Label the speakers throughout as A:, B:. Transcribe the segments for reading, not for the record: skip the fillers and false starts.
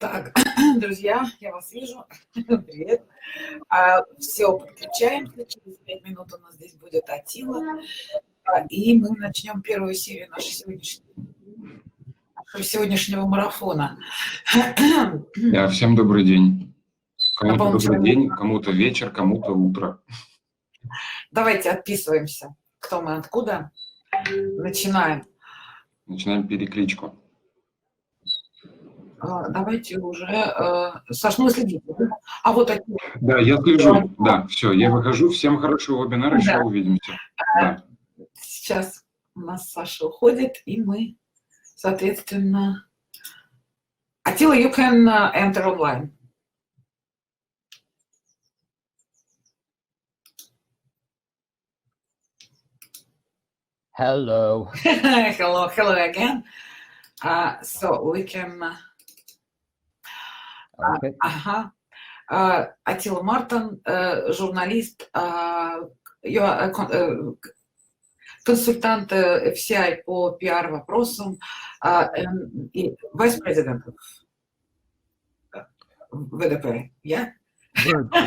A: Так, друзья, я вас вижу. Привет. Все, подключаемся. Через 5 минут у нас здесь будет Аттила. И мы начнем первую серию нашего сегодняшнего марафона.
B: Да, всем добрый день. Кому-то добрый день, кому-то вечер, кому-то утро.
A: Давайте отписываемся. Кто мы, откуда. Начинаем.
B: Начинаем перекличку.
A: Давайте уже... Саш, ну следите. А вот Аттила.
B: Да, я слежу. Да, все, я выхожу. Всем хорошего вебинара, еще увидимся. Да.
A: Сейчас у нас Саша уходит, и мы, соответственно... Аттила, you can enter online.
C: Hello.
A: Hello again. So we can...
C: Okay.
A: Аттила Мартон, журналист, консультант FCI по пиар-вопросам и vice-president ВДП, yeah?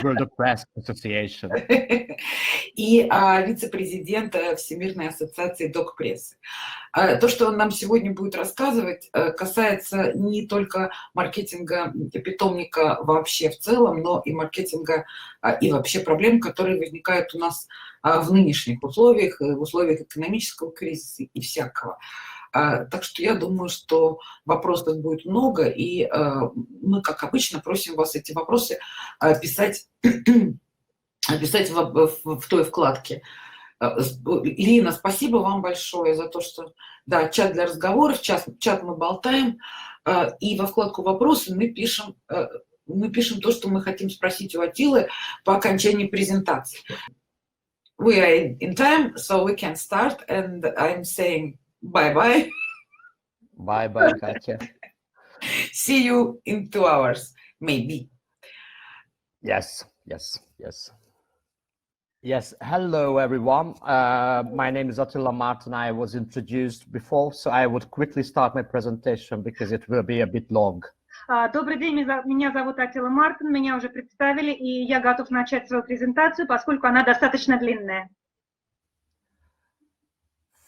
C: World Press Association.
A: И вице-президент Всемирной ассоциации док-прессы. То, что он нам сегодня будет рассказывать, касается не только маркетинга питомника вообще в целом, но и маркетинга и вообще проблем, которые возникают у нас в нынешних условиях, в условиях экономического кризиса и всякого. Так что я думаю, что вопросов будет много, и мы, как обычно, просим вас эти вопросы писать в той вкладке. Лина, спасибо вам большое за то, что... Да, чат для разговоров, чат мы болтаем, и во вкладку «Вопросы» мы пишем то, что мы хотим спросить у Аттилы по окончании презентации. We are in time, so we can start, and I'm saying bye-bye.
C: Bye-bye, Katya.
A: See you in 2 hours, maybe.
C: Yes. Hello, everyone. My name is Аттила Martin. I was introduced before, so I would quickly start my presentation because it will be a bit long.
D: Добрый день, меня зовут Аттила Мартон, меня уже представили, и я готов начать свою презентацию, поскольку она достаточно длинная.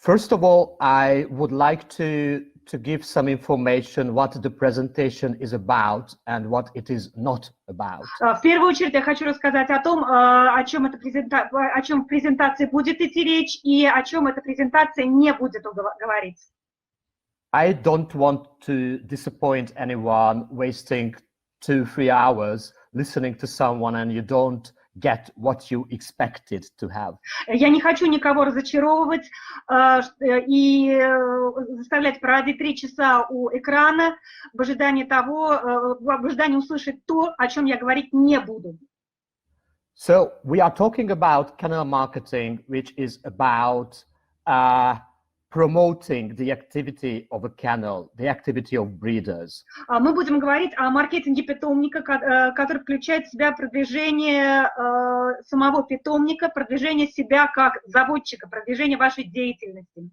C: First of all, I would like to give some information what the presentation is about and what it is not about.
D: В первую очередь я хочу рассказать о том, о чем в презентации будет идти речь и о чем эта презентация не будет говорить.
C: I don't want to disappoint anyone wasting 2-3 hours listening to someone and you don't get what you expected to have.
D: Я не хочу никого разочаровывать и заставлять проводить 3 часа у экрана в ожидании услышать то, о чем я говорить не буду.
C: So we are talking about kennel marketing, which is about promoting the activity of a kennel, the activity of breeders.
D: Мы будем говорить о маркетинге питомника, который включает в себя продвижение самого питомника, продвижение себя как заводчика, продвижение вашей деятельности.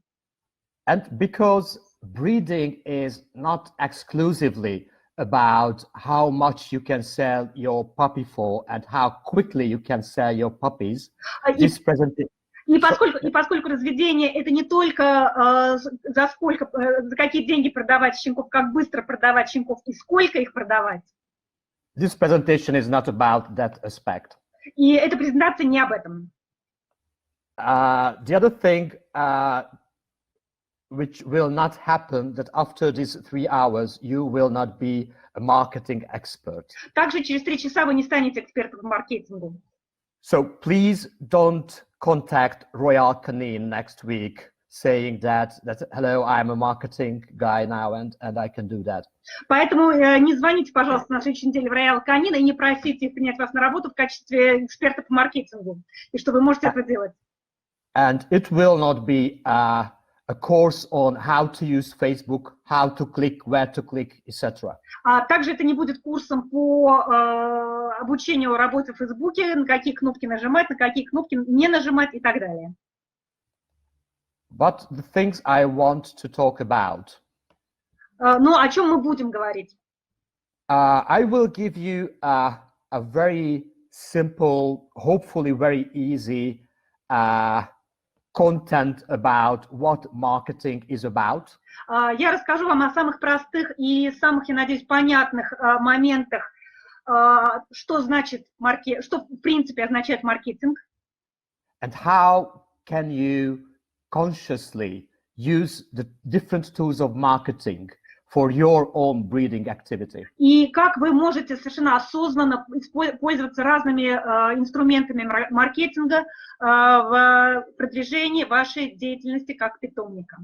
C: And because breeding is not exclusively about how much you can sell your puppy for and how quickly you can sell your puppies, this presentation.
D: И поскольку разведение это не только за какие деньги продавать щенков, как быстро продавать щенков и сколько их продавать.
C: This presentation is not about that aspect.
D: И эта презентация не об этом.
C: The other thing which will not happen that after these 3 hours you will not be a marketing expert.
D: Также через 3 часа вы не станете экспертом по маркетингу.
C: So please don't contact Royal Canin next week saying that hello, I'm a marketing guy now and I can do that.
D: Поэтому не звоните, пожалуйста, на следующей неделе в Royal Canin и не просите их принять вас на работу в качестве эксперта по маркетингу, и что вы можете это делать.
C: And it will not be a course on how to use Facebook, how to click, where to click, etc.
D: А также это не будет курсом по обучению работе в Фейсбуке, на какие кнопки нажимать, на какие кнопки не нажимать и так далее.
C: But the things I want to talk about.
D: Но о чем мы будем говорить?
C: I will give you a very simple, hopefully very easy content about what marketing is about.
D: Я расскажу вам о самых простых и самых, я надеюсь, понятных моментах, что значит что в принципе означает маркетинг.
C: And how can you consciously use the different tools of marketing for your own breeding activity.
D: И как вы можете совершенно осознанно пользоваться разными инструментами маркетинга в продвижении вашей деятельности как питомника.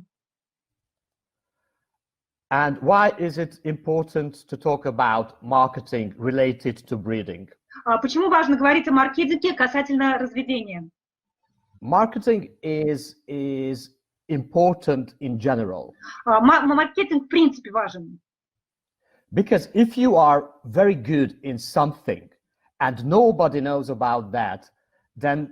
C: And why is it important to talk about marketing related to breeding?
D: Почему важно говорить о маркетинге касательно разведения?
C: Marketing is important in general.
D: Маркетинг в принципе важен.
C: Because if you are very good in something and nobody knows about that, then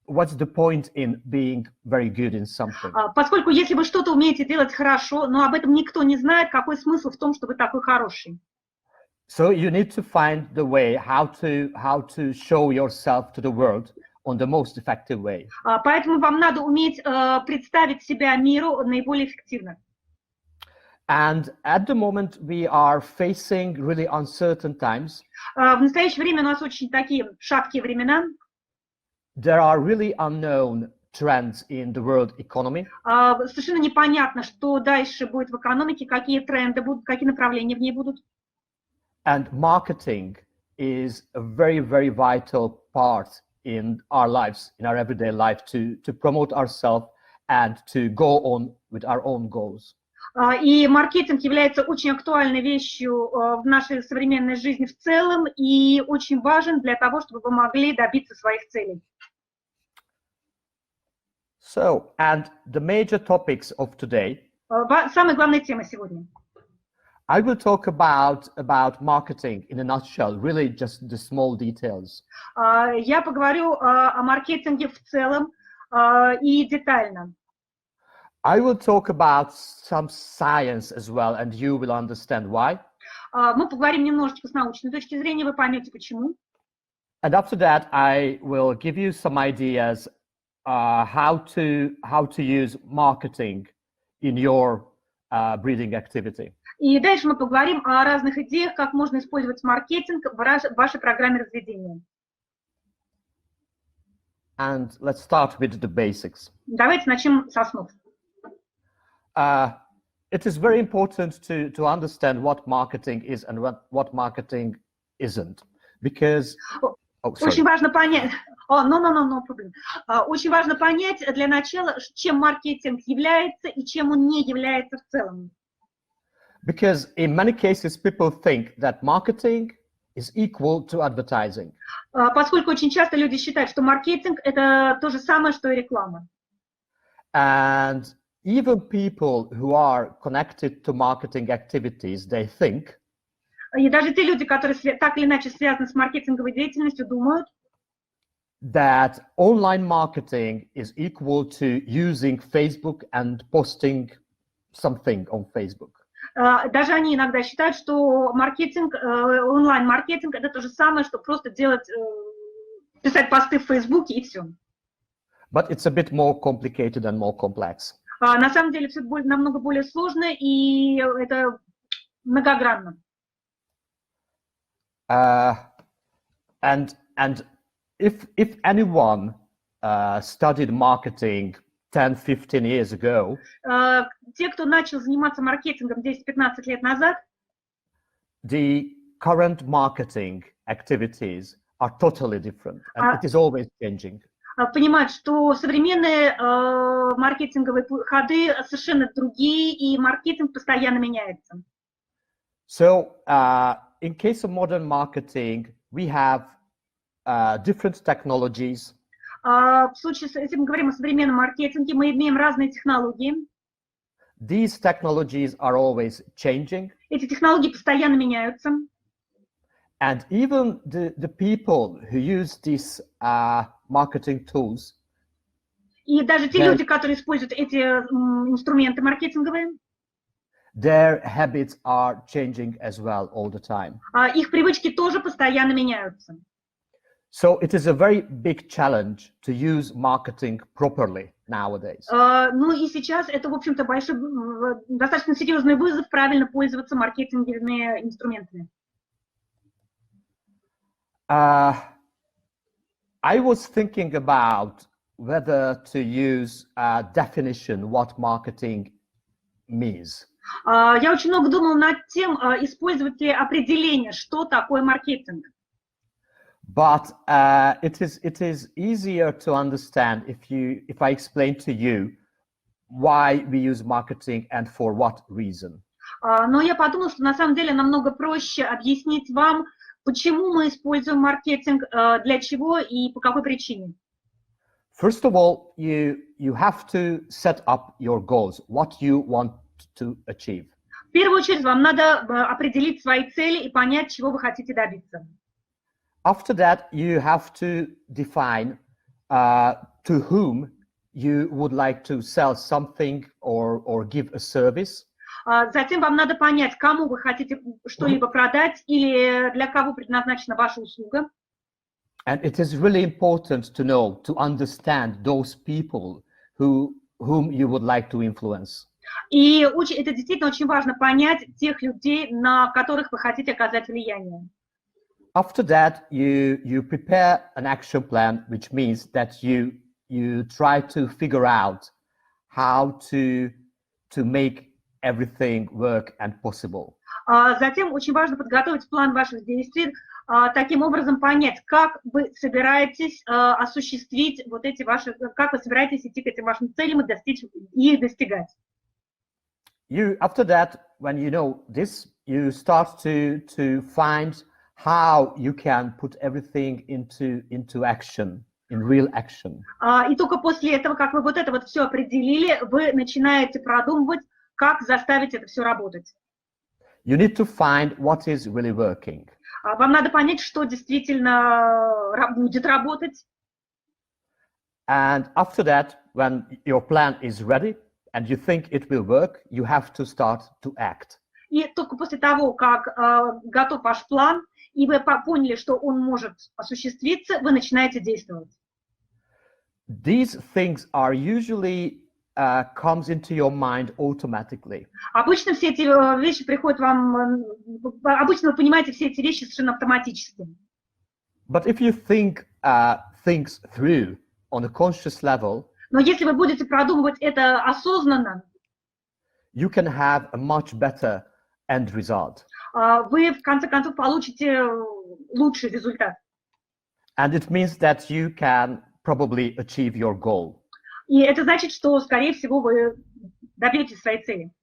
C: what's the point in being very good in something?
D: Поскольку если вы что-то умеете делать хорошо, но об этом никто не знает, какой смысл в том, что вы такой хороший?
C: So you need to find the way how to show yourself to the world on the most effective way.
D: Поэтому вам надо уметь представить себя миру наиболее эффективно.
C: And at the moment we are facing really uncertain times.
D: В настоящее время у нас очень такие шаткие времена.
C: There are really unknown trends in the world economy.
D: Совершенно непонятно, что дальше будет в экономике, какие тренды будут, какие направления в ней будут.
C: And marketing is a very, very vital part in our lives, in our everyday life, to promote ourselves and to go on with our own goals.
D: И маркетинг является очень актуальной вещью в нашей современной жизни в целом и очень важен для того, чтобы вы могли добиться своих целей.
C: So, and the major topics of today.
D: Самая главная тема сегодня.
C: I will talk about marketing in a nutshell, really just the small details.
D: Я поговорю о маркетинге в целом и детально.
C: I will talk about some science as well, and you will understand why.
D: Мы поговорим немножечко с научной точки зрения, вы поймете почему.
C: And after that, I will give you some ideas how to use marketing in your breeding activity.
D: И дальше мы поговорим о разных идеях, как можно использовать маркетинг в вашей программе разведения.
C: And let's start with the basics.
D: Давайте начнем с основ.
C: It is very important to understand what marketing is and what marketing isn't, because
D: очень важно понять. No problem. Очень важно понять для начала, чем маркетинг является и чем он не является в целом.
C: Because in many cases people think that marketing is equal to advertising.
D: Поскольку очень часто люди считают, что маркетинг это то же самое, что и реклама.
C: And even people who are connected to marketing activities, they think.
D: И даже те люди, которые так или иначе связаны с маркетинговой деятельностью, думают,
C: that online marketing is equal to using Facebook and posting something on Facebook.
D: Даже они иногда считают, что маркетинг, онлайн-маркетинг это то же самое, что просто писать посты в Фейсбуке и все.
C: But it's a bit more complicated and more complex.
D: На самом деле все намного более сложно и это многогранно.
C: And if anyone studied marketing 10-15 years ago,
D: те, кто начал заниматься маркетингом 10-15 лет назад,
C: the current marketing activities are totally different, and it is always changing.
D: Понимают, что современные маркетинговые ходы совершенно другие, и маркетинг постоянно меняется.
C: So, in case of modern marketing, we have different technologies.
D: В случае, если мы говорим о современном маркетинге, мы имеем разные технологии.
C: These technologies are always changing.
D: Эти технологии постоянно меняются.
C: And even the people who use these marketing tools.
D: И даже те люди, которые используют эти инструменты маркетинговые.
C: their habits are changing as well all the time.
D: Их привычки тоже постоянно меняются.
C: So it is a very big challenge to use marketing properly nowadays.
D: Ну и сейчас это, в общем-то, достаточно серьезный вызов правильно пользоваться маркетинговыми инструментами.
C: I was thinking about whether to use a definition what marketing means.
D: Я очень много думала над тем, использовать ли определение, что такое маркетинг.
C: But it is easier to understand if I explain to you why we use marketing and for what reason.
D: Но я подумала, что на самом деле намного проще объяснить вам, почему мы используем маркетинг, для чего и по какой причине.
C: First of all, you have to set up your goals, what you want to achieve.
D: В первую очередь вам надо определить свои цели и понять, чего вы хотите добиться.
C: After that, you have to define to whom you would like to sell something or give a service.
D: Затем вам надо понять, кому вы хотите что-либо продать или для кого предназначена ваша услуга.
C: And it is really important to know, to understand those people whom you would like to influence.
D: И это действительно очень важно понять тех людей, на которых вы хотите оказать влияние.
C: After that, you prepare an action plan, which means that you try to figure out how to make everything work and possible.
D: Затем очень важно подготовить план ваших действий, таким образом понять, как вы собираетесь осуществить вот эти ваши, как вы собираетесь идти к этим вашим целям и достигать.
C: After that, when you know this, you start to find how you can put everything into action, in real action.
D: И только после этого, как вы вот это вот все определили, вы начинаете продумывать, как заставить это все работать.
C: You need to find what is really working.
D: Вам надо понять, что действительно будет работать.
C: And after that, when your plan is ready and you think it will work, you have to start to act.
D: И только после того, как готов ваш план, и вы поняли, что он может осуществиться, вы начинаете действовать.
C: These things are usually comes into your mind automatically.
D: Обычно все эти вещи приходят вам, обычно вы понимаете все эти вещи совершенно автоматически.
C: But if you think things through on a conscious level,
D: но если вы будете продумывать это осознанно,
C: you can have a much better end result.
D: Вы в конце концов получите лучший результат.
C: And it means that you can probably achieve your goal.
D: И это значит, что, скорее всего, вы добьетесь своей цели.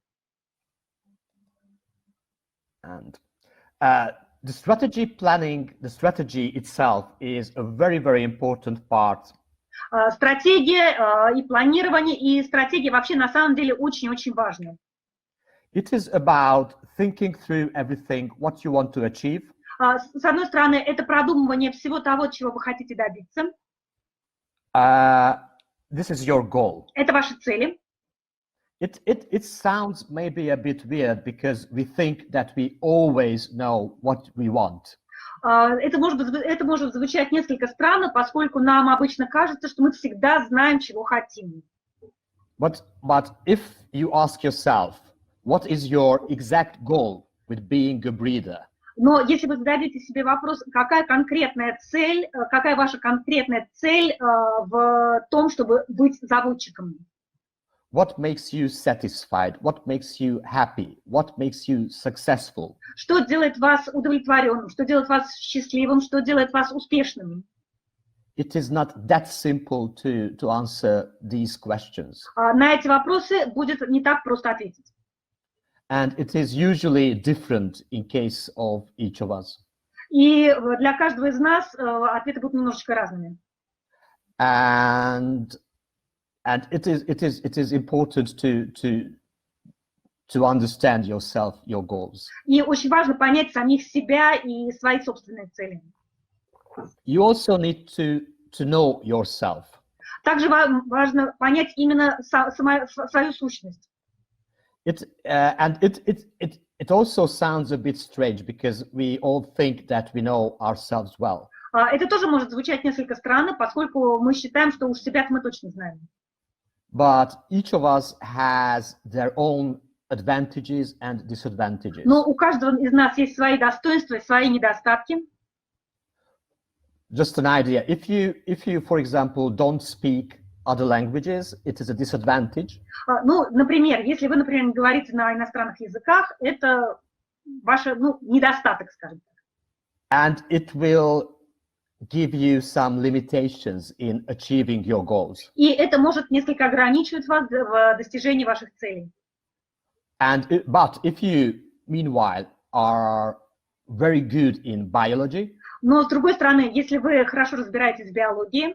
C: And the strategy planning, the strategy itself is a very, very important part.
D: Стратегия и планирование, и стратегия вообще на самом деле очень-очень важны.
C: It is about thinking through everything, what you want to achieve.
D: С одной стороны, это продумывание всего того, чего вы хотите добиться.
C: This is your goal.
D: Это ваши цели.
C: It sounds maybe a bit weird because we think that we always know what we want.
D: Это может звучать несколько странно, поскольку нам обычно кажется, что мы всегда знаем, чего хотим.
C: But if you ask yourself, what is your exact goal with being a breeder?
D: Но если вы зададите себе вопрос, какая ваша конкретная цель в том, чтобы быть заводчиком?
C: What makes you satisfied? What makes you happy? What makes you successful?
D: Что делает вас удовлетворенным? Что делает вас счастливым? Что делает вас успешным?
C: It is not that simple to answer these questions.
D: На эти вопросы будет не так просто ответить.
C: And it is usually different in case of each of us.
D: И для каждого из нас ответы будут немножечко разными.
C: And it is important to understand yourself, your goals.
D: И очень важно понять самих себя и свои собственные цели.
C: You also need to know yourself.
D: Также важно понять именно свою сущность.
C: It also sounds a bit strange because we all think that we know ourselves well.
D: Это тоже может звучать несколько странно, поскольку мы считаем, что уж себя мы точно знаем.
C: But each of us has their own advantages and disadvantages.
D: Но у каждого из нас есть свои достоинства и свои недостатки.
C: Just an idea. If you, for example, don't speak other languages, it is a disadvantage.
D: Ну, например, если вы, например, не говорите на иностранных языках, это ваш, недостаток, скажем так.
C: And it will give you some limitations in achieving your goals.
D: И это может несколько ограничивать вас в достижении ваших целей.
C: But if you, meanwhile, are very good in biology,
D: но с другой стороны, если вы хорошо разбираетесь в биологии,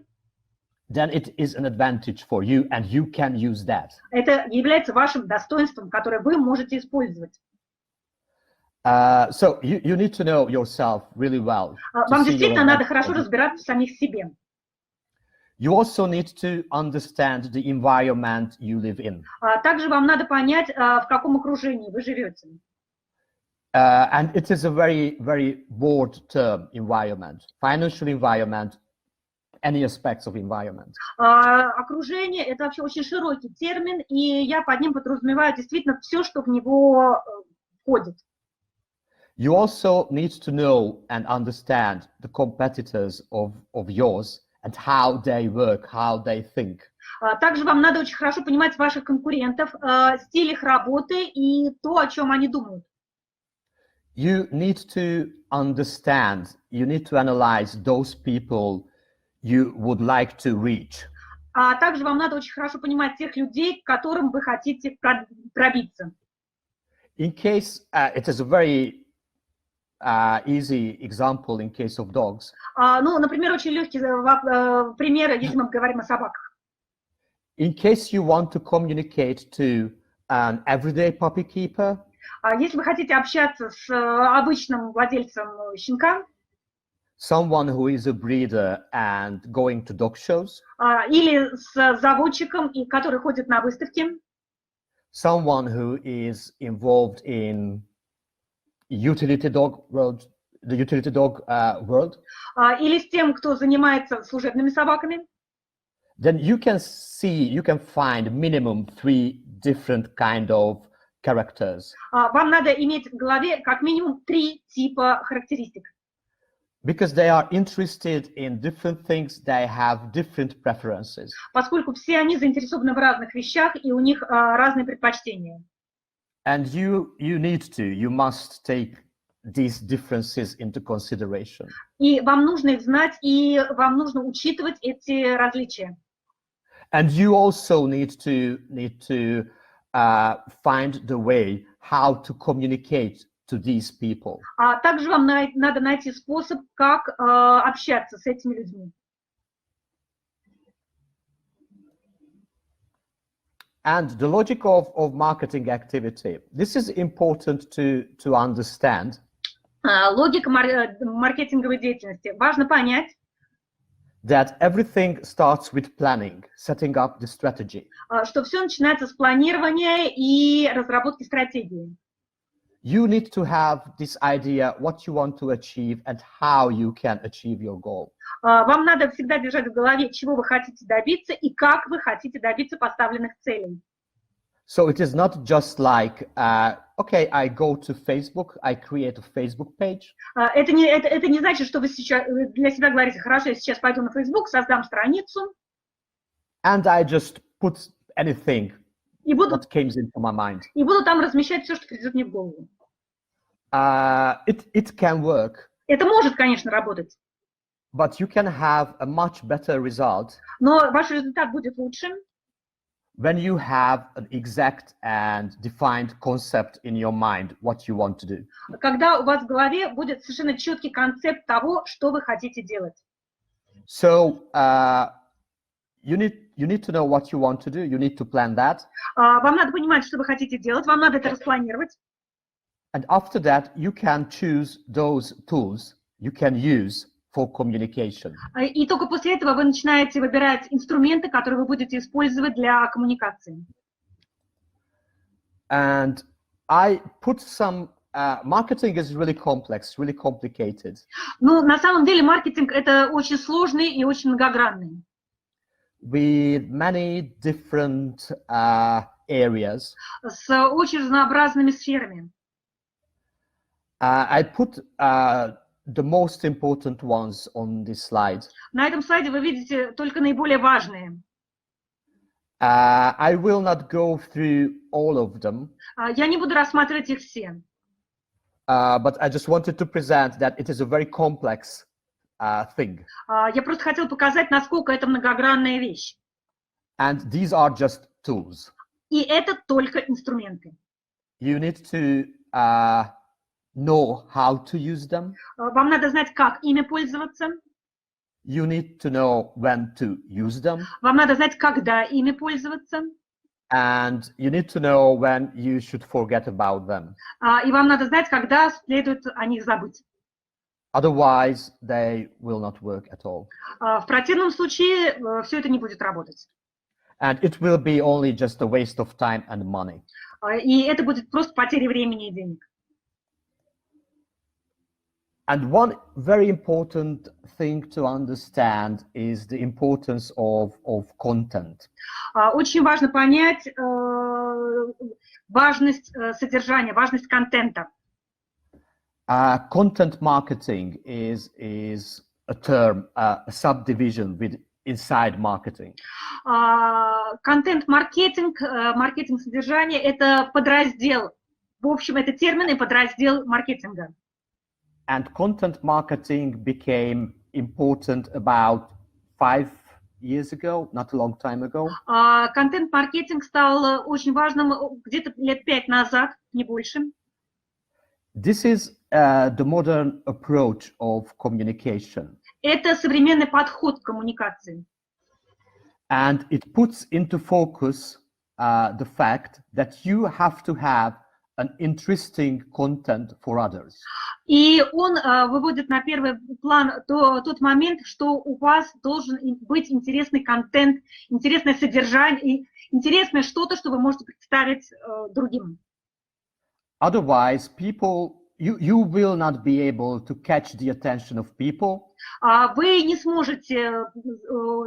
C: then it is an advantage for you, and you can use that.
D: Это является вашим достоинством, которое вы можете использовать.
C: So you need to know yourself really well.
D: Вам действительно надо хорошо разбираться в самих себе.
C: You also need to understand the environment you live in.
D: Также вам надо понять, в каком окружении вы живете.
C: And it is a very, very broad term, environment, financial environment, any aspects of environment.
D: Окружение – это вообще очень широкий термин, и я под ним подразумеваю действительно все, что в него входит.
C: You also need to know and understand the competitors of yours and how they work, how they think.
D: Также вам надо очень хорошо понимать ваших конкурентов, стиль их работы и то, о чем они думают.
C: You need to understand, you need to analyze those people you would like to reach.
D: Также вам надо очень хорошо понимать тех людей, к которым вы хотите пробиться.
C: In case, it is a very easy example in case of dogs.
D: Ну, например, очень легкий пример, если мы говорим о собаках.
C: In case you want to communicate to an everyday puppy keeper,
D: если вы хотите общаться с обычным владельцем щенка,
C: someone who is a breeder and going to dog shows,
D: или с заводчиком, который ходит на выставки,
C: someone who is involved in utility dog world, the utility dog world,
D: или с тем, кто занимается служебными собаками,
C: then you can find minimum 3 different kind of characters.
D: Вам надо иметь в голове как минимум 3 типа характеристик.
C: Because they are interested in different things, they have different preferences.
D: Поскольку все они заинтересованы в разных вещах, и у них разные предпочтения.
C: And you must take these differences into consideration.
D: И вам нужно их знать, и вам нужно учитывать эти различия.
C: And you also need to find the way how to communicate to these people.
D: Также вам надо найти способ, как общаться с этими людьми.
C: And the logic of marketing activity. This is important to understand.
D: Логика маркетинговой деятельности. Важно понять,
C: that everything starts with planning, setting up the strategy.
D: Что все начинается с планирования и разработки стратегии.
C: You need to have this idea what you want to achieve and how you can achieve your goal.
D: Вам надо всегда держать в голове, чего вы хотите добиться и как вы хотите добиться поставленных целей.
C: So it is not just like, okay, I go to Facebook, I create a Facebook page.
D: Это не значит, что вы сейчас для себя говорите, хорошо, я сейчас пойду на Facebook, создам страницу.
C: And I just put anything
D: that
C: came into my mind.
D: И буду там размещать все, что придет мне в голову.
C: It can work.
D: Это может, конечно, работать.
C: But you can have a much better result.
D: Но ваш результат будет лучше.
C: When you have an exact and defined concept in your mind, what you want to do.
D: Когда у вас в голове будет совершенно четкий концепт того, что вы хотите делать.
C: So you need to know what you want to do. You need to plan that.
D: Вам надо понимать, что вы хотите делать. Вам надо это распланировать.
C: And after that, you can choose those tools you can use for communication.
D: И только после этого вы начинаете выбирать инструменты, которые вы будете использовать для коммуникации.
C: And I put some, marketing is really complex, really complicated.
D: Ну, на самом деле маркетинг это очень сложный и очень многогранный.
C: With many different areas.
D: С очень разнообразными сферами.
C: I put the most important ones on this slide.
D: На этом слайде вы видите только наиболее важные.
C: I will not go through all of them.
D: Я не буду рассматривать их все.
C: But I just wanted to present that it is a very complex thing.
D: Я просто хотел показать, насколько это многогранная вещь.
C: And these are just tools.
D: И это только инструменты.
C: You need to know how to use them.
D: Вам надо знать, как ими пользоваться.
C: You need to know when to use them.
D: Вам надо знать, когда ими пользоваться.
C: And you need to know when you should forget about them.
D: И вам надо знать, когда следует о них забыть.
C: Otherwise, they will not work at all.
D: В противном случае все это не будет работать.
C: And it will be only just a waste of time and money.
D: И это будет просто потеря времени и денег.
C: And one very important thing to understand is the importance of content.
D: Очень важно понять важность содержания, важность контента.
C: Content marketing is a term, a subdivision inside marketing.
D: Контент-маркетинг, маркетинг содержания – это подраздел. В общем, это термин и подраздел маркетинга.
C: And content marketing became important about 5 years ago, not a long time ago.
D: Контент-маркетинг стал очень важным где-то лет 5 назад, не больше.
C: This is the modern approach of communication.
D: Это современный подход к коммуникации.
C: And it puts into focus the fact that you have to have an interesting content for others.
D: И он выводит на первый план тот момент, что у вас должен быть интересный контент, интересное содержание, интересное что-то, что вы можете представить другим.
C: Otherwise, you will not be able to catch the attention of people.
D: Вы не сможете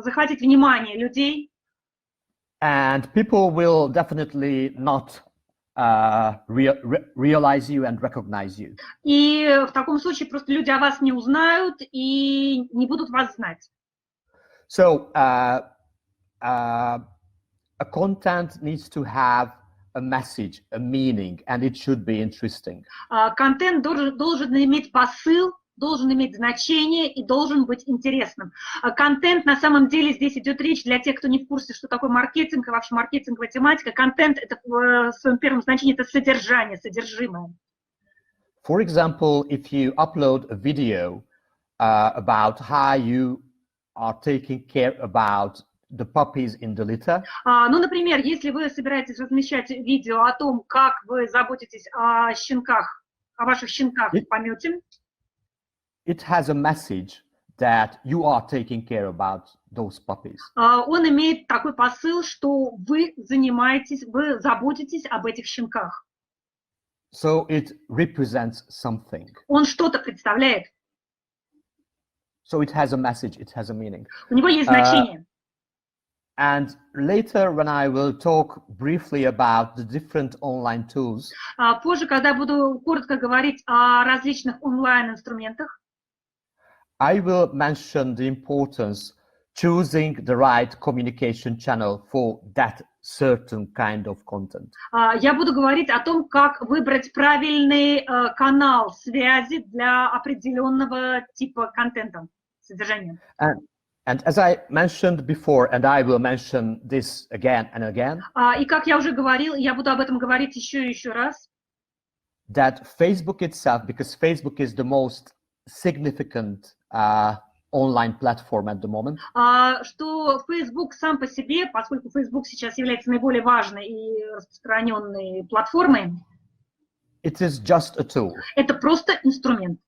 D: захватить внимание людей.
C: And people will definitely not realize you and recognize you.
D: И в таком случае просто люди о вас не узнают и не будут вас знать.
C: So a content needs to have a message, a meaning, and it should be interesting.
D: Контент должен иметь посыл, должен иметь значение и должен быть интересным. Контент, на самом деле, здесь идет речь для тех, кто не в курсе, что такое маркетинг и вообще маркетинговая тематика. Контент – это в своем первом значении это содержание, содержимое.
C: For example, if you upload a video about how you are taking care about the puppies in the litter.
D: Ну, например, если вы собираетесь размещать видео о том, как вы заботитесь о щенках, о ваших щенках в помете,
C: it has a message that you are taking care about those puppies.
D: Он имеет такой посыл, что вы занимаетесь, вы заботитесь об этих щенках.
C: So it represents something.
D: Он что-то представляет.
C: So it has a message, it has a meaning.
D: У него есть значение.
C: And later, when I will talk briefly about the different online tools,
D: позже, когда буду коротко говорить о различных онлайн-инструментах,
C: I will mention the importance choosing the right communication channel for that certain kind of content.
D: Я буду говорить о том, как выбрать правильный канал связи для определенного типа контента, содержания.
C: And as I mentioned before, and I will mention this again and again,
D: И как я уже говорил, я буду об этом говорить еще и еще раз,
C: that Facebook itself, because Facebook is the most significant online platform at the moment,
D: что Facebook сам по себе, поскольку Facebook сейчас является наиболее важной и распространенной платформой,
C: it is just a tool.
D: это просто инструмент.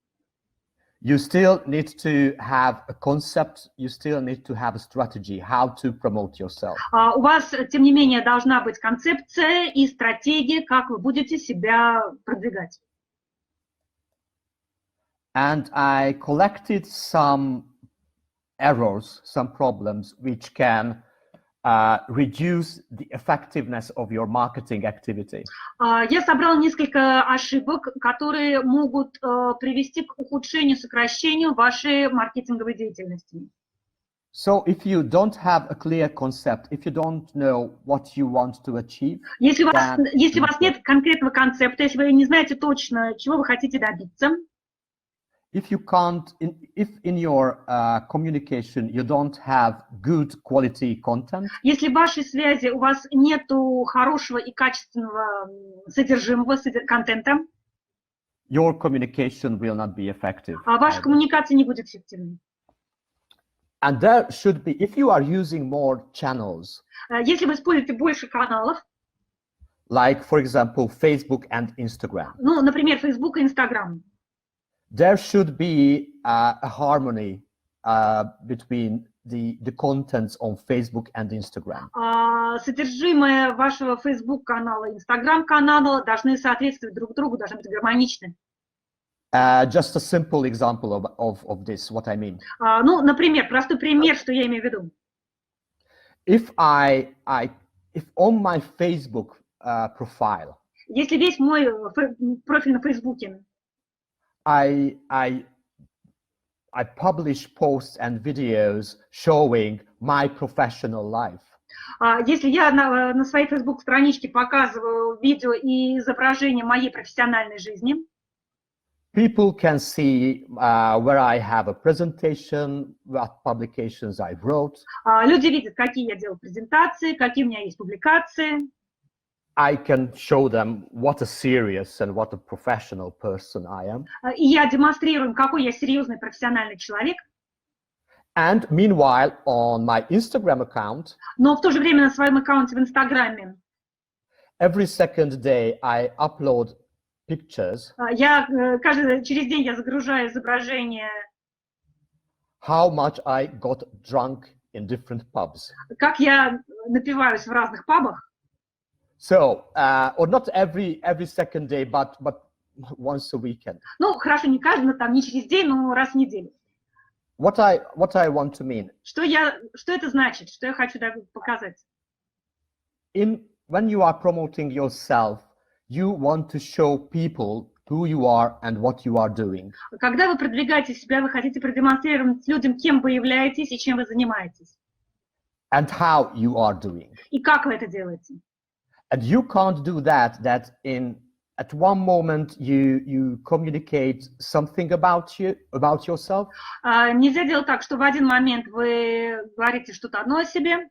C: you still need to have a concept, you still need to have a strategy, how to promote yourself.
D: У вас, тем не менее, должна быть концепция и стратегия, как вы будете себя продвигать.
C: And I collected some errors, some problems which can reduce the effectiveness of your marketing activity.
D: Я собрал несколько ошибок, которые могут привести к ухудшению, сокращению вашей маркетинговой деятельности.
C: So if you don't have a clear concept, if you don't know what you want to achieve,
D: Если у вас нет конкретного концепта, если вы не знаете точно, чего вы хотите добиться,
C: if in your communication you don't have good quality content,
D: если в вашей связи у вас нету хорошего и качественного содержимого, контента,
C: your communication will not be effective.
D: Ваша коммуникация не будет эффективной.
C: And there should be, if you are using more channels,
D: если вы используете больше каналов,
C: like, for example, Facebook and Instagram,
D: ну, например, Facebook и Instagram,
C: there should be a harmony between the contents on Facebook and Instagram.
D: Содержимое вашего Facebook канала и Instagram канала должны соответствовать друг другу, должны быть гармоничны.
C: Just a simple example of this, what I mean.
D: Ну, например, простой пример, что я имею в виду.
C: If on my Facebook profile,
D: если весь мой профиль на Фейсбуке,
C: I publish posts and videos showing my professional life.
D: Если я на своей Facebook-страничке показываю видео и изображение моей профессиональной жизни,
C: people can see where I have a presentation, what publications I wrote.
D: Люди видят, какие я делал презентации, какие у меня есть публикации.
C: I can show them what a serious and what a professional person I am.
D: И я демонстрирую, какой я серьезный профессиональный человек.
C: And meanwhile, on my Instagram account,
D: но в то же время на своем аккаунте в Инстаграме,
C: every second day I upload pictures.
D: Через день я загружаю изображения.
C: How much I got drunk in different pubs.
D: Как я напиваюсь в разных пабах.
C: So, or not every second day, but once a weekend.
D: Ну, хорошо, не каждый, но там не через день, но раз в неделю.
C: What I want to mean.
D: Что это значит? Что я хочу показать?
C: When you are promoting yourself, you want to show people who you are and what you are doing.
D: Когда вы продвигаете себя, вы хотите продемонстрировать людям, кем вы являетесь и чем вы занимаетесь.
C: And how you are doing.
D: И как вы это делаете.
C: And you can't do that at one moment you communicate something about yourself.
D: Нельзя делать так, что в один момент вы говорите что-то одно о себе.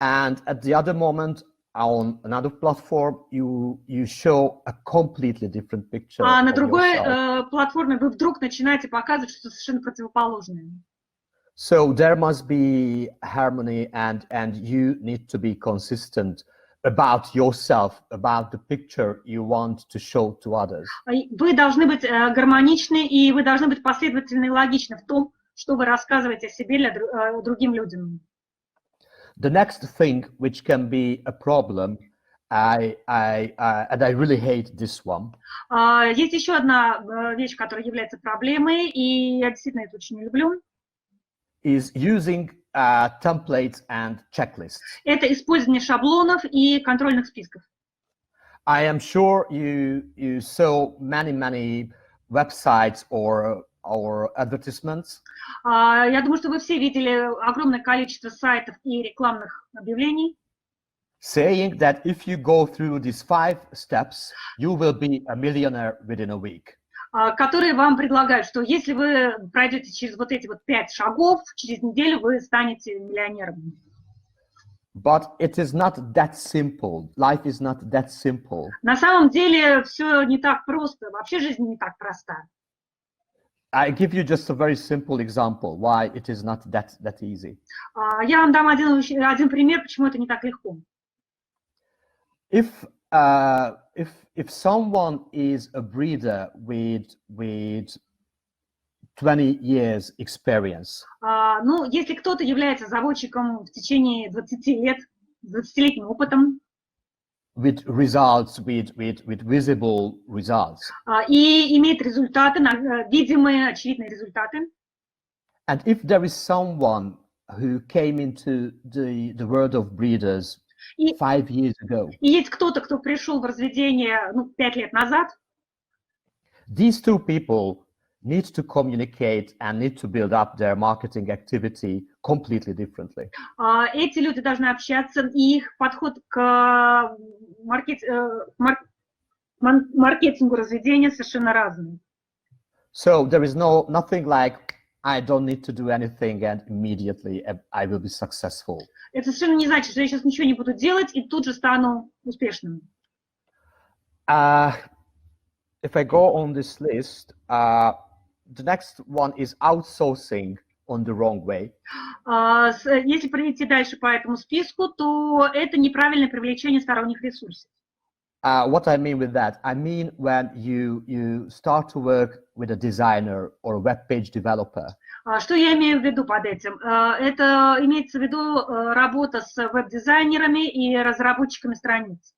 C: And at the other moment on another platform you show a completely different picture.
D: А на другой платформе вы вдруг начинаете показывать что-то совершенно противоположное.
C: So there must be harmony and you need to be consistent about yourself, about the picture you want to show to others.
D: Вы должны быть гармоничны, и вы должны быть последовательны и логичны в том, что вы рассказываете о себе другим людям.
C: The next thing which can be a problem, and I really hate this one.
D: Есть еще одна вещь, которая является проблемой, и я действительно это очень не люблю.
C: Is using templates and checklists.
D: Это использование шаблонов и контрольных списков.
C: I am sure you saw many websites or advertisements.
D: Я думаю, что вы все видели огромное количество сайтов и рекламных объявлений.
C: Saying that if you go through these 5 steps, you will be a millionaire within a week.
D: Которые вам предлагают, что если вы пройдете через вот эти вот 5 шагов, через неделю вы станете миллионером.
C: But it is not that simple. Life is not that simple.
D: На самом деле все не так просто. Вообще жизнь не так проста.
C: I give you just a very simple example why it is not that easy.
D: Я вам дам один пример, почему это не так легко.
C: If 20 years experience.
D: Ну, если кто-то является заводчиком в течение 20 лет, 20-летним опытом,
C: with results, with visible results.
D: И имеет результаты, видимые, очевидные результаты.
C: And if there is someone who came into the world of breeders 5 years ago,
D: и есть кто-то, кто пришел в разведение 5 лет назад,
C: these two people need to communicate and need to build up their marketing activity completely differently.
D: Эти люди должны общаться, и их подход к маркетингу разведения совершенно разный.
C: So there is nothing like I don't need to do anything and immediately I will be successful.
D: Это совершенно не значит, что я сейчас ничего не буду делать и тут же стану успешным.
C: If I go on this list, the next one is outsourcing on the wrong way.
D: Если пройти дальше по этому списку, то это неправильное привлечение сторонних ресурсов.
C: What I mean with that, I mean when you start to work with a designer or a web page developer.
D: Что я имею в виду под этим? Это имеется в виду работа с веб-дизайнерами и разработчиками страниц.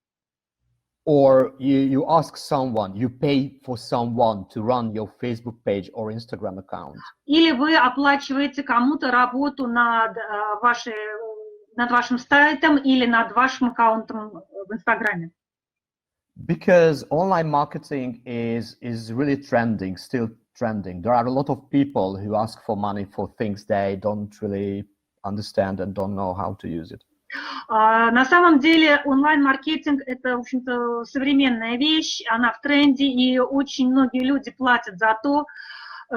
C: Or you ask someone, you pay for someone to run your Facebook page or Instagram account.
D: Или вы оплачиваете кому-то работу над вашим сайтом или над вашим аккаунтом в Инстаграме.
C: Because online marketing is really trending, still trending. There are a lot of people who ask for money for things they don't really understand and don't know how to use it.
D: На самом деле онлайн-маркетинг – это, в общем-то, современная вещь, она в тренде, и очень многие люди платят за то,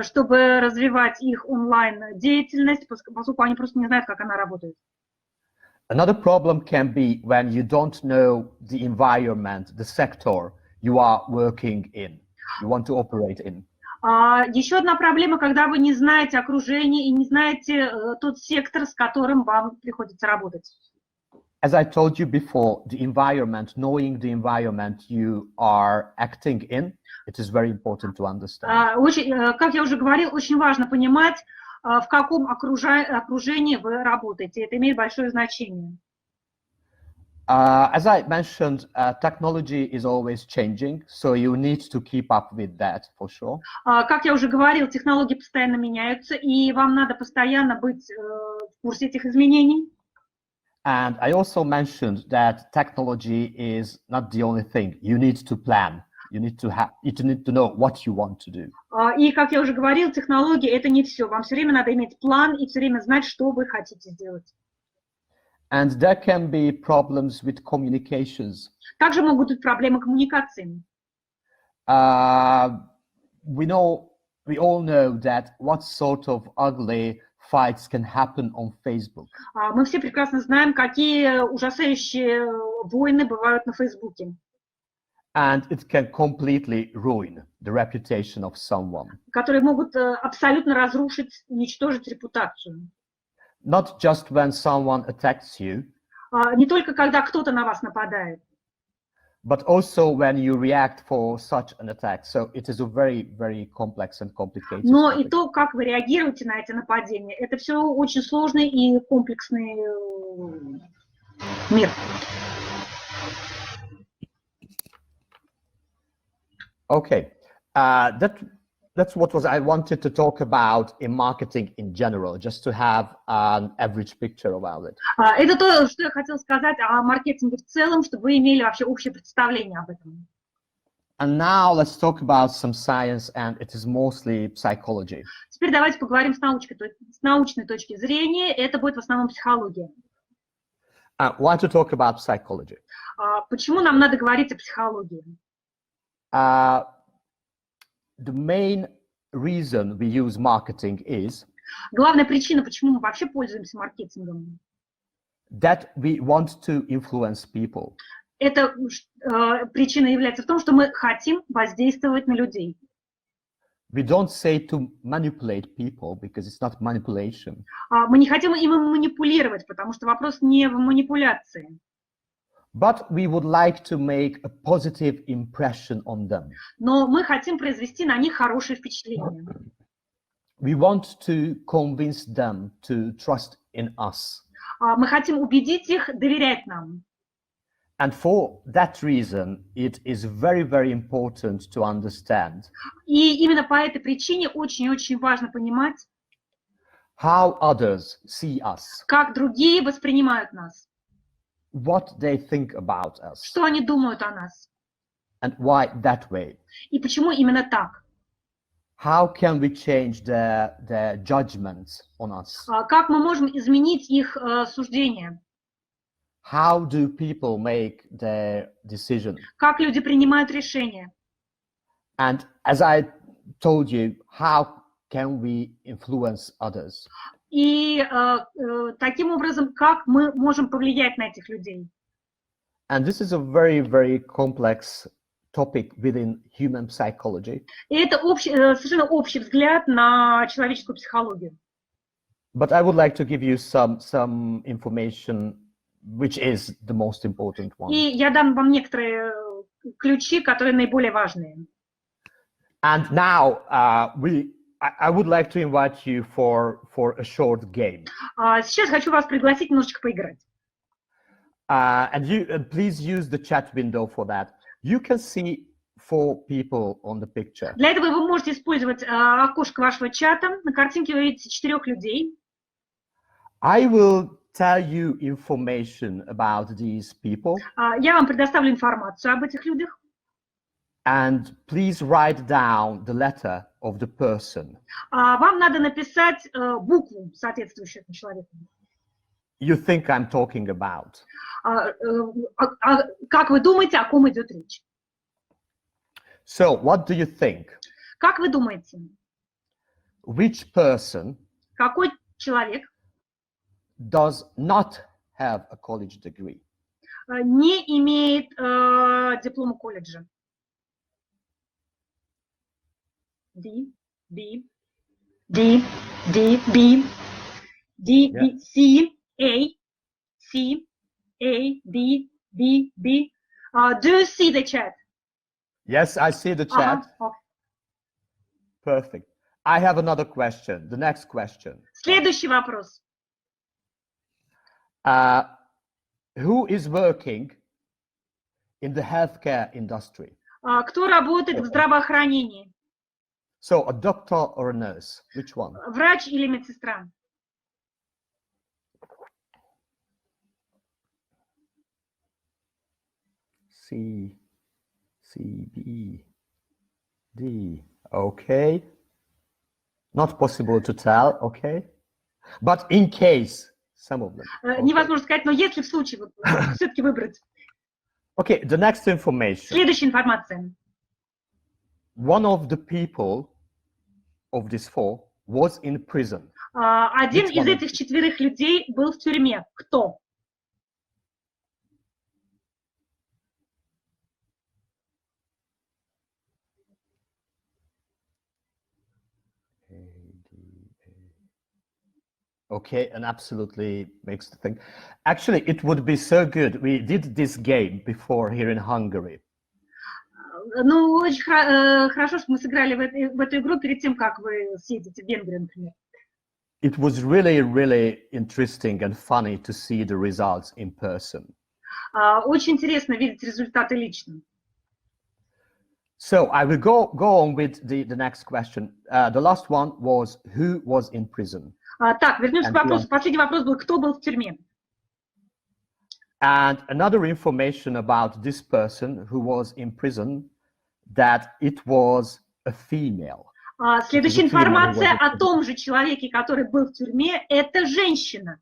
D: чтобы развивать их онлайн-деятельность, поскольку они просто не знают, как она работает.
C: Another problem can be when you don't know the environment, the sector you are working in, you want to operate in.
D: Еще одна проблема, когда вы не знаете окружение и не знаете тот сектор, с которым вам приходится работать.
C: As I told you before, the environment, knowing the environment you are acting in, it is very important to understand.
D: Как я уже говорил, очень важно понимать, в каком окружении вы работаете. Это имеет большое значение.
C: As I mentioned, technology is always changing, so you need to keep up with that for sure.
D: Как я уже говорил, технологии постоянно меняются, и вам надо постоянно быть в курсе этих изменений.
C: And I also mentioned that technology is not the only thing. You need to plan. You need to know what you want to do.
D: И, как я уже говорил, технологии – это не все. Вам все время надо иметь план и все время знать, что вы хотите сделать.
C: And there can be problems with communications.
D: Также могут быть проблемы коммуникации.
C: We all know that what sort of ugly fights can happen on Facebook.
D: Мы все прекрасно знаем, какие ужасающие войны бывают на Фейсбуке.
C: And it can completely ruin the reputation of someone.
D: Которые могут абсолютно разрушить, уничтожить репутацию.
C: Not just when someone attacks you.
D: Не только когда кто-то на вас нападает.
C: But also when you react for such an attack. So it is a very, very complex and complicated.
D: Но и то, как вы реагируете на эти нападения, это все очень сложный и комплексный мир.
C: Okay, that's what I wanted to talk about in marketing in general, just to have an average picture about it.
D: Это то, что я хотела сказать о маркетинге в целом, чтобы вы имели вообще общее представление об этом.
C: And now let's talk about some science, and it is mostly psychology.
D: Теперь давайте поговорим с научной точки зрения. Это будет в основном психология.
C: Why to talk about psychology?
D: Почему нам надо говорить о психологии?
C: The main reason we use marketing is
D: главная причина, почему мы вообще пользуемся маркетингом,
C: that we want to influence people.
D: Эта причина является в том, что мы хотим воздействовать на людей.
C: We don't say to manipulate people because it's not manipulation.
D: Мы не хотим им манипулировать, потому что вопрос не в манипуляции.
C: But we would like to make a positive impression on them.
D: Но мы хотим произвести на них хорошее впечатление.
C: We want to convince them to trust in us.
D: Мы хотим убедить их доверять нам.
C: And for that reason, it is very, very important to understand
D: И именно по этой причине очень-очень важно понимать,
C: how others see us,
D: как другие воспринимают нас,
C: what they think about us,
D: что они думают о нас,
C: and why that way.
D: и почему именно так.
C: How can we change their judgments on us?
D: Как мы можем изменить их суждения?
C: How do people make their decision?
D: Как люди принимают решения?
C: And as I told you, how can we influence others?
D: И таким образом, как мы можем повлиять на этих людей?
C: And this is a very, very complex topic within human psychology.
D: И это совершенно общий взгляд на человеческую психологию.
C: But I would like to give you some information which is the most important one.
D: И я дам вам некоторые ключи, которые наиболее важные.
C: And now I would like to invite you for a short game.
D: Сейчас хочу вас пригласить немножечко поиграть.
C: And please use the chat window for that. You can see 4 people on the picture.
D: Для этого вы можете использовать окошко вашего чата. На картинке вы видите 4 людей.
C: I will tell you information about these people.
D: Я вам предоставлю информацию об этих людях.
C: And please write down the letter of the person.
D: Вам надо написать букву, соответствующую этому человеку.
C: You think I'm talking about.
D: Как вы думаете, о ком идет речь?
C: So, what do you think?
D: Как вы думаете,
C: Which person
D: какой человек
C: does not have a college degree?
D: не имеет диплома колледжа? D, B, D, D, B, D, B, C, A, C, A, B, B, B. Do you see the chat?
C: Yes, I see the chat.
D: Okay.
C: Perfect. I have another question. The next question.
D: Следующий вопрос.
C: Who is working in the healthcare industry?
D: Кто работает в здравоохранении?
C: So, a doctor or a nurse? Which one?
D: Врач или медсестра?
C: C, B, D. Okay. Not possible to tell, okay. But in case, some of them. Okay.
D: Невозможно сказать, но если в случае вот, все-таки выбрать.
C: Okay, the next information.
D: Следующая информация.
C: One of the people of this 4 was in prison.
D: Один из этих 4 людей был в тюрьме. Кто?
C: Okay, and absolutely makes the thing. Actually, it would be so good. We did this game before here in Hungary.
D: Ну, очень хорошо, что мы сыграли в эту игру перед тем, как вы съедете в Венгрию, например.
C: It was really, really interesting and funny to see the results in person.
D: Очень интересно видеть результаты лично.
C: So I will go on with the next question. The last one was who was in prison.
D: Так, вернемся к вопросу. Последний вопрос был, кто был в тюрьме?
C: And another information about this person who was in prison, that it was a female.
D: Следующая информация о том же человеке, который был в тюрьме, это женщина.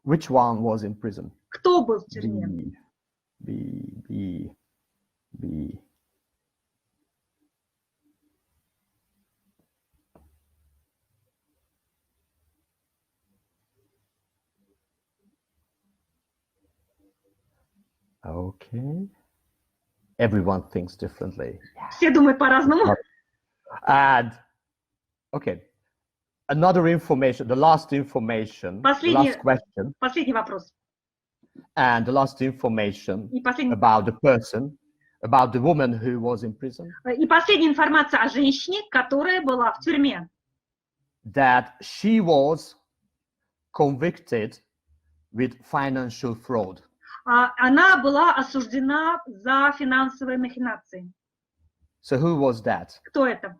C: Which one was in prison?
D: Кто был в тюрьме?
C: B. Okay. Everyone thinks differently.
D: Все думают по-разному.
C: And okay, another information, the last information, the last question.
D: Последний вопрос.
C: And the last information
D: И
C: about the person, about the woman who was in prison.
D: И последняя информация о женщине, которая была в тюрьме.
C: that she was convicted with financial fraud.
D: Она была осуждена за финансовые махинации.
C: So who was that?
D: Кто это?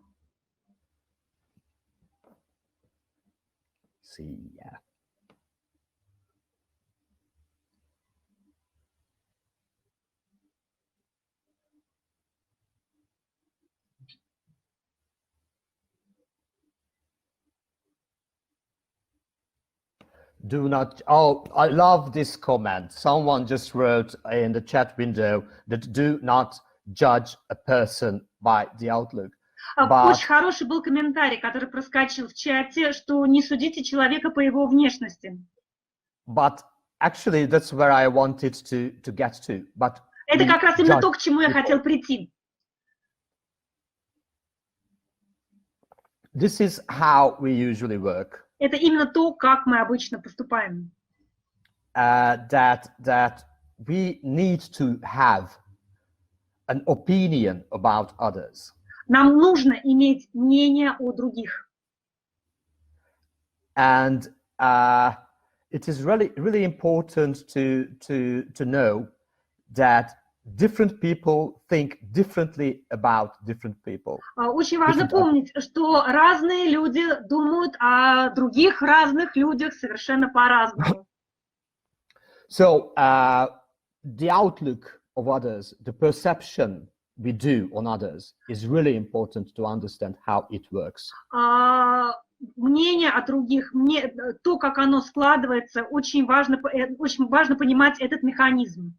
C: See, yeah. Do not, oh, I love this comment. Someone just wrote in the chat window that do not judge a person by the outlook.
D: Очень хороший был комментарий, который проскочил в чате, что не судите человека по его внешности.
C: But actually, that's where I wanted to get to. But
D: это как раз именно то, к чему я хотел прийти.
C: This is how we usually work.
D: Это именно то, как мы обычно поступаем.
C: That we need to have an opinion about others.
D: Нам нужно иметь мнение о других.
C: And it is really important to know that different people think differently about different people.
D: Очень важно помнить, что разные люди думают о других разных людях совершенно по-разному.
C: So the outlook of others, the perception we do on others is really important to understand how it works.
D: Мнение о других, то, как оно складывается, очень важно понимать этот механизм.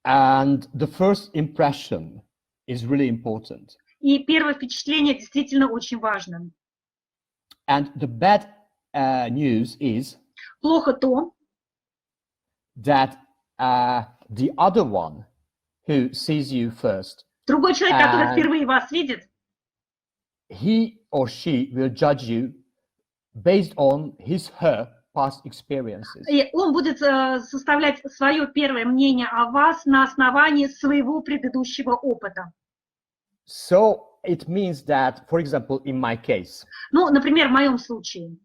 C: And the first impression is really important.
D: И первое впечатление действительно очень важно.
C: And the bad news is
D: плохо то,
C: that the other one who sees you first,
D: другой человек, который впервые вас видит,
C: he or she will judge you based on her past experiences.
D: И он будет составлять свое первое мнение о вас на основании своего предыдущего опыта.
C: So it means that, for example, in my case,
D: ну, например, в моем случае,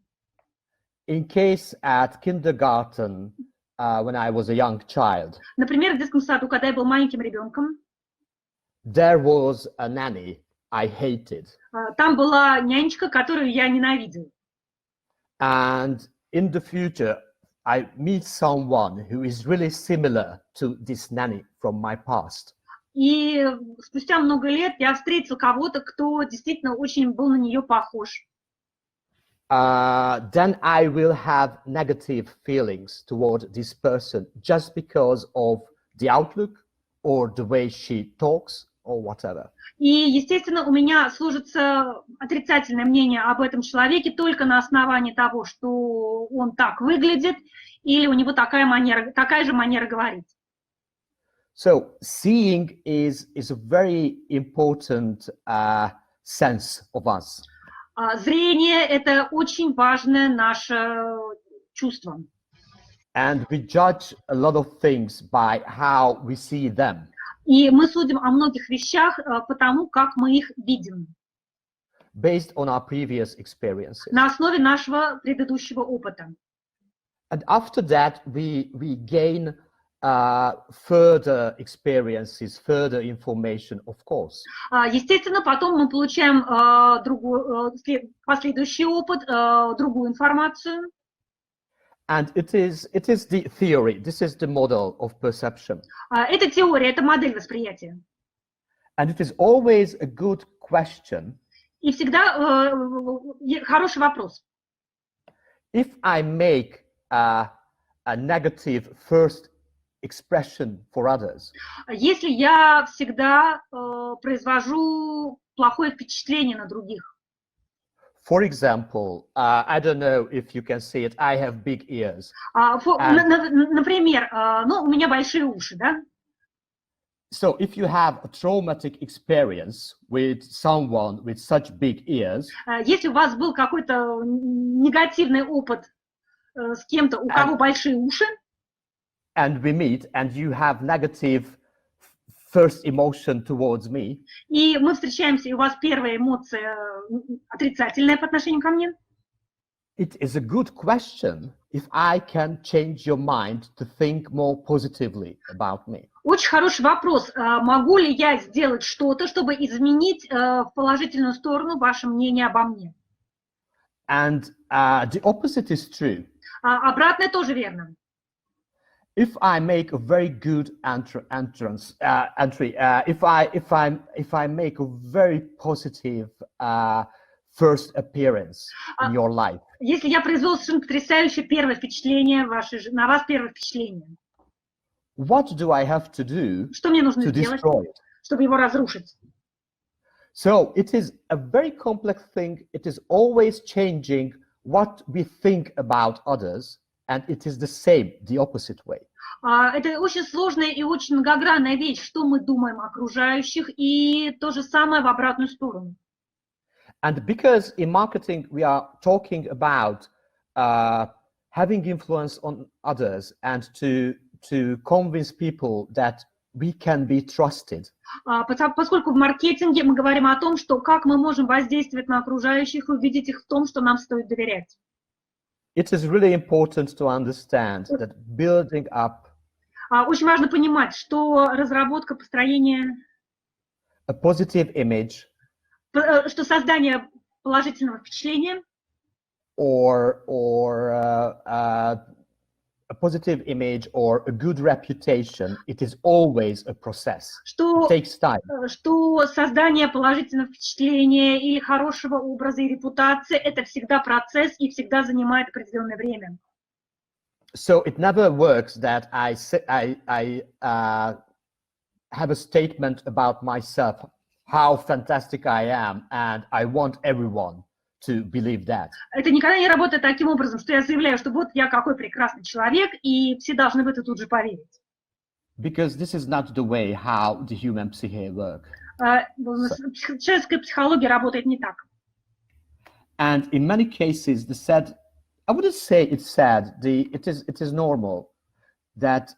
C: in case at kindergarten, when I was a young child,
D: например, в детском саду, когда я был маленьким ребенком,
C: there was a nanny I hated.
D: Там была нянечка, которую я ненавидел.
C: And in the future, I meet someone who is really similar to this nanny from my past.
D: И спустя много лет я встретил кого-то, кто действительно очень был на нее похож.
C: Then I will have negative feelings toward this person just because of the outlook or the way she talks or whatever.
D: И, естественно, у меня сложится отрицательное мнение об этом человеке только на основании того, что он так выглядит, или у него такая же манера говорить.
C: So seeing is a very important sense of us.
D: Зрение – это очень важное наше чувство.
C: And we judge a lot of things by how we see them.
D: И мы судим о многих вещах потому, как мы их видим.
C: Based on our previous experiences.
D: На основе нашего предыдущего опыта.
C: And after that, we gain further experiences, further information, of course.
D: Естественно, потом мы получаем последующий опыт, другую информацию.
C: And it is the theory. This is the model of perception.
D: Это теория, это модель восприятия.
C: And it is always a good question.
D: И всегда хороший вопрос.
C: If I make a negative first expression for others.
D: Если я всегда произвожу плохое впечатление на других.
C: For example, I don't know if you can see it, I have big ears.
D: Например, ну, у меня большие уши, да?
C: So if you have a traumatic experience with someone with such big ears,
D: если у вас был какой-то негативный опыт с кем-то, у кого большие уши,
C: and we meet, and you have negative first emotion towards me,
D: и мы встречаемся, и у вас первая эмоция отрицательная по отношению ко мне,
C: it is a good question if I can change your mind to think more positively about me.
D: Очень хороший вопрос. Могу ли я сделать что-то, чтобы изменить в положительную сторону ваше мнение обо мне?
C: And the opposite is true.
D: Обратное тоже верно.
C: If I make a very good entry, if I make a very positive first appearance in your life.
D: Если я произвел совершенно потрясающее первое впечатление, на вас первое впечатление.
C: What do I have to do
D: Что мне нужно
C: to
D: сделать,
C: destroy it?
D: чтобы его разрушить?
C: So it is a very complex thing. It is always changing what we think about others, and it is the same, the opposite way.
D: Это очень сложная и очень многогранная вещь, что мы думаем о окружающих, и то же самое в обратную сторону.
C: And because in marketing we are talking about having influence on others and to convince people that we can be trusted.
D: Поскольку в маркетинге мы говорим о том, что как мы можем воздействовать на окружающих и убедить их в том, что нам стоит доверять.
C: It is really important to understand that building up
D: Очень важно понимать, что разработка, построение,
C: a positive image
D: что создание положительного впечатления
C: or a positive image or a good reputation, it is always a process. It takes time.
D: Что создание положительного впечатления или хорошего образа и репутации – это всегда процесс и всегда занимает определенное время.
C: So it never works that I have a statement about myself, how fantastic I am, and I want everyone to believe that.
D: Это никогда не работает таким образом, что я заявляю, что вот я какой прекрасный человек, и все должны в это тут же поверить.
C: Because this is not the way how the human psyche works.
D: Человеческая психология работает не так.
C: And in many cases, I wouldn't say it's sad. It is normal that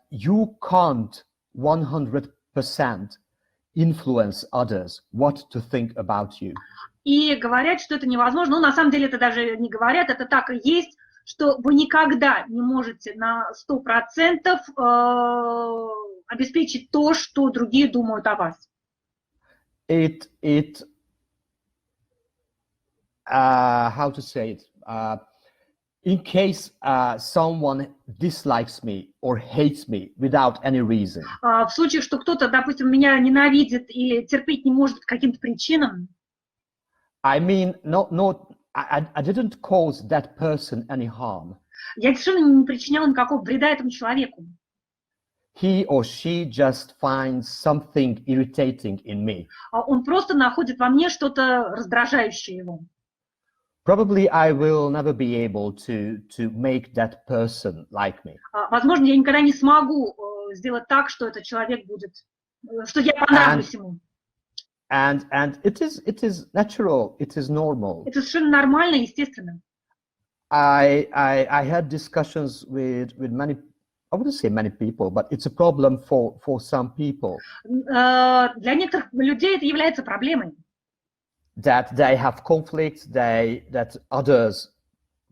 C: you can't 100% influence others what to think about you.
D: И говорят, что это невозможно. Ну, на самом деле это даже не говорят, это так и есть, что вы никогда не можете на 100% обеспечить то, что другие думают о вас.
C: How to say it? In case someone dislikes me or hates me without any reason.
D: В случае, что кто-то, допустим, меня ненавидит или терпеть не может по каким-то причинам.
C: I mean, I didn't cause that person any harm.
D: Я совершенно не причиняла никакого вреда этому человеку.
C: He or she just finds something irritating in me.
D: Он просто находит во мне что-то раздражающее его.
C: Probably I will never be able to make that person like me.
D: Возможно, я никогда не смогу сделать так, что этот человек будет, что я понравлюсь ему.
C: And it is natural, it is normal.
D: Это совершенно нормально, естественно.
C: I had discussions with many, I wouldn't say many people, but it's a problem for some people.
D: Для некоторых людей это является проблемой.
C: That they have conflicts, that others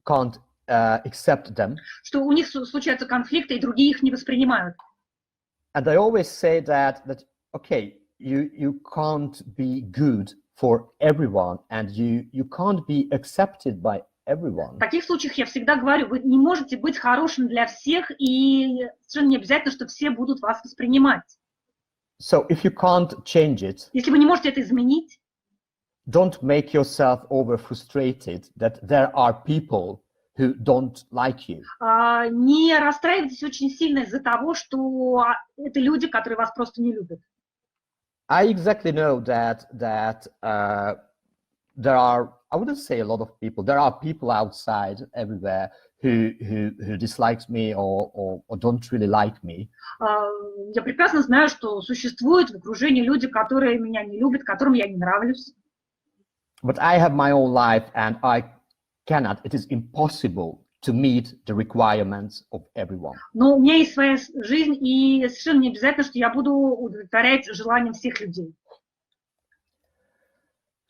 C: can't accept them.
D: Что у них случаются конфликты, и другие их не воспринимают.
C: And I always say that okay, you can't be good for everyone, and you can't be accepted by everyone.
D: В таких случаях я всегда говорю, вы не можете быть хорошим для всех, и совершенно не обязательно, что все будут вас воспринимать.
C: So if you can't change it,
D: если вы не можете это изменить,
C: don't make yourself over frustrated that there are people who don't like you.
D: Не расстраивайтесь очень сильно из-за того, что это люди, которые вас просто не любят.
C: I exactly know that there are, I wouldn't say a lot of people, there are people outside everywhere who dislikes me or don't really like me.
D: Я прекрасно знаю, что существуют в окружении люди, которые меня не любят, которым я не нравлюсь.
C: But I have my own life, and it is impossible to meet the requirements of everyone.
D: Но у меня есть своя жизнь, и совершенно не обязательно, что я буду удовлетворять желаниям всех людей.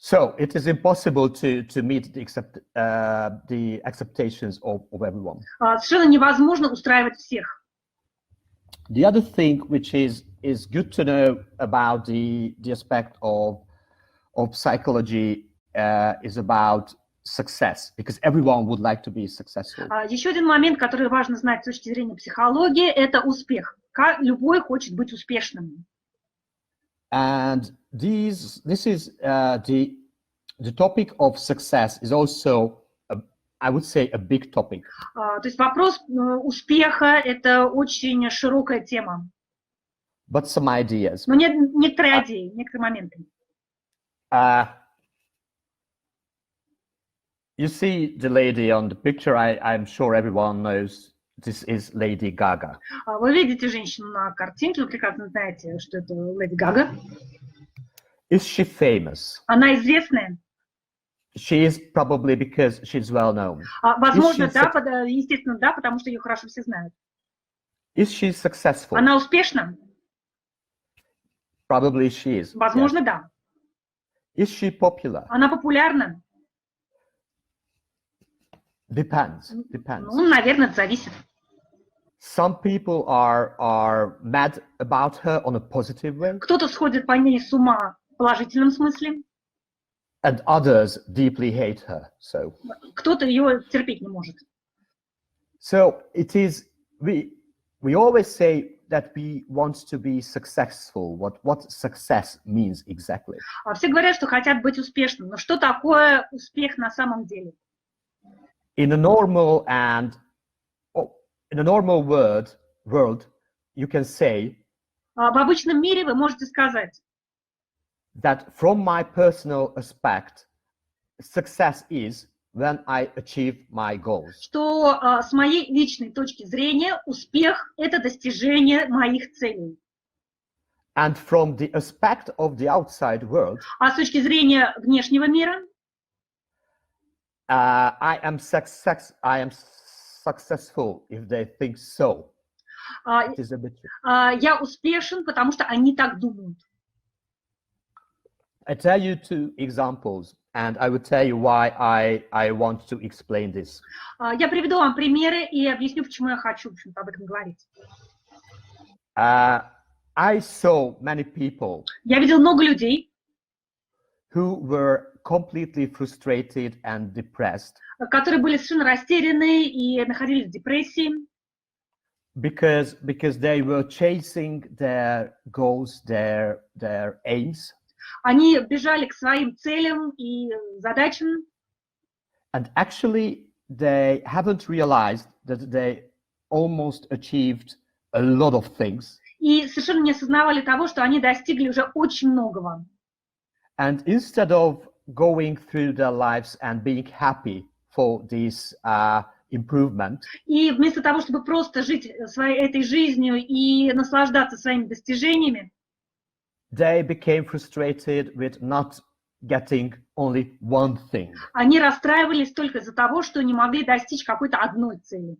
C: So it is impossible to meet the expectations of everyone.
D: Совершенно невозможно устраивать всех.
C: The other thing which is good to know about the aspect of psychology is about success, because everyone would like to be successful.
D: Еще один момент, который важно знать с точки зрения психологии, это успех. Любой хочет быть успешным.
C: And this is the topic of success is also, I would say, a big topic.
D: То есть вопрос успеха – это очень широкая тема.
C: But some ideas.
D: Но некоторые идеи, некоторые моменты.
C: You see the lady on the picture. I'm sure everyone knows this is Lady Gaga.
D: Вы видите женщину на картинке, вы прекрасно знаете, что это Леди Гага.
C: Is she famous?
D: Она известная?
C: She is, probably because she's well known.
D: Возможно, да, естественно, да, потому что ее хорошо все знают.
C: Is she successful?
D: Она успешна?
C: Probably she is.
D: Возможно,
C: yes.
D: да.
C: Is she popular?
D: Она популярна?
C: Depends.
D: Ну, наверное, это зависит.
C: Some people are mad about her on a positive way.
D: Кто-то сходит по ней с ума в положительном смысле.
C: And others deeply hate her. So.
D: Кто-то ее терпеть не может.
C: So it is. We always say that we want to be successful. What success means exactly?
D: Все говорят, что хотят быть успешным. Но что такое успех на самом деле?
C: In a normal world, you can say.
D: В обычном мире вы можете сказать.
C: That from my personal aspect, success is when I achieve my goals.
D: Что с моей личной точки зрения успех – это достижение моих целей.
C: And from the aspect of the outside world,
D: а с точки зрения внешнего мира,
C: I am successful if they think so. It is a bit
D: я успешен, потому что они так думают.
C: I tell you two examples, and I will tell you why I want to explain this.
D: Я приведу вам примеры и объясню, почему я хочу, в общем-то, об этом говорить.
C: I saw many people.
D: Я видел много людей,
C: who were completely frustrated and depressed.
D: которые были совершенно растеряны и находились в депрессии.
C: Because they were chasing their goals, their aims.
D: Они бежали к своим целям и задачам.
C: And actually, they haven't realized that they almost achieved a lot of things.
D: И совершенно не осознавали того, что они достигли уже очень многого.
C: And instead of going through their lives and being happy for this improvement,
D: и вместо того, чтобы просто жить своей этой жизнью и наслаждаться своими достижениями,
C: they became frustrated with not getting only one thing.
D: Они расстраивались только из-за того, что не могли достичь какой-то одной цели.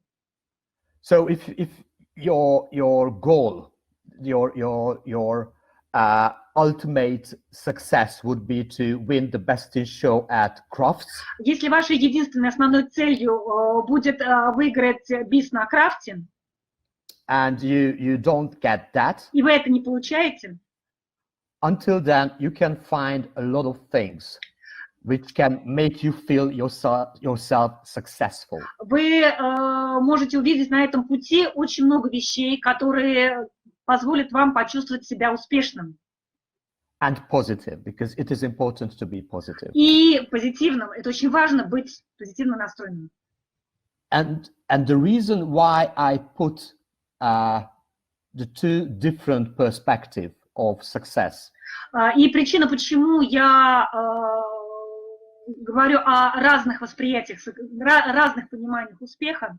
C: So if your goal, your ultimate success would be to win the best in show at crafts.
D: Если вашей единственной основной целью будет выиграть бис на крафте,
C: and you don't get that,
D: и вы это не получаете,
C: until then you can find a lot of things which can make you feel yourself successful.
D: Вы можете увидеть на этом пути очень много вещей, которые позволят вам почувствовать себя успешным.
C: And positive, because it is important to be positive.
D: И позитивным. Это очень важно быть позитивно настроенным.
C: And the reason why I put the two different perspectives of success.
D: И причина, почему я говорю о разных восприятиях, разных пониманиях успеха.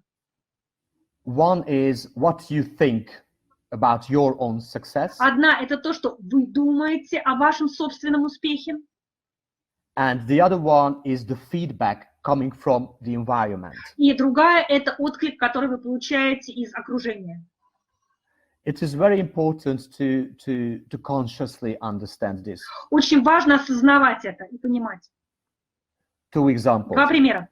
C: One is what you think about your own success.
D: Одна – это то, что вы думаете о вашем собственном успехе.
C: And the other one is the feedback coming from the environment.
D: И другая – это отклик, который вы получаете из окружения.
C: It is very important to consciously understand this.
D: Очень важно осознавать это и понимать.
C: Two examples.
D: Два примера.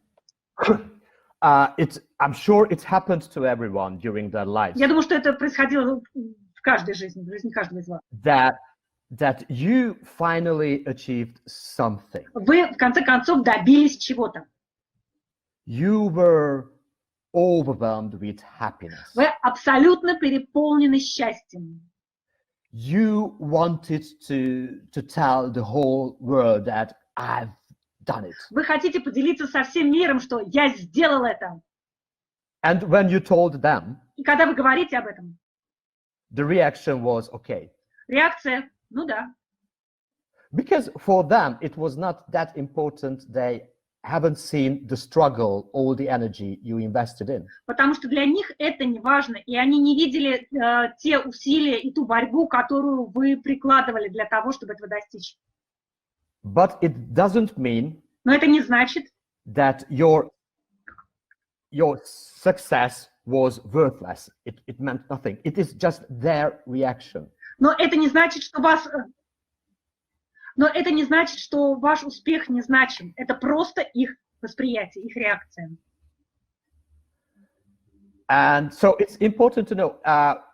C: I'm sure it happened to everyone during their lives.
D: Я думаю, что это происходило в каждой жизни, в жизни каждого из вас.
C: That you finally achieved something.
D: Вы, в конце концов, добились чего-то.
C: You were overwhelmed with happiness.
D: Вы абсолютно переполнены счастьем.
C: You wanted to tell the whole world that I've done it.
D: Вы хотите поделиться со всем миром, что я сделал это.
C: And when you told them,
D: И когда вы говорите об этом,
C: the reaction was okay.
D: реакция, ну да.
C: Because for them, it was not that important. They haven't seen the struggle, all the energy you invested in.
D: Потому что для них это не важно, и они не видели те усилия и ту борьбу, которую вы прикладывали для того, чтобы этого достичь.
C: But it doesn't mean
D: Но это не значит,
C: that your success was worthless. It meant nothing. It is just their reaction.
D: но это не значит, что ваш успех не значим. Это просто их восприятие, их реакция.
C: And so it's important to know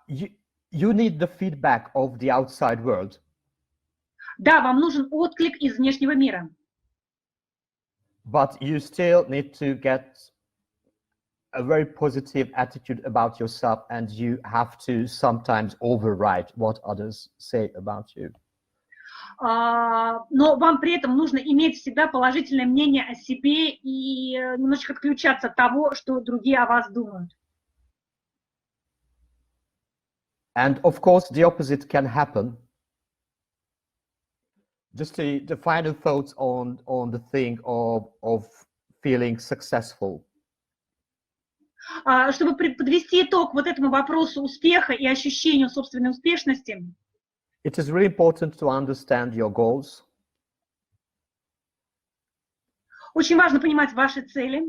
C: you need the feedback of the outside world.
D: Да, вам нужен отклик из внешнего мира.
C: But you still need to get a very positive attitude about yourself, and you have to sometimes override what others say about you.
D: Но вам при этом нужно иметь всегда положительное мнение о себе и немножечко отключаться от того, что другие о вас думают.
C: And of course, the opposite can happen. Just the final thoughts on the thing of feeling successful.
D: Чтобы подвести итог вот этому вопросу успеха и ощущению собственной успешности,
C: it is really important to understand your goals.
D: Очень важно понимать ваши цели.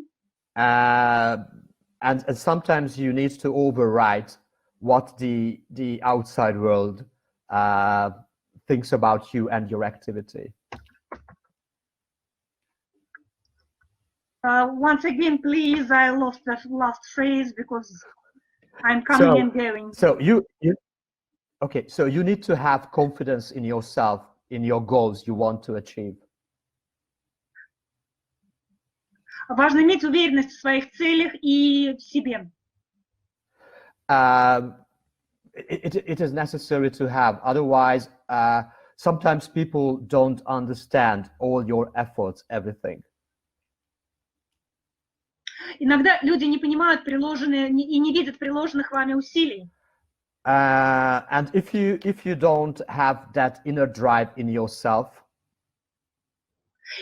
C: And sometimes you need to override what the outside world thinks about you and your activity.
D: Once again, please, I lost the last phrase because I'm coming and going.
C: So you need to have confidence in yourself, in your goals you want to achieve.
D: Важно иметь уверенность в своих целях и в себе.
C: It is necessary to have. Otherwise, sometimes people don't understand all your efforts, everything.
D: Иногда люди не понимают приложенные и не видят приложенных вами усилий.
C: And if you don't have that inner drive in yourself,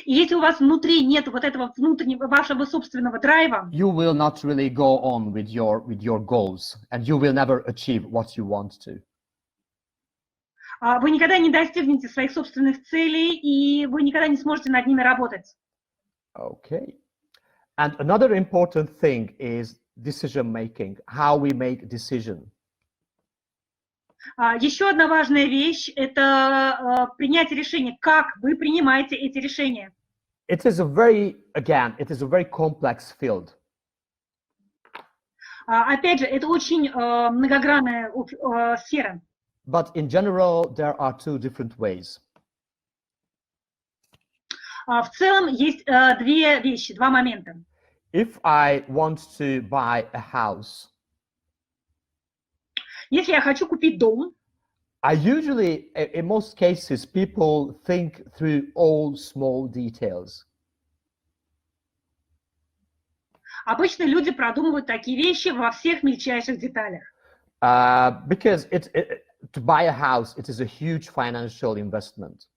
D: и если у вас внутри нет вот этого внутреннего вашего собственного драйва,
C: you will not really go on with your goals, and you will never achieve what you want to.
D: Вы никогда не достигнете своих собственных целей, и вы никогда не сможете над ними работать.
C: Okay. And another important thing is decision making, how we make decisions.
D: Еще одна важная вещь – это принятие решений. Как вы принимаете эти решения?
C: It is a very complex field.
D: Опять же, это очень многогранная сфера.
C: But in general, there are two different ways.
D: В целом есть две вещи, два момента.
C: If I want to buy a house,
D: если я хочу купить дом,
C: in most cases, people think through all small details.
D: Обычно люди продумывают такие вещи во всех мельчайших деталях.
C: Because to buy a house, it is a huge financial investment.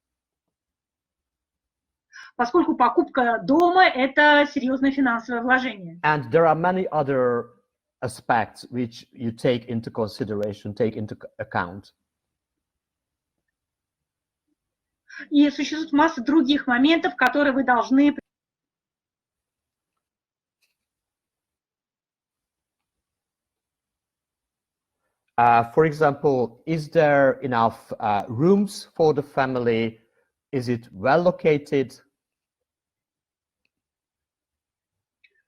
D: Поскольку покупка дома – это серьезное финансовое вложение.
C: And there are many other aspects which you take into consideration, take into account.
D: И существует масса других моментов, которые вы должны.
C: For example, is there enough rooms for the family? Is it well located?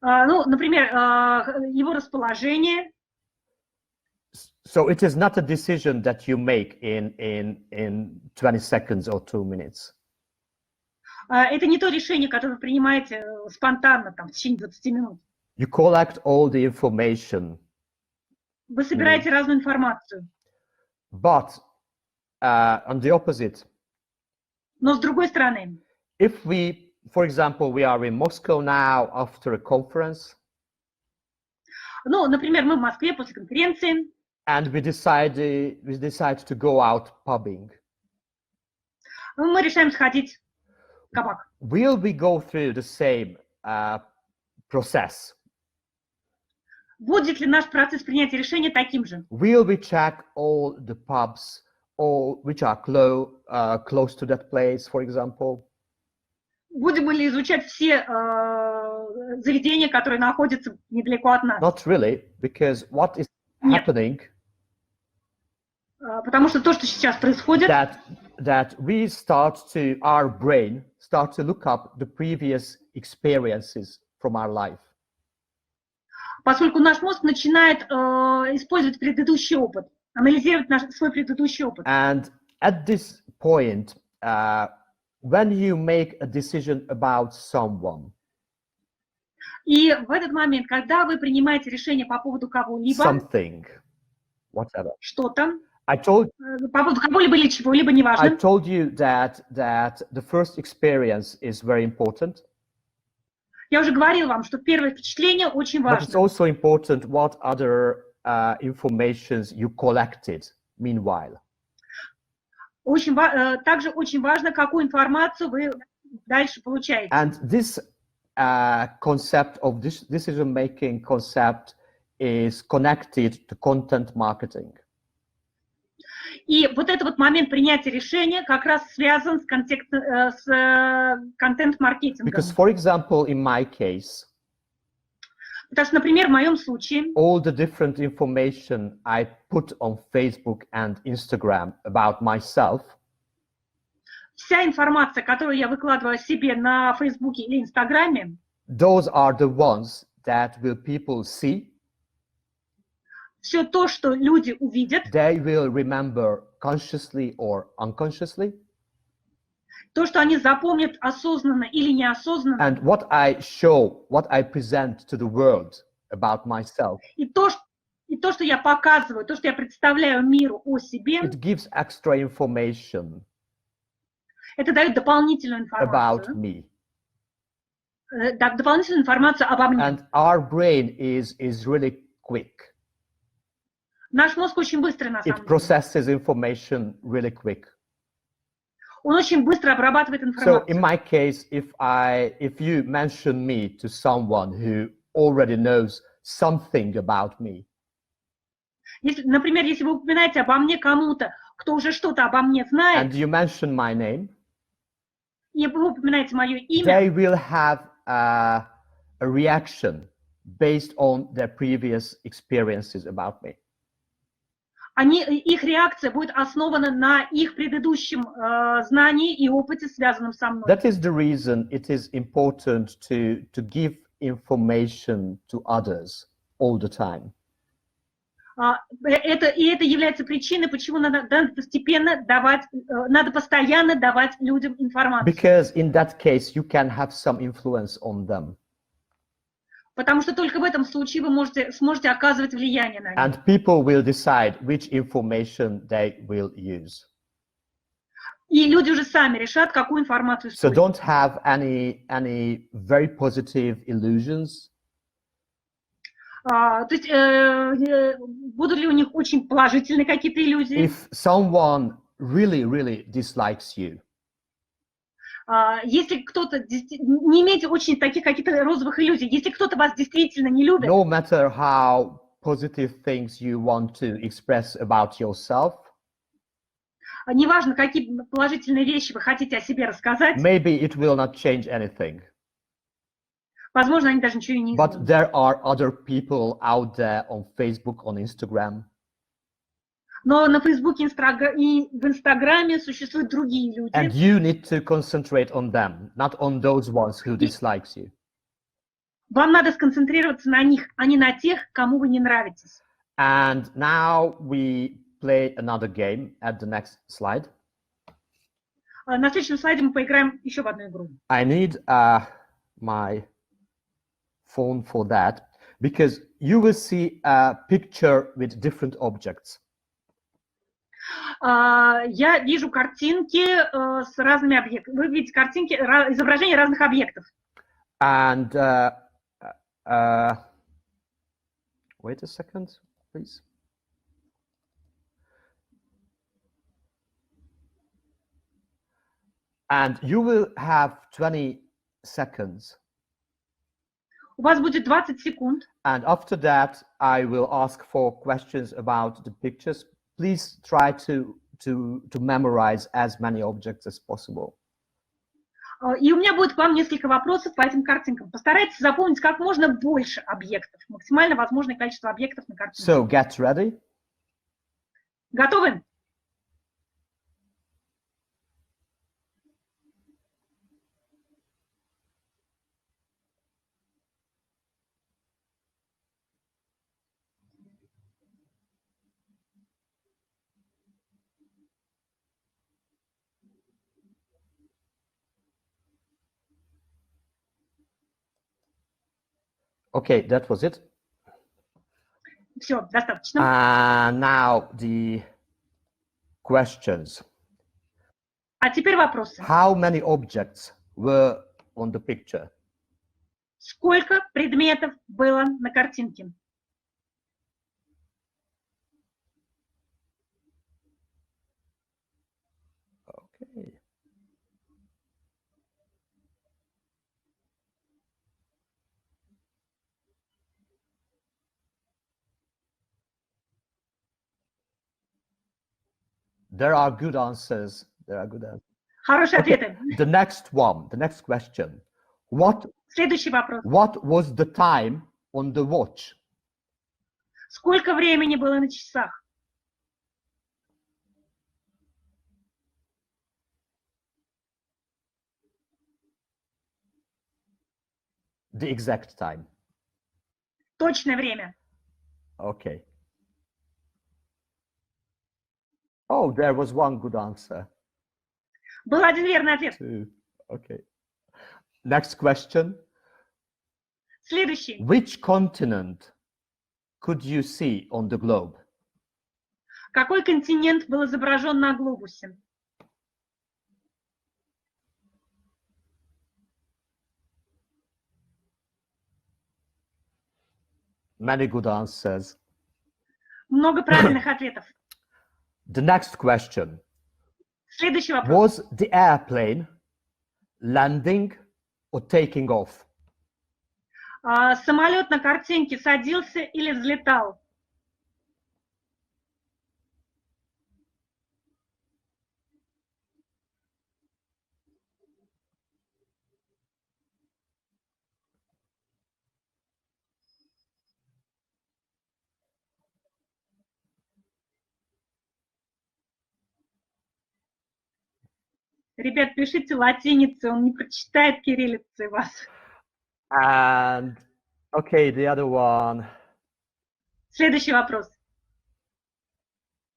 D: Ну, например, его расположение.
C: So it is not a decision that you make in 20 seconds or 2 minutes.
D: Это не то решение, которое вы принимаете спонтанно, там, в течение 20 минут.
C: You collect all the information.
D: Вы собираете разную информацию.
C: But on the opposite,
D: Но с другой стороны,
C: if we, for example, we are in Moscow now after a conference,
D: ну, например, мы в Москве после конференции,
C: and we decide to go out pubbing,
D: мы решаем сходить в кабак.
C: will we go through the same process?
D: Будет ли наш процесс принятия решения таким же?
C: Will we check all the pubs which are close to that place, for example?
D: Будем ли изучать все заведения, которые находятся недалеко от нас?
C: Not really, because what is happening,
D: потому что то, что сейчас происходит,
C: that we our brain start to look up the previous experiences from our life.
D: Поскольку наш мозг начинает использовать предыдущий опыт, анализировать свой предыдущий опыт.
C: And at this point, when you make a decision about someone,
D: и в этот момент, когда вы принимаете решение по поводу кого-либо,
C: something, whatever,
D: что-то,
C: по
D: поводу кого-либо или чего-либо, неважно.
C: I told you that the first experience is very important.
D: Я уже говорила вам, что первое впечатление очень
C: важно. But it's also important what other informations you collected meanwhile.
D: Также очень важно, какую информацию вы дальше получаете.
C: And this concept of this decision-making concept is connected to content marketing.
D: И вот этот момент принятия решения как раз связан с контент-маркетингом.
C: Because, for example, in my case,
D: потому что, например, в моем случае,
C: all the different information I put on Facebook and Instagram about myself,
D: вся информация, которую я выкладываю о себе на Фейсбуке или Инстаграме,
C: those are the ones that will people see.
D: Все то, что люди увидят,
C: they will remember consciously or unconsciously.
D: То, что они запомнят осознанно или неосознанно.
C: And what I present to the world about myself.
D: И то, что я показываю, то, что я представляю миру о себе.
C: It gives extra information.
D: Это дает дополнительную информацию.
C: About me.
D: Дополнительную информацию обо мне.
C: And our brain is really quick.
D: Наш мозг очень быстрый, на самом
C: деле. It processes information really quick.
D: Он очень быстро обрабатывает информацию.
C: So in my case, if you mention me to someone who already knows something about me.
D: Например, если вы упоминаете обо мне кому-то, кто уже что-то обо мне знает.
C: And you mention my name.
D: И вы упоминаете мое имя.
C: They will have a reaction based on their previous experiences about me.
D: Их реакция будет основана на их предыдущем знании и опыте, связанном со мной.
C: That is the reason it is important to give information to others all the time.
D: Это является причиной, почему надо постоянно давать людям информацию.
C: Because in that case you can have some influence on them.
D: Потому что только в этом случае вы сможете оказывать влияние на них.
C: And people will decide which information they will use.
D: И люди уже сами решат, какую информацию использовать.
C: So don't have any very positive illusions.
D: То есть будут ли у них очень положительные какие-то иллюзии?
C: If someone really dislikes you.
D: Если кто-то, не имейте очень таких каких-то розовых иллюзий, если кто-то вас действительно не любит,
C: no matter how positive things you want to express about yourself,
D: неважно, какие положительные вещи вы хотите о себе рассказать,
C: maybe it will not change anything.
D: Возможно, они даже ничего не изменят.
C: But there are other people out there on Facebook, on Instagram.
D: Но на Фейсбуке и в Инстаграме существуют другие люди.
C: And you need to concentrate on them, not on those ones who dislikes you.
D: Вам надо сконцентрироваться на них, а не на тех, кому вы не нравитесь.
C: And now we play another game at the next slide.
D: На следующем слайде мы поиграем еще в одну игру.
C: I need my phone for that, because you will see a picture with different objects.
D: Я вижу картинки с разными объектами. Вы видите картинки, изображения разных объектов.
C: And wait a second, please. And you will have 20 seconds.
D: У вас будет 20 секунд.
C: And after that, I will ask for questions about the pictures. Please try to memorize as many objects as possible.
D: И у меня будет к вам несколько вопросов по этим картинкам. Постарайтесь запомнить как можно больше объектов, максимально возможное количество объектов на картинке.
C: So get ready.
D: Готовы?
C: Okay, that was it.
D: Все, достаточно.
C: Now the questions.
D: А теперь вопросы.
C: How many objects were on the picture?
D: Сколько предметов было на картинке?
C: Okay. There are good answers. There are good answers.
D: Хорошие ответы.
C: The next one, the next question.
D: Следующий вопрос.
C: What was the time on the watch?
D: Сколько времени было на часах?
C: The exact time.
D: Точное время.
C: Okay. Oh, there was one good answer.
D: Был один верный ответ.
C: Two. Okay. Next question.
D: Следующий.
C: Which continent could you see on the globe?
D: Какой континент был изображен на глобусе?
C: Many good answers.
D: Много правильных ответов.
C: The next question.
D: Следующий вопрос.
C: Was the airplane landing or taking off?
D: Самолет на картинке садился или взлетал? Ребят, пишите латиницей, он не прочитает кириллицей вас.
C: And okay, the other one.
D: Следующий вопрос.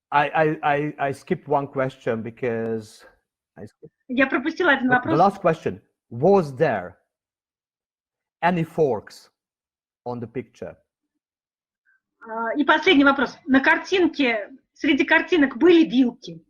C: I skipped one question because
D: Я пропустила один
C: the
D: вопрос.
C: last question. Was there any forks on the picture?
D: И последний вопрос. На картинке, среди картинок были вилки?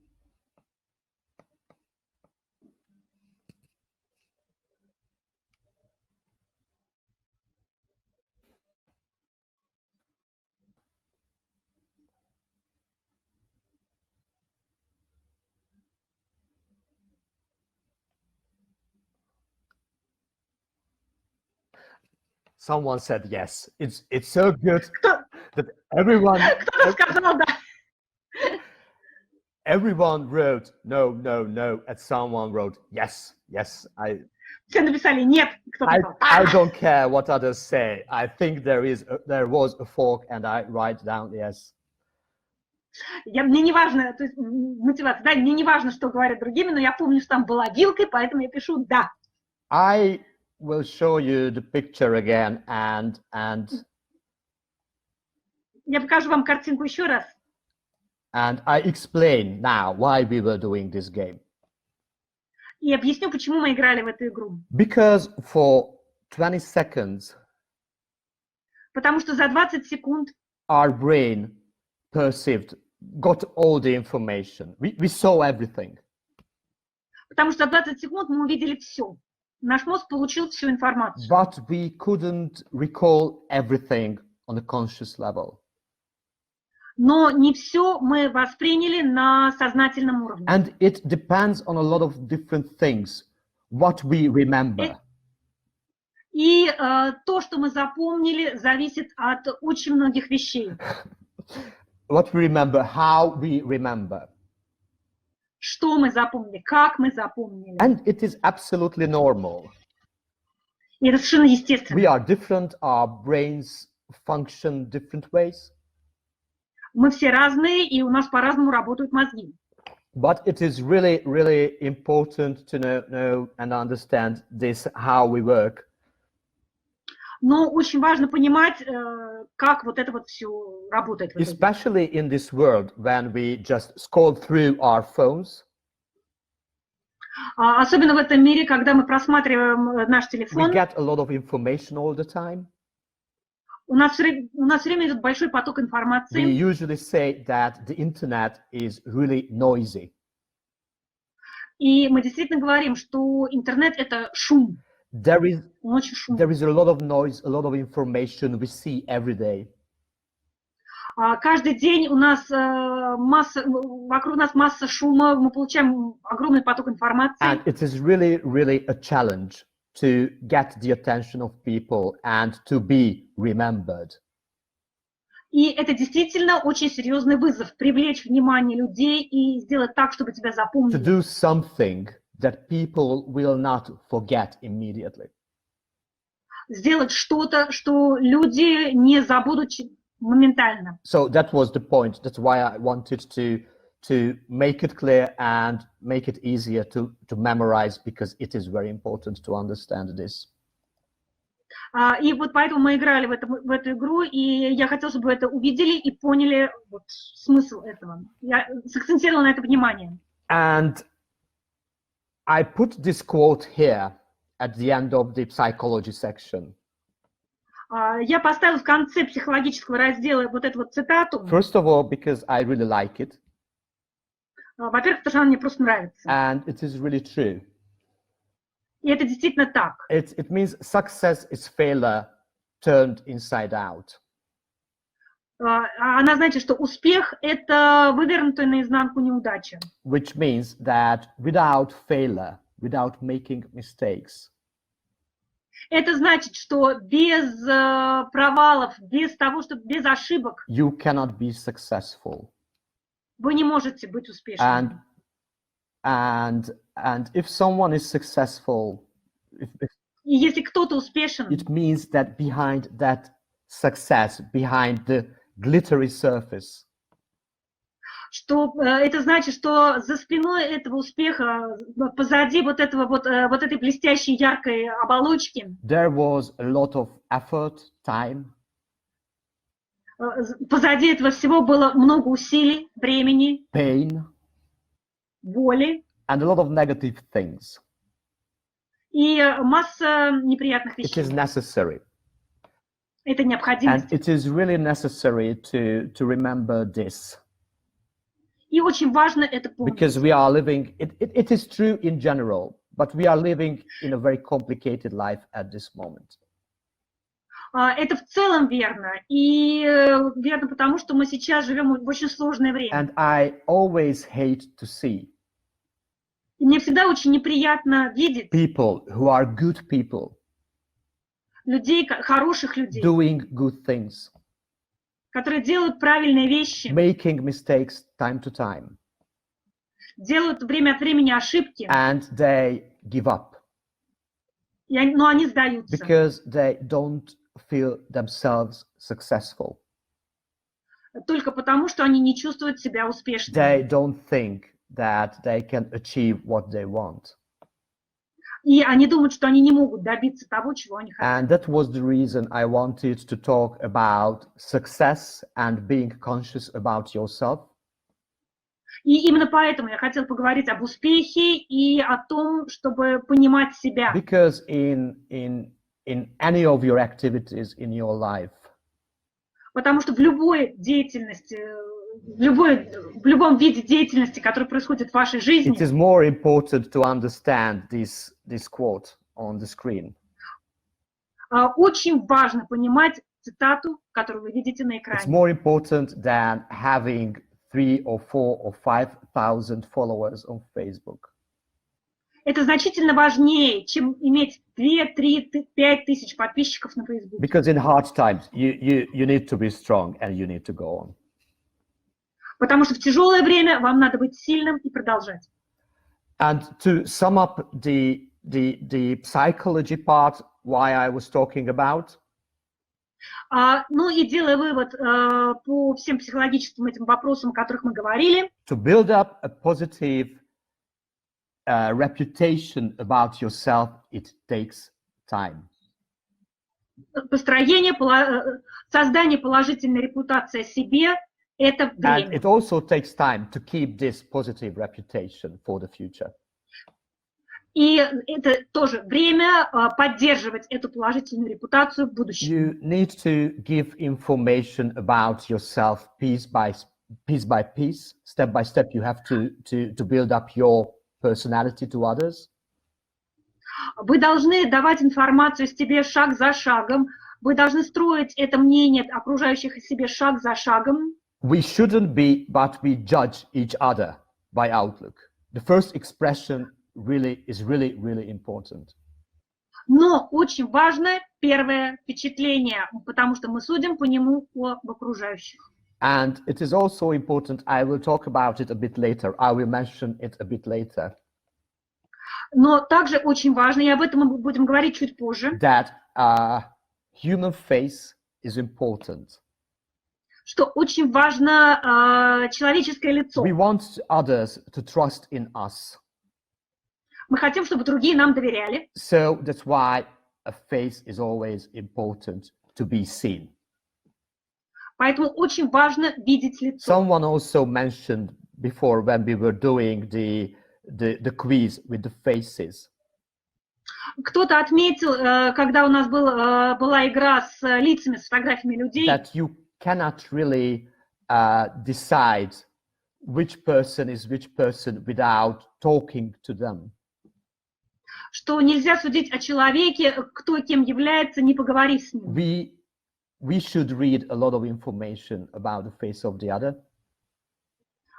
C: Someone said yes. It's so good
D: Кто-
C: that everyone
D: Кто-то сказал да.
C: everyone wrote no, and someone wrote yes.
D: Все написали нет. Кто сказал?
C: I don't care what others say. I think there was a fork, and I write down yes.
D: Мне не важно, то есть мотивация, да, мне не важно, что говорят другими, но я помню, что там была вилкой, поэтому я пишу «да».
C: I will show you the picture again and
D: Я покажу вам картинку еще раз.
C: I explain now why we were doing this game.
D: И объясню, почему мы играли в эту игру.
C: Because for 20 seconds,
D: Потому что за 20 секунд
C: our brain got all the information. We saw everything.
D: Потому что за 20 секунд мы увидели все. Наш мозг получил всю информацию.
C: But we couldn't recall everything on a conscious level.
D: Но не все мы восприняли на сознательном уровне.
C: And it depends on a lot of different things, what we remember.
D: И то, что мы запомнили, зависит от очень многих вещей.
C: What we remember, how we remember.
D: Что мы запомнили, как мы запомнили.
C: And it is absolutely normal.
D: И это совершенно естественно.
C: We are different, our brains function different ways.
D: Мы все разные, и у нас по-разному работают мозги.
C: But it is really, really important to know and understand this, how we work.
D: Но очень важно понимать, как вот это вот все работает.
C: Especially in this world, when we just scroll through our phones.
D: Особенно в этом мире, когда мы просматриваем наш телефон.
C: We get a lot of information all the time.
D: У нас все время идет большой поток информации.
C: We usually say that the internet is really noisy.
D: И мы действительно говорим, что интернет — это шум. Он очень шумный.
C: There is a lot of noise, a lot of information we see every day.
D: Каждый день у нас вокруг нас масса шума, мы получаем огромный поток информации.
C: And it is really, really a challenge to get the attention of people and to be remembered.
D: И это действительно очень серьезный вызов — привлечь внимание людей и сделать так, чтобы тебя запомнили.
C: To do something that people will not forget immediately.
D: Сделать что-то, что люди не забудут моментально.
C: So that was the point. That's why I wanted to make it clear and make it easier to memorize, because it is very important to understand this.
D: И вот поэтому мы играли в эту игру, и я хотела, чтобы вы это увидели и поняли вот смысл этого. Я сакцентировала на это внимание.
C: And I put this quote here at the end of the psychology section.
D: Я поставила в конце психологического раздела вот эту вот цитату.
C: First of all, because I really like it.
D: Во-первых, потому что она мне просто нравится.
C: And it is really true.
D: И это действительно так.
C: It means success is failure turned inside out.
D: Она значит, что успех — это вывернутая наизнанку неудача.
C: Which means that without failure, without making mistakes.
D: Это значит, что без провалов, без ошибок
C: you cannot be successful.
D: Вы не можете быть успешным.
C: And if someone is successful,
D: И если кто-то успешен,
C: it means that behind that success, behind the glittery surface,
D: что это значит, что за спиной этого успеха, позади вот этой блестящей яркой оболочки,
C: there was a lot of effort, time,
D: позади этого всего было много усилий, времени,
C: pain,
D: боли
C: and a lot of negative things.
D: И масса неприятных
C: It
D: вещей.
C: is necessary.
D: Это
C: And
D: необходимость.
C: it is really necessary to remember this.
D: И очень важно это помнить.
C: Because we are living, it is true in general, but we are living in a very complicated life at this moment.
D: Это в целом верно. И верно потому, что мы сейчас живем в очень сложное время.
C: And I always hate to see
D: И мне всегда очень неприятно видеть
C: people who are good people
D: людей, хороших людей,
C: doing good things,
D: которые делают правильные вещи,
C: making mistakes time to time,
D: делают время от времени ошибки,
C: and they give up
D: но они сдаются.
C: because they don't feel themselves successful.
D: только потому, что они не чувствуют себя успешными.
C: They don't think that they can achieve what they want.
D: И они думают, что они не могут добиться того, чего они хотят.
C: And that was the reason I wanted to talk about success and being conscious about yourself.
D: И именно поэтому я хотела поговорить об успехе и о том, чтобы понимать себя.
C: Because in any of your activities in your life,
D: Потому что в любой деятельности, в любом виде деятельности, который происходит в вашей жизни,
C: it is more important to understand this quote on the screen.
D: очень важно понимать цитату, которую вы видите на
C: It's
D: экране.
C: more important than having 3 or 4 or 5,000 followers on Facebook.
D: Это значительно важнее, чем иметь 2, 3, 5 тысяч подписчиков на Facebook.
C: Because in hard times, you need to be strong and you need to go on.
D: Потому что в тяжелое время вам надо быть сильным и продолжать.
C: And to sum up the psychology part, why I was talking about,
D: Ну и делая вывод по всем психологическим этим вопросам, о которых мы говорили,
C: to build up a positive reputation about yourself, it takes time.
D: создание положительной репутации о себе – это
C: And
D: время.
C: it also takes time to keep this positive reputation for the future.
D: И это тоже время поддерживать эту положительную репутацию в будущем.
C: You need to give information about yourself piece by piece, step by step. You have to build up your personality to others.
D: Вы должны давать информацию о себе шаг за шагом. Вы должны строить это мнение окружающих о себе шаг за шагом.
C: We shouldn't be, but we judge each other by outlook. The first expression is really important.
D: Но очень важно первое впечатление, потому что мы судим по нему об окружающих.
C: And it is also important, I will talk about it a bit later, I will mention it a bit later,
D: Но также очень важно, и об этом мы будем говорить чуть позже,
C: that human face is important.
D: что очень важно человеческое лицо.
C: We want others to trust in us.
D: Мы хотим, чтобы другие нам доверяли.
C: So that's why a face is always important to be seen.
D: Поэтому очень важно видеть лицо.
C: Someone also mentioned before when we were doing the quiz with the faces.
D: Кто-то отметил, когда у нас была игра с лицами, с фотографиями людей,
C: That you cannot really decide which person is which person without talking to them.
D: что нельзя судить о человеке, кто кем является, не поговорив с ним.
C: We should read a lot of information about the face of the other.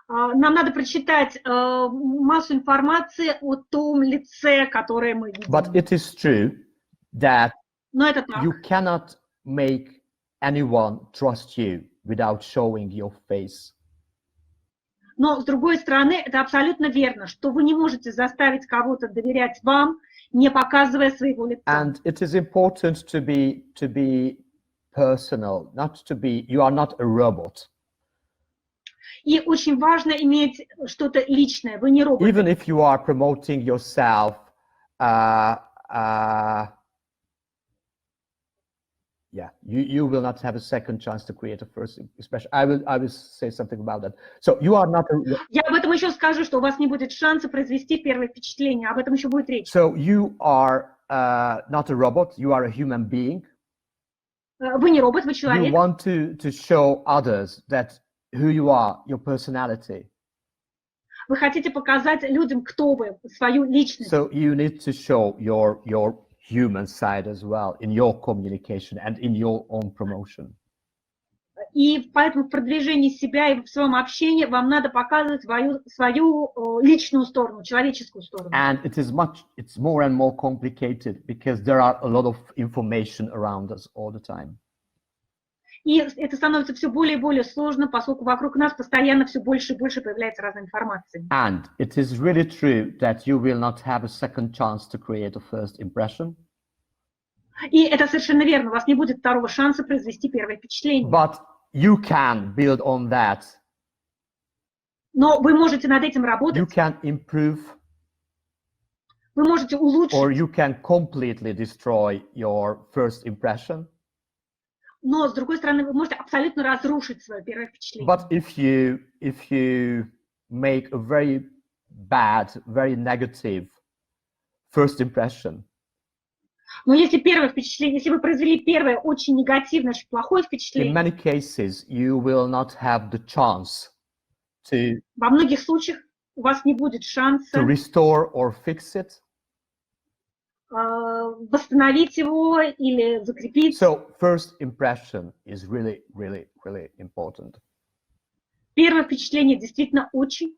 D: Нам надо прочитать массу информации о том лице, которое мы видим.
C: But it is true that
D: Но это так.
C: you cannot make anyone trust you without showing your face.
D: Но, с другой стороны, это абсолютно верно, что вы не можете заставить кого-то доверять вам, не показывая своего лица.
C: And it is important to be personal, you are not a robot.
D: И очень важно иметь что-то личное, вы не робот.
C: Even if you are promoting yourself, you will not have a second chance to create a first impression. I will say something about that. So you are not
D: Я об этом еще скажу, что у вас не будет шанса произвести первое впечатление, об этом еще будет речь.
C: So you are not a robot, you are a human being.
D: Вы не робот, вы
C: You
D: человек.
C: want to show others that who you are, your personality.
D: Вы хотите показать людям, кто вы, свою личность.
C: So you need to show your human side as well in your communication and in your own promotion.
D: И поэтому в продвижении себя и в своем общении вам надо показывать свою личную сторону, человеческую сторону.
C: And it's more and more complicated because there are a lot of information around us all the time.
D: И это становится все более и более сложно, поскольку вокруг нас постоянно все больше и больше появляется разной информации.
C: And it is really true that you will not have a second chance to create a first impression.
D: И это совершенно верно, у вас не будет второго шанса произвести первое впечатление.
C: But you can build on that.
D: Но вы можете над этим работать.
C: You can improve.
D: Вы можете улучшить.
C: Or you can completely destroy your first impression.
D: Но, с другой стороны, вы можете абсолютно разрушить свое первое впечатление.
C: But if you make a very bad, very negative first impression,
D: но если первое впечатление, если вы произвели первое очень негативное, очень плохое впечатление,
C: in many cases you will not have the chance to
D: во многих случаях у вас не будет шанса
C: to restore or fix it.
D: Восстановить его или закрепить.
C: So first impression is really important.
D: Первое впечатление действительно очень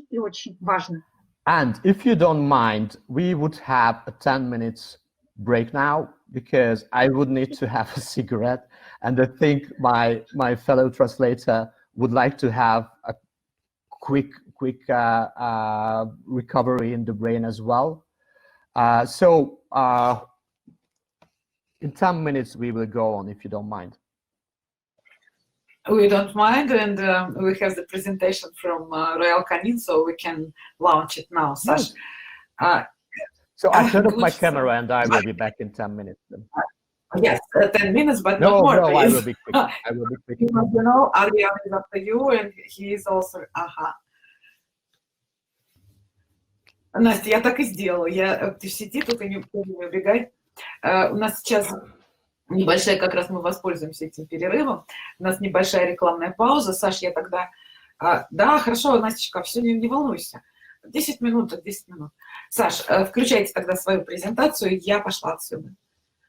D: и очень важно.
C: And if you don't mind, we would have a 10 minutes break now, because I would need to have a cigarette, and I think my fellow translator would like to have a quick recovery in the brain as well. So in 10 minutes we will go on, if you don't mind.
A: We don't mind, and we have the presentation from Royal Canin, so we can launch it now, Sash.
C: So I turn off my camera and I will be back in 10 minutes.
A: Yes, 10 minutes, but
C: no,
A: not more,
C: no,
A: please.
C: I will be quick. I will be quick.
A: Because, you know, Adrian is after you, and he is also... Настя, я так и сделала. Ты в сети, тут и не убегай. У нас сейчас небольшая, как раз мы воспользуемся этим перерывом. У нас небольшая рекламная пауза. Саш, я тогда... Да, хорошо, Настечка, все, не волнуйся. 10 минут, 10 минут. Саш, включайте тогда свою презентацию, я пошла отсюда.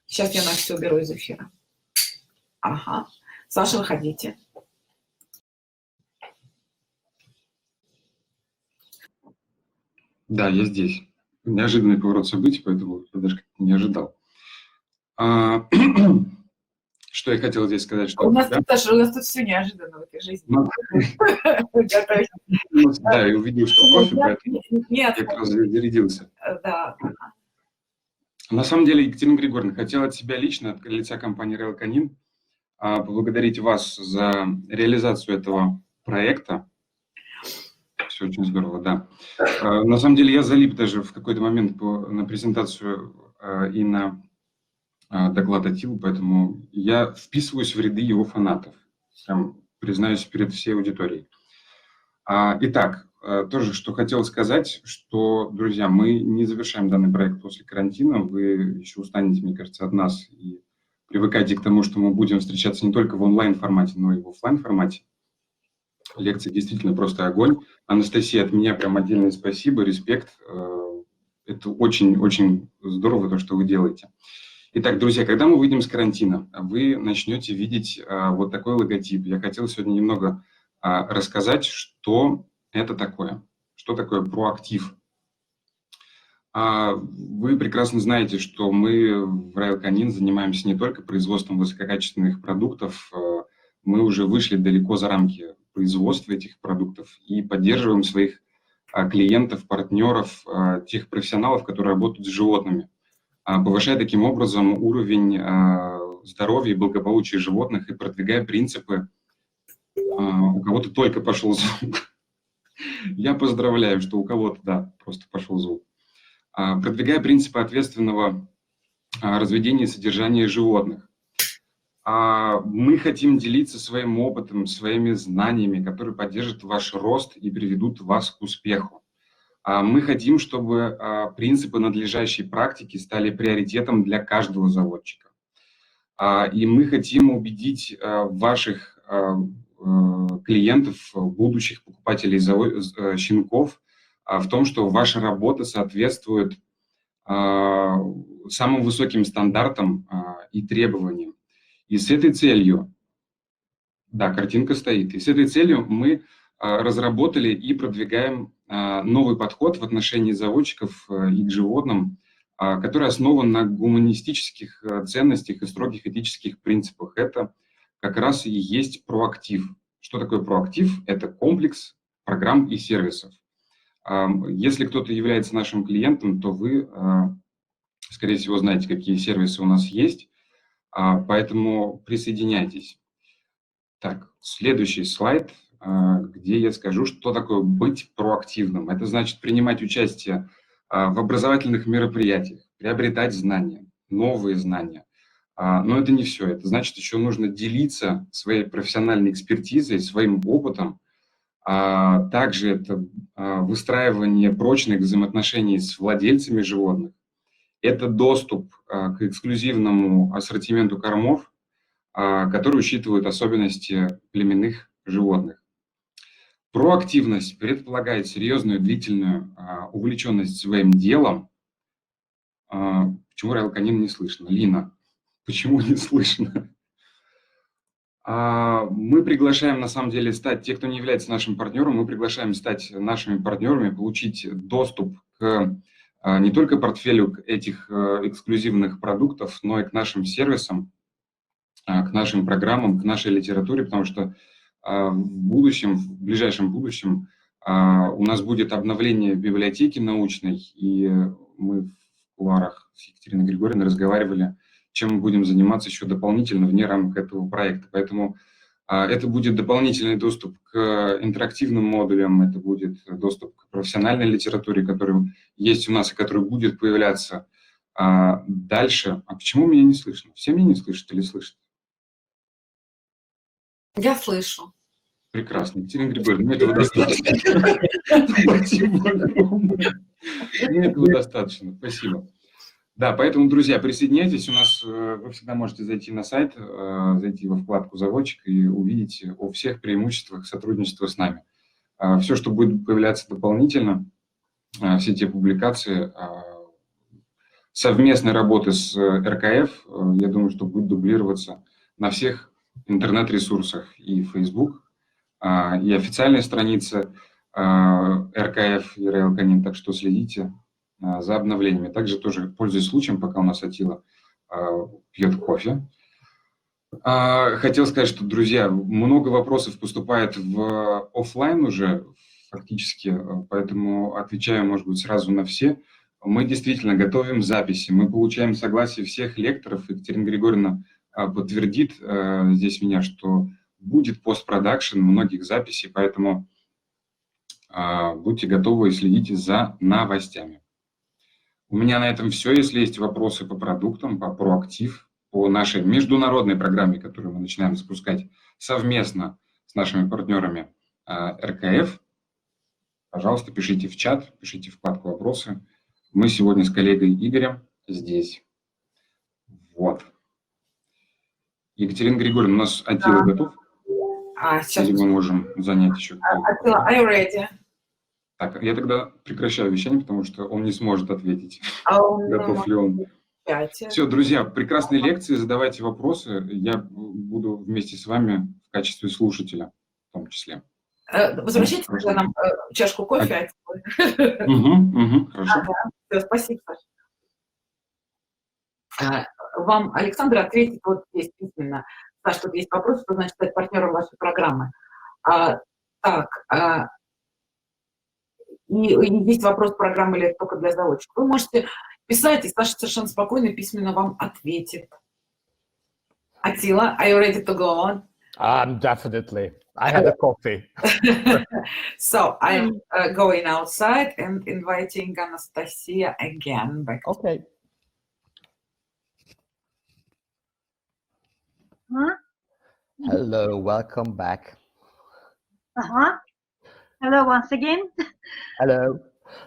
A: Сейчас я Настю уберу из эфира. Ага. Саша, выходите.
B: Да, я здесь. Неожиданный поворот событий, поэтому я даже не ожидал. Что я хотел здесь сказать? Что,
A: у нас тут все неожиданно в этой жизни.
B: Да, я увидел, что кофе, поэтому я как раз зарядился.
A: Да.
B: На самом деле, Екатерина Григорьевна, хотел от себя лично, от лица компании Royal Canin, поблагодарить вас за реализацию этого проекта. Все очень здорово, да. На самом деле, я залип даже в какой-то момент на презентацию и на доклад Аттилы, поэтому я вписываюсь в ряды его фанатов. Прям признаюсь перед всей аудиторией. Итак, тоже, что хотел сказать, что, друзья, мы не завершаем данный проект после карантина. Вы еще устанете, мне кажется, от нас и привыкайте к тому, что мы будем встречаться не только в онлайн-формате, но и в офлайн-формате. Лекция действительно просто огонь. Анастасия, от меня прям отдельное спасибо, респект. Это очень-очень здорово, то, что вы делаете. Итак, друзья, когда мы выйдем с карантина, вы начнете видеть вот такой логотип. Я хотел сегодня немного рассказать, что это такое. Что такое проактив. Вы прекрасно знаете, что мы в Royal Canin занимаемся не только производством высококачественных продуктов, мы уже вышли далеко за рамки производства этих продуктов и поддерживаем своих клиентов, партнеров, тех профессионалов, которые работают с животными, повышая таким образом уровень здоровья и благополучия животных и продвигая принципы. У кого-то только пошел звук. Я поздравляю, что у кого-то, да, просто пошел звук. Продвигая принципы ответственного разведения и содержания животных. Мы хотим делиться своим опытом, своими знаниями, которые поддержат ваш рост и приведут вас к успеху. Мы хотим, чтобы принципы надлежащей практики стали приоритетом для каждого заводчика. И мы хотим убедить ваших клиентов, будущих покупателей щенков в том, что ваша работа соответствует самым высоким стандартам и требованиям. И с этой целью, да, картинка стоит, и с этой целью мы разработали и продвигаем новый подход в отношении заводчиков и к животным, который основан на гуманистических ценностях и строгих этических принципах. Это как раз и есть проактив. Что такое проактив? Это комплекс программ и сервисов. Если кто-то является нашим клиентом, то вы, скорее всего, знаете, какие сервисы у нас есть, поэтому присоединяйтесь. Так, следующий слайд, где я скажу, что такое быть проактивным. Это значит принимать участие в образовательных мероприятиях, приобретать знания, новые знания. Но это не все. Это значит, еще нужно делиться своей профессиональной экспертизой, своим опытом. Также это выстраивание прочных взаимоотношений с владельцами животных. Это доступ к эксклюзивному ассортименту кормов, который учитывает особенности племенных животных. Проактивность предполагает серьезную длительную увлеченность своим делом. Почему Royal Canin не слышно? Лина, почему не слышно? Мы приглашаем, на самом деле, стать, те, кто не является нашим партнером, мы приглашаем стать нашими партнерами, получить доступ к не только портфелю этих эксклюзивных продуктов, но и к нашим сервисам, к нашим программам, к нашей литературе, потому что в будущем, в ближайшем будущем у нас будет обновление библиотеки научной, и мы в кулуарах с Екатериной Григорьевной разговаривали, чем мы будем заниматься еще дополнительно вне рамок этого проекта. Поэтому это будет дополнительный доступ к интерактивным модулям, это будет доступ к профессиональной литературе, которая есть у нас и которая будет появляться дальше. А почему меня не слышно? Все меня не слышат или слышат?
A: Я слышу.
B: Прекрасно. Екатерина Григорьевна, мне этого достаточно. Спасибо огромное. Мне этого достаточно. Спасибо. Да, поэтому, друзья, присоединяйтесь. У нас вы всегда можете зайти на сайт, зайти во вкладку «Заводчик» и увидеть о всех преимуществах сотрудничества с нами. Все, что будет появляться дополнительно, все те публикации, совместной работы с РКФ, я думаю, что будет дублироваться на всех интернет-ресурсах и Facebook, и официальная страница РКФ и Royal Canin, так что следите за обновлениями. Также тоже, пользуясь случаем, пока у нас Аттила пьет кофе, хотел сказать, что, друзья, много вопросов поступает в офлайн уже фактически, поэтому отвечаю, может быть, сразу на все. Мы действительно готовим записи, мы получаем согласие всех лекторов. Екатерина Григорьевна подтвердит здесь меня, что будет постпродакшн многих записей, поэтому будьте готовы и следите за новостями. У меня на этом все. Если есть вопросы по продуктам, по проактив, по нашей международной программе, которую мы начинаем запускать совместно с нашими партнерами РКФ, пожалуйста, пишите в чат, пишите в вкладку «Вопросы». Мы сегодня с коллегой Игорем здесь. Вот. Екатерина Григорьевна, у нас Аттила готов?
A: Сейчас.
B: Или мы можем занять еще?
A: Аттила, are you ready?
B: Так, я тогда прекращаю вещание, потому что он не сможет ответить,
A: Он
B: готов ли он.
A: Пять.
B: Все, друзья, прекрасные лекции, задавайте вопросы. Я буду вместе с вами в качестве слушателя в том числе.
A: Возвращайте тогда нам чашку кофе.
B: Хорошо.
A: Все, спасибо, Саша. Вам Александр ответит вот здесь письменно. Саша, тут есть вопрос, что значит стать партнером вашей программы. И есть вопрос, программы ли это только для заводчиков. Вы можете писать, и Саша совершенно спокойно письменно вам ответит. Аттила, are you ready to go on?
C: Definitely. I had a coffee.
A: So I'm going outside and inviting Anastasia again back.
C: Okay. Hello, welcome back.
D: Hello once again.
C: Hello.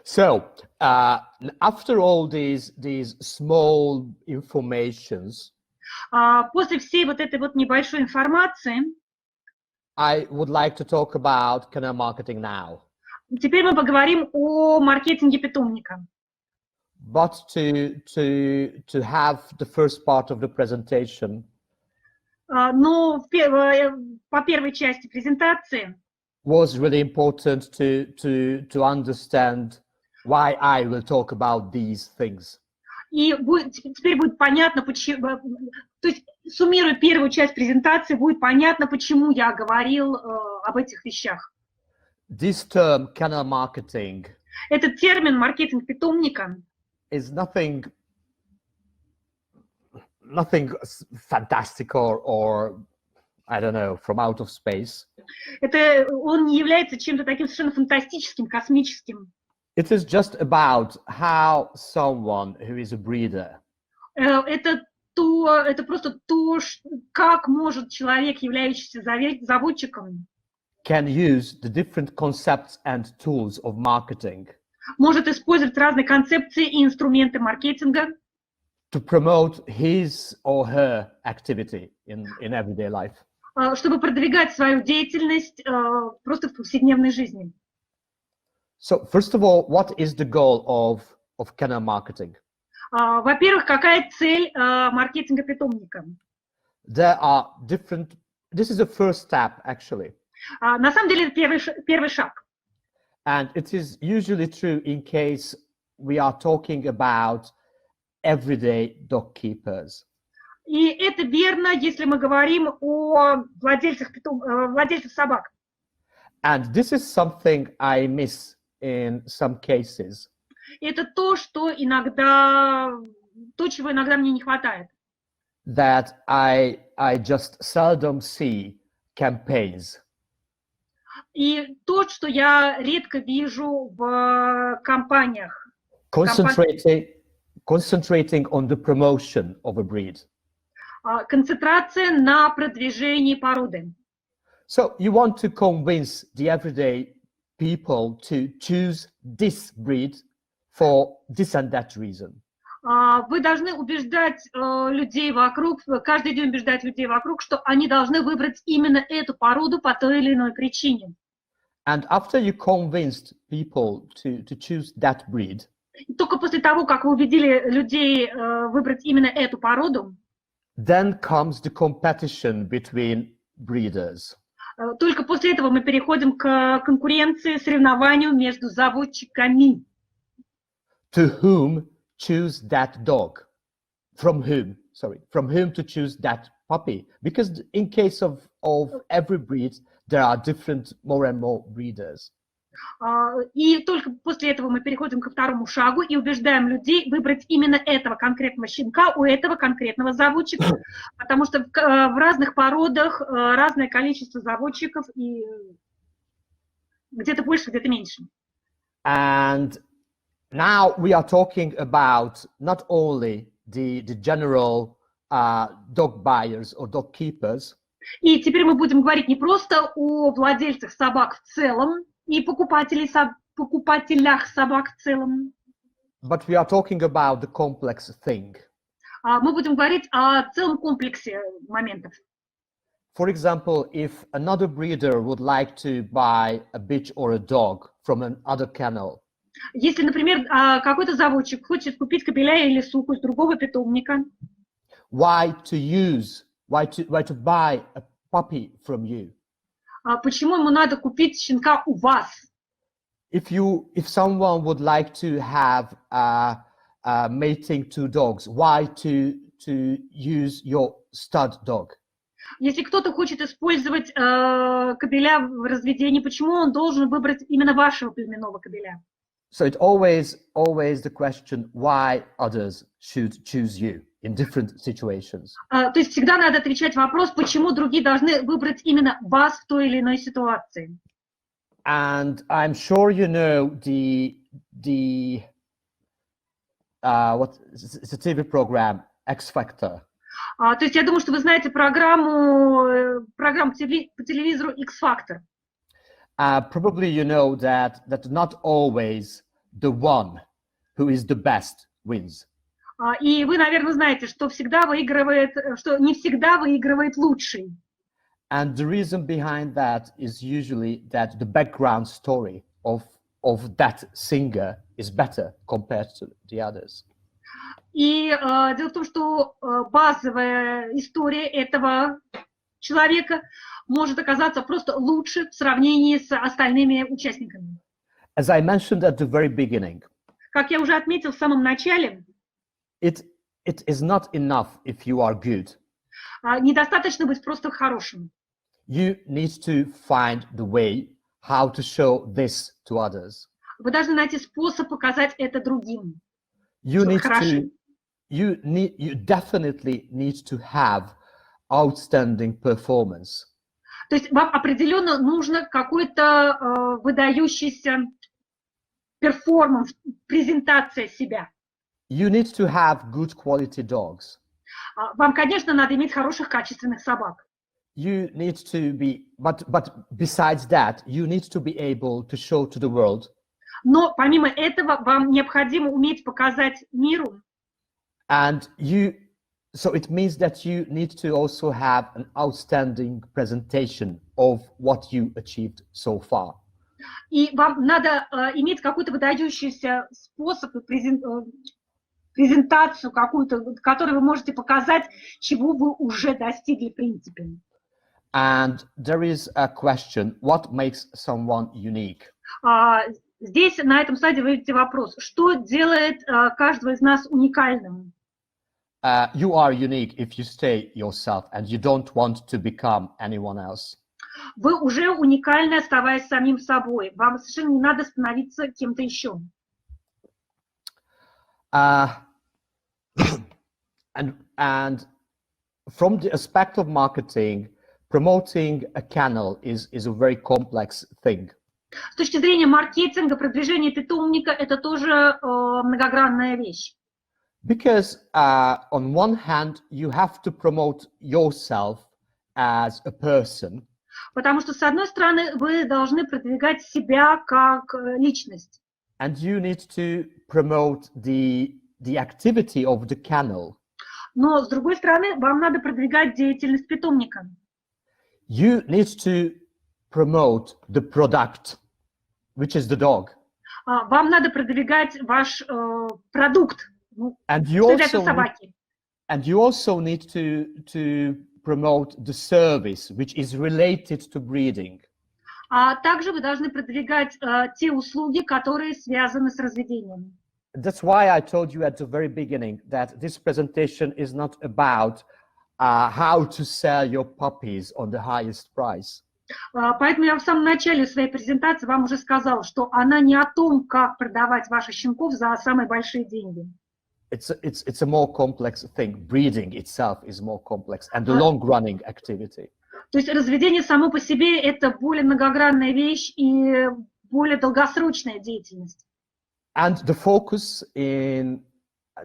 C: So, after all these small informations,
D: после всей вот этой вот небольшой информации,
C: I would like to talk about canal marketing now.
D: Теперь мы поговорим о маркетинге питомника.
C: But to have the first part of the presentation,
D: Но по первой части презентации
C: was really important to understand why I will talk about these things.
D: И теперь будет понятно, почему, то есть, суммируя первую часть презентации, будет понятно, почему я говорил об этих вещах.
C: This term, canal marketing,
D: Этот термин маркетинг питомника
C: is nothing fantastic or I don't know, from out of space.
D: Он не является чем-то таким совершенно фантастическим, космическим.
C: It is just about how someone who is a breeder
D: Это просто то, как может человек, являющийся заводчиком,
C: can use the different concepts and tools of marketing
D: может использовать разные концепции и инструменты маркетинга,
C: to promote his or her activity in everyday life.
D: чтобы продвигать свою деятельность просто в повседневной жизни.
C: So first of all, what is the goal of Canin marketing?
D: Во-первых, какая цель маркетинга питомника?
C: There are different, this is the first step actually.
D: На самом деле, это первый шаг.
C: And it is usually true in case we are talking about everyday dog keepers.
D: И это верно, если мы говорим о владельцах собак.
C: And this is something I miss in some cases.
D: Это то, чего иногда мне не хватает.
C: That I just seldom see campaigns.
D: И то, что я редко вижу в компаниях.
C: Concentrating on the promotion of a breed.
D: Концентрация на продвижении породы.
C: So you want to convince the everyday people to choose this breed for this and that reason.
D: Вы должны убеждать людей вокруг, каждый день убеждать людей вокруг, что они должны выбрать именно эту породу по той или иной причине.
C: And after you convinced people to choose that breed,
D: И только после того, как вы убедили людей выбрать именно эту породу,
C: then comes the competition between breeders.
D: только после этого мы переходим к конкуренции, соревнованию между заводчиками.
C: To whom choose that dog? From whom to choose that puppy? Because in case of every breed, there are different more and more breeders.
D: И только после этого мы переходим ко второму шагу и убеждаем людей выбрать именно этого конкретного щенка у этого конкретного заводчика, потому что в разных породах разное количество заводчиков, и где-то больше, где-то меньше.
C: And now we are talking about not only the general dog buyers or dog keepers.
D: И теперь мы будем говорить не просто о владельцах собак в целом и покупателях собак в целом.
C: But we are talking about the complex thing.
D: Мы будем говорить о целом комплексе моментов.
C: For example, if another breeder would like to buy a bitch or a dog from another kennel,
D: если, например, какой-то заводчик хочет купить кобеля или суку из другого питомника,
C: why to buy a puppy from you?
D: Почему ему надо купить щенка у вас?
C: If someone would like to have mating two dogs, why to use your stud dog?
D: Если кто-то хочет использовать кобеля в разведении, почему он должен выбрать именно вашего племенного кобеля?
C: So it's always the question why others should choose you in different situations.
D: То есть всегда надо отвечать вопрос, почему другие должны выбрать именно вас в той или иной ситуации.
C: And I'm sure you know the TV program X Factor.
D: То есть я думаю, что вы знаете программу по телевизору X Factor.
C: Probably you know that not always the one who is the best wins.
D: И вы, наверное, знаете, что не всегда выигрывает лучший.
C: And the reason behind that is usually that the background story of that singer is better compared to the others.
D: И дело в том, что базовая история этого человека может оказаться просто лучше в сравнении с остальными участниками.
C: As I mentioned at the very beginning,
D: как я уже отметил в самом начале,
C: it is not enough if you are good.
D: Недостаточно быть просто хорошим.
C: You need to find the way how to show this to others.
D: Вы должны найти способ показать это другим.
C: You definitely need to have outstanding performance.
D: То есть вам определенно нужно какой-то выдающийся перформанс, презентация себя.
C: You need to have good quality dogs.
D: Вам, конечно, надо иметь хороших, качественных собак.
C: You need to be, but besides that, you need to be able to show to the world.
D: Но помимо этого вам необходимо уметь показать миру.
C: And so it means that you need to also have an outstanding presentation of what you achieved so far.
D: И вам надо иметь какой-то выдающийся способ, презентацию какую-то, которой вы можете показать, чего вы уже достигли в принципе.
C: And there is a question, what makes someone unique?
D: Здесь, на этом слайде, вы видите вопрос, что делает каждого из нас уникальным?
C: You are unique if you stay yourself and you don't want to become anyone else.
D: Вы уже уникальны, оставаясь самим собой. Вам совершенно не надо становиться кем-то еще.
C: And from the aspect of marketing, promoting a kennel is a very complex thing.
D: С точки зрения маркетинга, продвижение питомника – это тоже многогранная вещь.
C: Because on one hand, you have to promote yourself as a person.
D: Потому что, с одной стороны, вы должны продвигать себя как личность.
C: And you need to promote the activity of the kennel.
D: Но, с другой стороны, вам надо продвигать деятельность питомника.
C: You need to promote the product, which is the dog.
D: Вам надо продвигать ваш продукт,
C: And you also need to promote the service, which is related to breeding.
D: А также вы должны продвигать те услуги, которые связаны с разведением.
C: That's why I told you at the very beginning that this presentation is not about how to sell your puppies on the highest price.
D: Поэтому я в самом начале своей презентации вам уже сказал, что она не о том, как продавать ваших щенков за самые большие деньги.
C: It's a more complex thing. Breeding itself is more complex and the long-running activity.
D: То есть разведение само по себе это более многогранная вещь и более долгосрочная деятельность.
C: And the focus in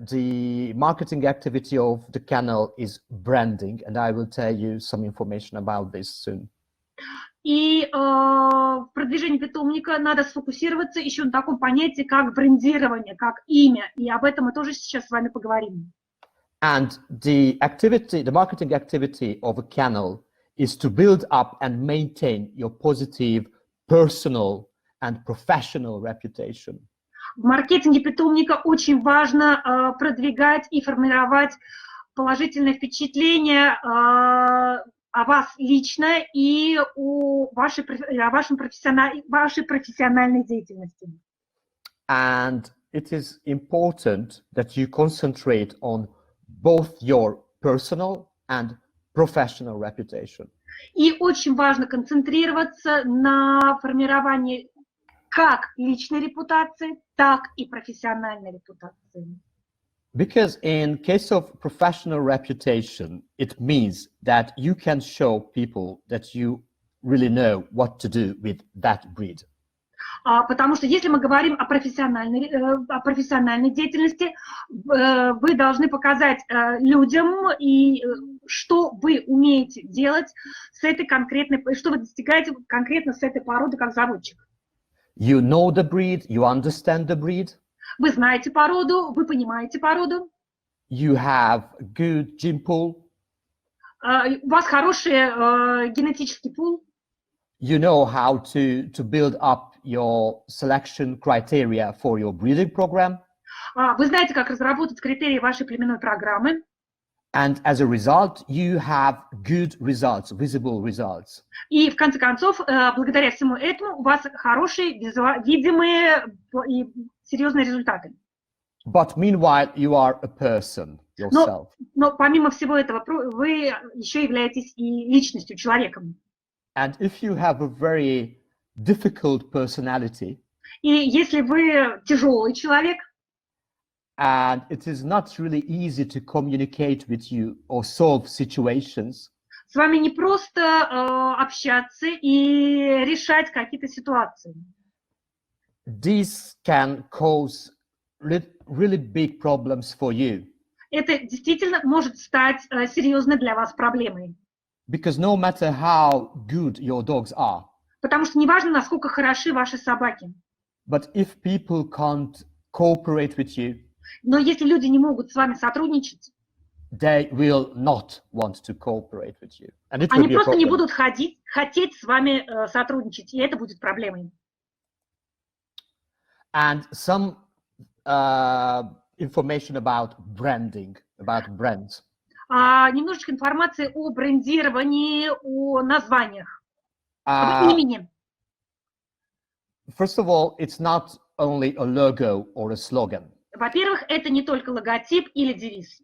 C: the marketing activity of the kennel is branding, and I will tell you some information about this soon.
D: И в продвижении питомника надо сфокусироваться еще на таком понятии, как брендирование, как имя, и об этом мы тоже сейчас с вами поговорим.
C: And the marketing activity of a kennel is to build up and maintain your positive personal and professional reputation.
D: В маркетинге питомника очень важно продвигать и формировать положительное впечатление о вас лично и о вашей профессиональной деятельности.
C: And it is important that you concentrate on both your personal and professional reputation.
D: И очень важно концентрироваться на формировании как личной репутации, так и профессиональной репутации.
C: Because in case of professional reputation, it means that you can show people that you really know what to do with that breed.
D: Потому что если мы говорим о профессиональной деятельности, вы должны показать людям, и что вы умеете делать с этой конкретной, что вы достигаете конкретно с этой породы как заводчик.
C: You know the breed, you understand the breed.
D: Вы знаете породу, вы понимаете породу.
C: You have good gene pool.
D: У вас хороший генетический пул.
C: You know how to build up your selection criteria for your breeding program.
D: Вы знаете, как разработать критерии вашей племенной программы.
C: And as a result, you have good results, visible results.
D: И в конце концов, благодаря всему этому, у вас хорошие, видимые и серьезные результаты.
C: But meanwhile, you are a person yourself.
D: Но помимо всего этого, вы еще являетесь и личностью, человеком.
C: And if you have a very difficult personality,
D: и если вы тяжелый человек,
C: and it is not really easy to communicate with you or solve situations,
D: С вами не просто общаться и решать какие-то ситуации.
C: These can cause really big problems for you.
D: Это действительно может стать серьезной для вас проблемой.
C: Because no matter how good your dogs are,
D: Потому что неважно, насколько хороши ваши собаки.
C: but if people can't cooperate with you,
D: Но если люди не могут с вами сотрудничать,
C: they will not want to cooperate with you. And it will
D: они
C: be a
D: просто не
C: problem.
D: будут хотеть с вами сотрудничать, и это будет проблемой.
C: And some information about branding, about brands.
D: Немножечко информации о брендировании, о названиях, об имени.
C: First of all, it's not only a logo or a slogan.
D: Во-первых, это не только логотип или девиз.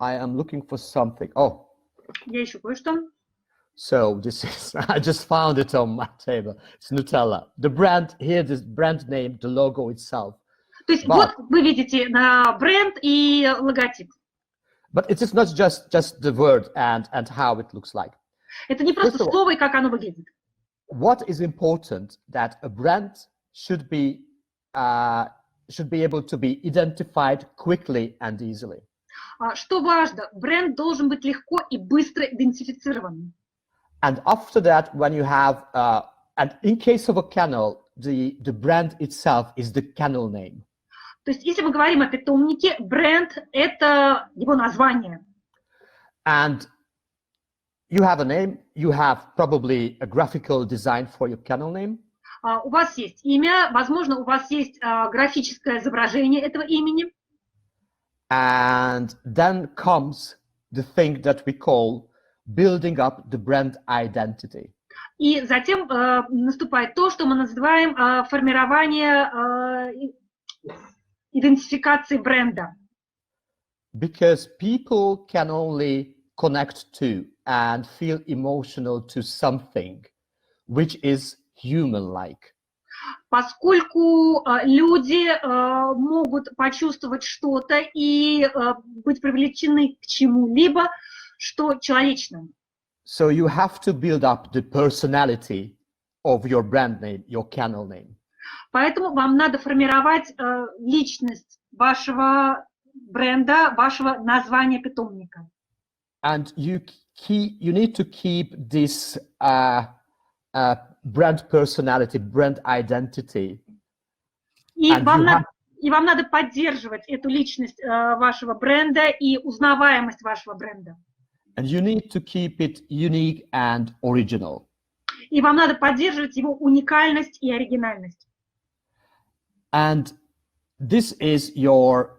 C: I am looking for something. Oh,
D: Я ищу кое-что.
C: so this is, I just found it on my table. It's Nutella. The brand, here, this brand name, the logo itself.
D: То есть вот вы видите бренд и логотип.
C: But it is not just the word and how it looks like.
D: Это не просто слово и как оно выглядит.
C: What is important that a brand should be able to be identified quickly and easily.
D: Что важно, бренд должен быть легко и быстро идентифицирован.
C: And after that, when you have, and in case of a kennel, the brand itself is the kennel name.
D: То есть, если мы говорим о питомнике, бренд – это его название.
C: And you have a name, you have probably a graphical design for your kennel name.
D: У вас есть имя, возможно, у вас есть графическое изображение этого имени.
C: And then comes the thing that we call building up the brand identity.
D: И затем наступает то, что мы называем формирование идентификации бренда.
C: Because people can only connect to and feel emotional to something which is human-like.
D: Поскольку люди могут почувствовать что-то и быть привлечены к чему-либо, что человечно.
C: So you have to build up the personality of your brand name, your kennel name.
D: Поэтому вам надо формировать личность вашего бренда, вашего названия питомника.
C: And you need to keep this brand personality, brand identity.
D: И вам надо поддерживать эту личность вашего бренда и узнаваемость вашего бренда.
C: And you need to keep it unique and original.
D: И вам надо поддерживать его уникальность и оригинальность.
C: And this is your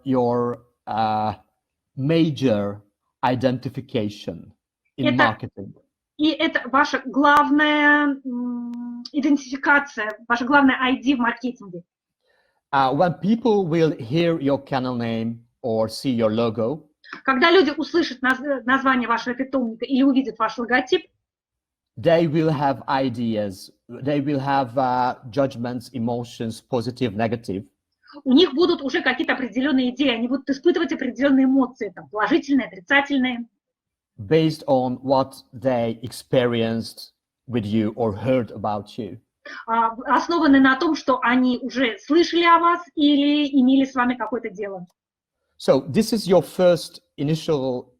C: major identification in marketing.
D: И это ваша главная идентификация, ваша главная ID в маркетинге.
C: When people will hear your kennel name or see your logo,
D: когда люди услышат название вашего питомника или увидят ваш логотип,
C: they will have ideas, they will have judgments, emotions, positive, negative.
D: У них будут уже какие-то определенные идеи, они будут испытывать определенные эмоции, там, положительные, отрицательные.
C: Based on what they experienced with you or heard about you.
D: Основаны на том, что они уже слышали о вас или имели с вами какое-то дело.
C: So this is your first initial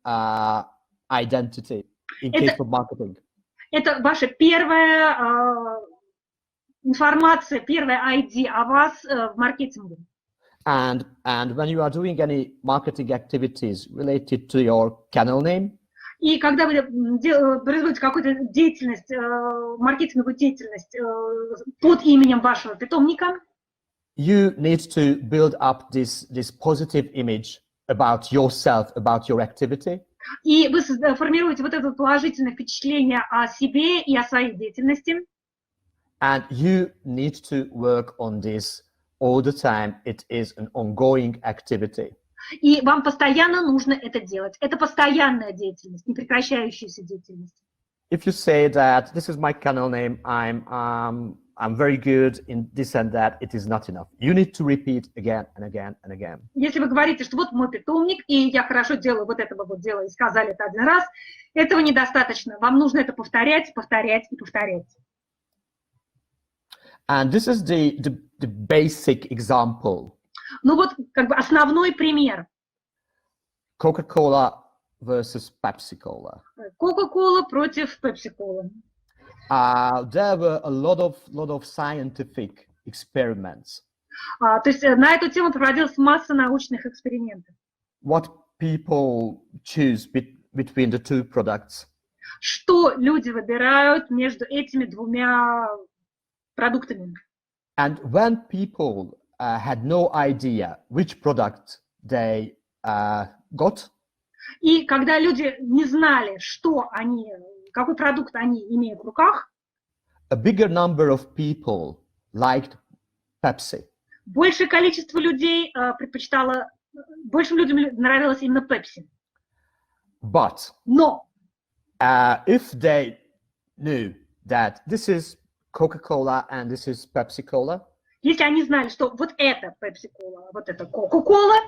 C: identity in case of marketing.
D: Это ваша первая информация, первая ID о вас в маркетинге.
C: And when you are doing any marketing activities related to your kennel name,
D: и когда вы производите какую-то деятельность, маркетинговую деятельность под именем вашего питомника,
C: you need to build up this positive image about yourself, about your activity.
D: И вы формируете вот это положительное впечатление о себе и о своей деятельности.
C: And you need to work on this all the time. It is an ongoing activity.
D: И вам постоянно нужно это делать. Это постоянная деятельность, непрекращающаяся деятельность.
C: If you say that this is my kennel name, I'm I'm very good in this and that, it is not enough. You need to repeat again and again and again.
D: Если вы говорите, что вот мой питомник, и я хорошо делаю вот этого вот дела, и сказали это один раз, этого недостаточно. Вам нужно это повторять, повторять и повторять.
C: And this is the basic example.
D: Ну вот как бы основной пример.
C: Coca-Cola versus Pepsi-Cola.
D: Coca-Cola против Pepsi-Cola.
C: There were a lot of scientific experiments.
D: То есть на эту тему проводилась масса научных экспериментов.
C: What people choose between the two products.
D: Что люди выбирают между этими двумя продуктами.
C: And when people had no idea which product they got,
D: и когда люди не знали, что они, какой продукт они имеют в руках,
C: a bigger number of people liked Pepsi.
D: Большее количество людей предпочитало, большим людям нравилось именно Pepsi.
C: But
D: Но
C: if they knew that this is Coca-Cola and this is Pepsi-Cola,
D: если они знали, что вот это Pepsi-Cola, вот это Coca-Cola,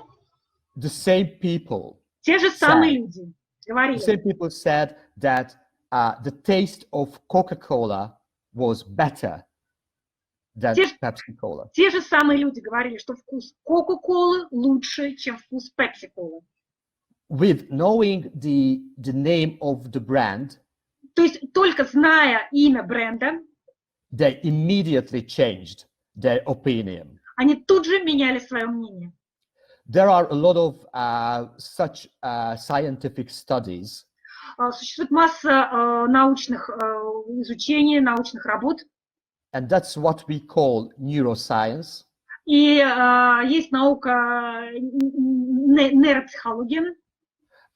C: the same people
D: те же самые люди говорили,
C: the same people said that the taste of Coca-Cola was better than Pepsi-Cola.
D: Те же самые люди говорили, что вкус Coca-Cola лучше, чем вкус Pepsi-Cola.
C: With knowing the name of the brand,
D: то есть только зная имя бренда,
C: they immediately changed their opinion.
D: Они тут же меняли свое мнение.
C: There are a lot of such scientific studies.
D: Существует масса научных изучений, научных работ.
C: And that's what we call neuroscience.
D: И есть наука нейропсихология.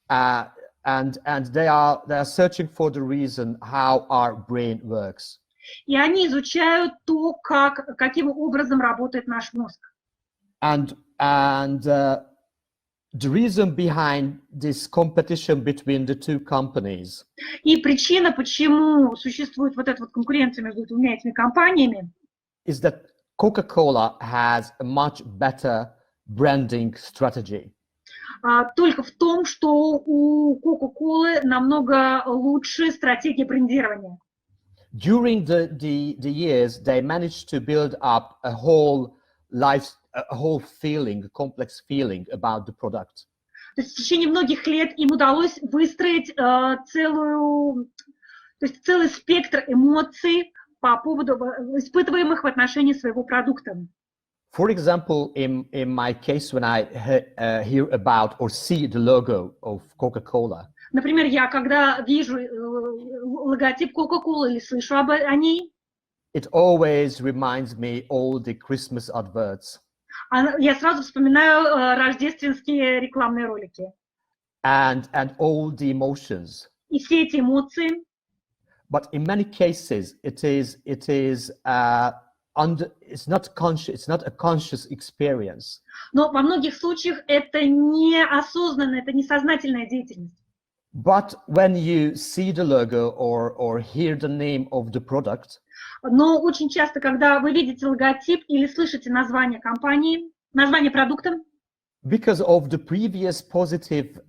C: And they are searching for the reason how our brain works.
D: И они изучают то, каким образом работает наш мозг.
C: And the reason behind this competition between the two companies.
D: И причина, почему существует вот эта вот конкуренция между двумя этими компаниями,
C: is that Coca-Cola has a much better branding strategy.
D: Только в том, что у Coca-Cola намного лучше стратегия брендирования.
C: During the years, they managed to build up a whole feeling, a complex feeling about the product.
D: То есть в течение многих лет им удалось выстроить целый спектр эмоций по поводу испытываемых в отношении своего продукта.
C: For example, in my case, when I hear about or see the logo of Coca-Cola,
D: например, я когда вижу логотип Coca-Cola или слышу о ней,
C: it always reminds me all the Christmas adverts.
D: Я сразу вспоминаю рождественские рекламные ролики.
C: And all the emotions.
D: И все эти эмоции.
C: But in many cases, it's not conscious. It's not a conscious experience.
D: Но во многих случаях это неосознанно, это несознательная деятельность.
C: But when you see the logo or hear the name of the product,
D: но очень часто, когда вы видите логотип или слышите название компании, название продукта,
C: because of the previous positive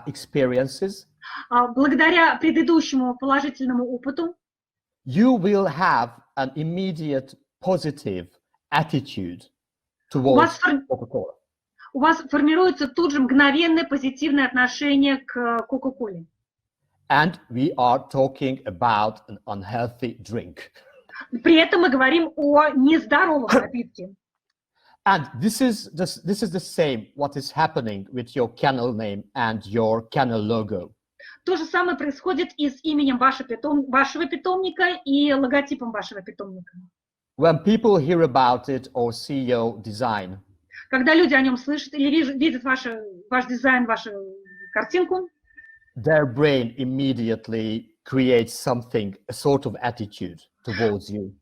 C: experiences,
D: благодаря предыдущему положительному опыту,
C: you will have an immediate positive attitude towards Coca-Cola.
D: У вас формируется тут же мгновенное позитивное отношение к Coca-Cola.
C: And we are talking about an unhealthy drink.
D: При этом мы говорим о нездоровом напитке.
C: And this is the same what is happening with your kennel name and your kennel logo.
D: То же самое происходит и с именем вашего питомника и логотипом вашего питомника.
C: When people hear about it or see your design,
D: когда люди о нем слышат или видят ваш дизайн, вашу картинку,
C: their brain immediately creates something, a sort of attitude towards you.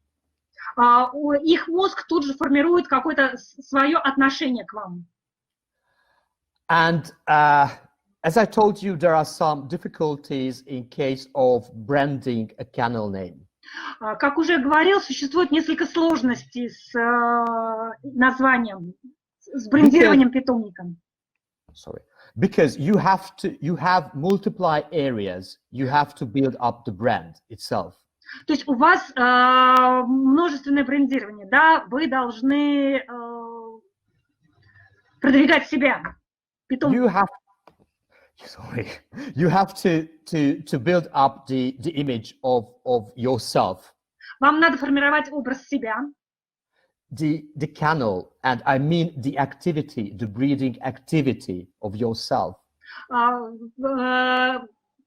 D: Их мозг тут же формирует какое-то свое отношение к вам.
C: And as I told you, there are some difficulties in case of branding a kennel name.
D: Как уже говорил, существует несколько сложностей с названием, с брендированием питомника.
C: Sorry, because you have multiple areas. You have to build up the brand itself.
D: То есть у вас множественное брендирование, да, вы должны продвигать себя.
C: You have to build up the image of yourself.
D: Вам надо формировать образ себя.
C: The kennel, and I mean the activity, the breeding activity of yourself.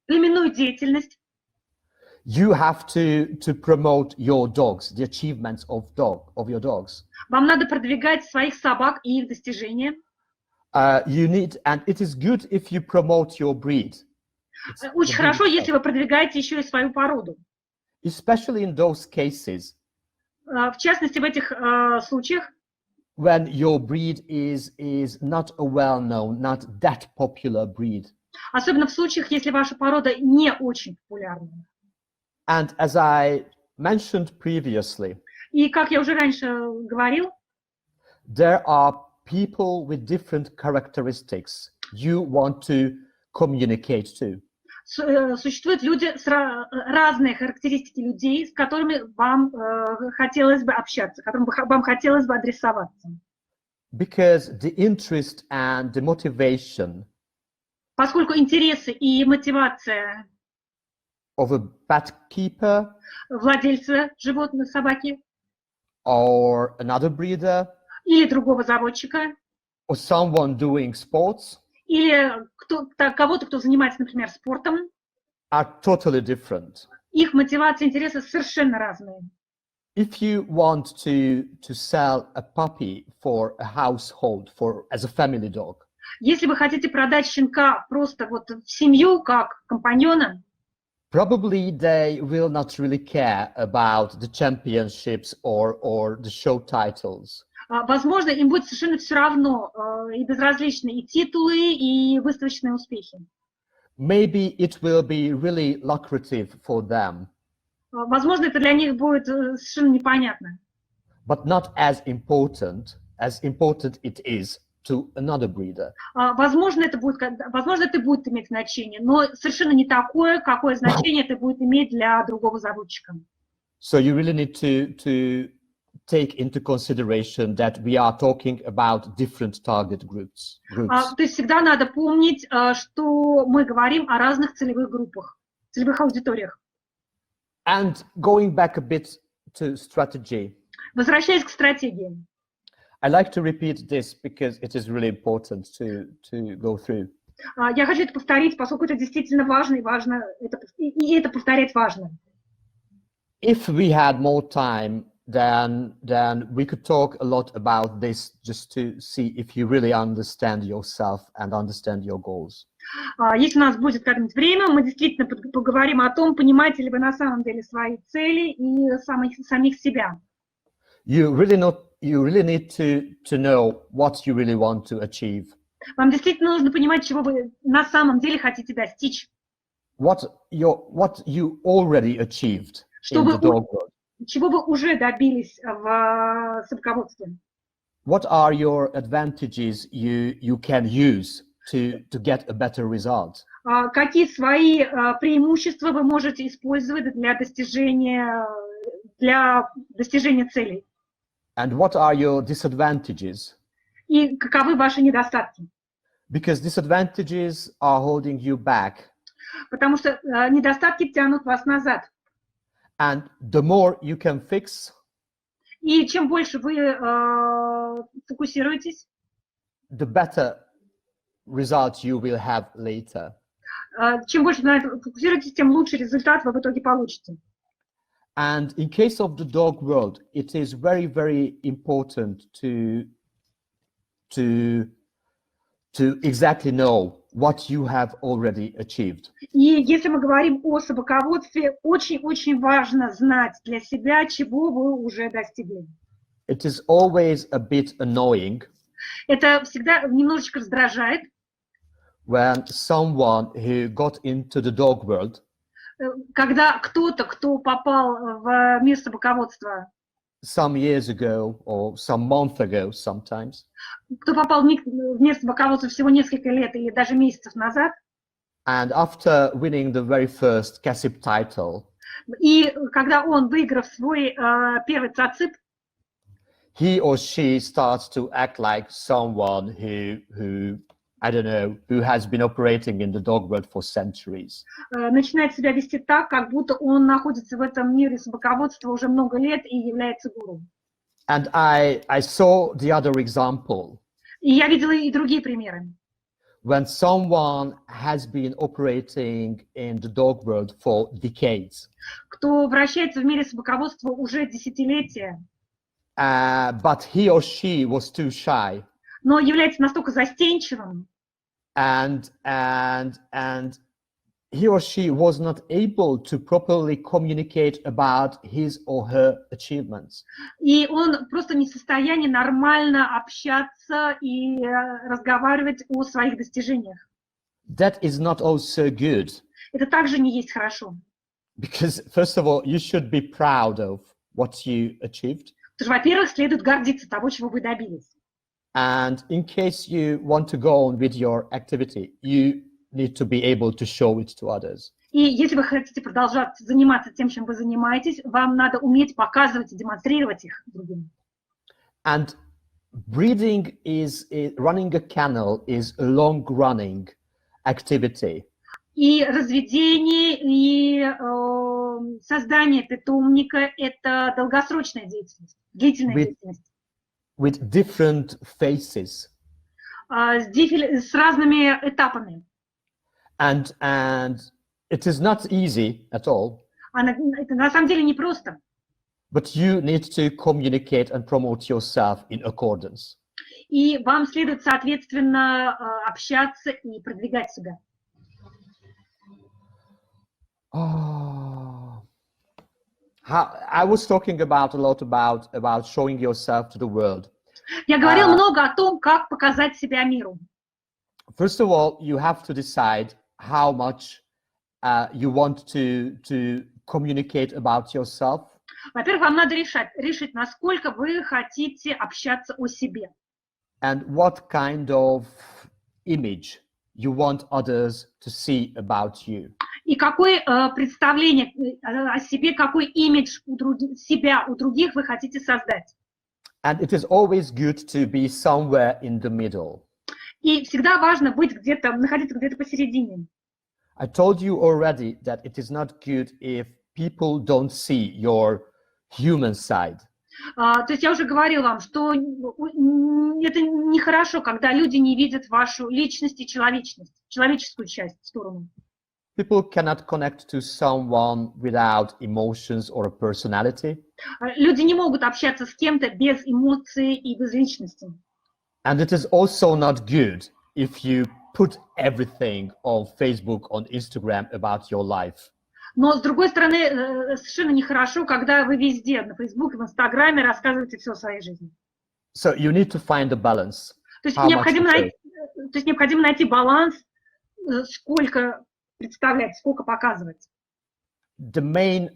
D: Племенную деятельность.
C: You have to promote your dogs, the achievements of your dogs.
D: Вам надо продвигать своих собак и их достижения.
C: You need, and it is good if you promote your breed.
D: Очень хорошо, если вы продвигаете еще и свою породу.
C: Especially in those cases.
D: В частности, в этих случаях,
C: when your breed is not a well-known, not that popular breed.
D: Особенно в случаях, если ваша порода не очень популярна.
C: And as I mentioned previously,
D: и как я уже раньше говорил,
C: there are people with different characteristics you want to communicate to.
D: Существуют люди с разные характеристики людей, с которыми вам хотелось бы общаться, которым вам хотелось бы адресоваться.
C: Because the interest and the motivation
D: поскольку интересы и мотивация
C: of a pet keeper,
D: владельца животной собаки,
C: or another breeder,
D: или другого заводчика,
C: or someone doing sports,
D: или кого-то, кто занимается, например, спортом,
C: are totally different.
D: Их мотивация и интересы совершенно разные.
C: If you want to sell a puppy for a household, as a family dog,
D: если вы хотите продать щенка просто вот в семью как компаньона,
C: probably they will not really care about the championships or the show titles.
D: Возможно, им будет совершенно все равно и безразличны и титулы, и выставочные успехи.
C: Maybe it will be really lucrative for them.
D: Возможно, это для них будет совершенно непонятно.
C: But not as important it is to another breeder.
D: Возможно, это будет иметь значение, но совершенно не такое, какое значение это будет иметь для другого заводчика.
C: So you really need to take into consideration that we are talking about different target groups.
D: То есть всегда надо помнить, что мы говорим о разных целевых группах, целевых аудиториях.
C: And going back a bit to strategy.
D: Возвращаясь к стратегии.
C: I like to repeat this because it is really important to go through.
D: Я хочу это повторить, поскольку это действительно важно, и это повторять важно.
C: If we had more time, then we could talk a lot about this just to see if you really understand yourself and understand your goals.
D: Если у нас будет когда-нибудь время, мы действительно поговорим о том, понимаете ли вы на самом деле свои цели и самих себя.
C: You really need to know what you really want to achieve.
D: Вам действительно нужно понимать, чего вы на самом деле хотите достичь.
C: What you already achieved in the dog world.
D: Чего вы уже добились в собаководстве?
C: What are your advantages you can use to get a better result?
D: Какие свои преимущества вы можете использовать для достижения целей?
C: And what are your disadvantages?
D: И каковы ваши недостатки?
C: Because disadvantages are holding you back.
D: Потому что недостатки тянут вас назад.
C: And the more you can fix,
D: и чем больше вы фокусируетесь,
C: the better result you will have later.
D: Чем больше на это фокусируетесь, тем лучший результат вы в итоге получите.
C: And in case of the dog world, it is very, very important to exactly know what you have already achieved.
D: И если мы говорим о собаководстве, очень-очень важно знать для себя, чего вы уже достигли.
C: It is always a bit annoying.
D: Это всегда немножечко раздражает.
C: When someone who got into the dog world
D: когда кто-то, кто попал в мир собаководства,
C: some years ago or some month ago sometimes,
D: кто попал в мир собаководства всего несколько лет или даже месяцев назад,
C: and after winning the very first CASIP title,
D: и когда он, выиграв свой первый ЦАЦИП,
C: he or she starts to act like someone who I don't know, who has been operating in the dog world for centuries.
D: начинает себя вести так, как будто он находится в этом мире собаководства уже много лет и является гуру.
C: And I saw the other example.
D: И я видела и другие примеры.
C: When someone has been operating in the dog world for decades,
D: Кто вращается в мире собаководства уже десятилетия,
C: but he or she was too shy,
D: но является настолько застенчивым,
C: and he or she was not able to properly communicate about his or her achievements.
D: и он просто не в состоянии нормально общаться и разговаривать о своих достижениях.
C: That is not also good,
D: Это также не есть хорошо.
C: because first of all, you should be proud of what you achieved.
D: Потому что, во-первых, следует гордиться того, чего вы добились.
C: And in case you want to go on with your activity, you need to be able to show it to others.
D: И если вы хотите продолжать заниматься тем, чем вы занимаетесь, вам надо уметь показывать и демонстрировать их другим.
C: And breeding running a kennel is a long-running activity.
D: И разведение, и создание питомника – это долгосрочная деятельность, длительная деятельность.
C: With different phases.
D: С разными этапами.
C: And it is not easy at all.
D: Это на самом деле непросто.
C: But you need to communicate and promote yourself in accordance.
D: И вам следует, соответственно, общаться и продвигать себя.
C: I was talking a lot about showing yourself to the world.
D: Я говорил много о том, как показать себя миру.
C: First of all, you have to decide how much you want to communicate about yourself.
D: Во-первых, вам надо решить, насколько вы хотите общаться о себе.
C: And what kind of image you want others to see about you.
D: И какое представление о себе, какой имидж себя у других вы хотите создать.
C: And it is always good to be somewhere in the middle.
D: И всегда важно быть находиться где-то посередине.
C: I told you already that it is not good if people don't see your human side.
D: То есть я уже говорила вам, что это нехорошо, когда люди не видят вашу личность и человеческую часть, сторону.
C: People cannot connect to someone without emotions or a personality.
D: Люди не могут общаться с кем-то без эмоций и без личности.
C: And it is also not good if you put everything on Facebook, on Instagram about your life.
D: Но, с другой стороны, совершенно нехорошо, когда вы везде, на Фейсбуке, в Инстаграме рассказываете все о своей жизни.
C: So you need to find a balance.
D: То есть необходимо найти баланс, сколько представлять, сколько показывать.
C: The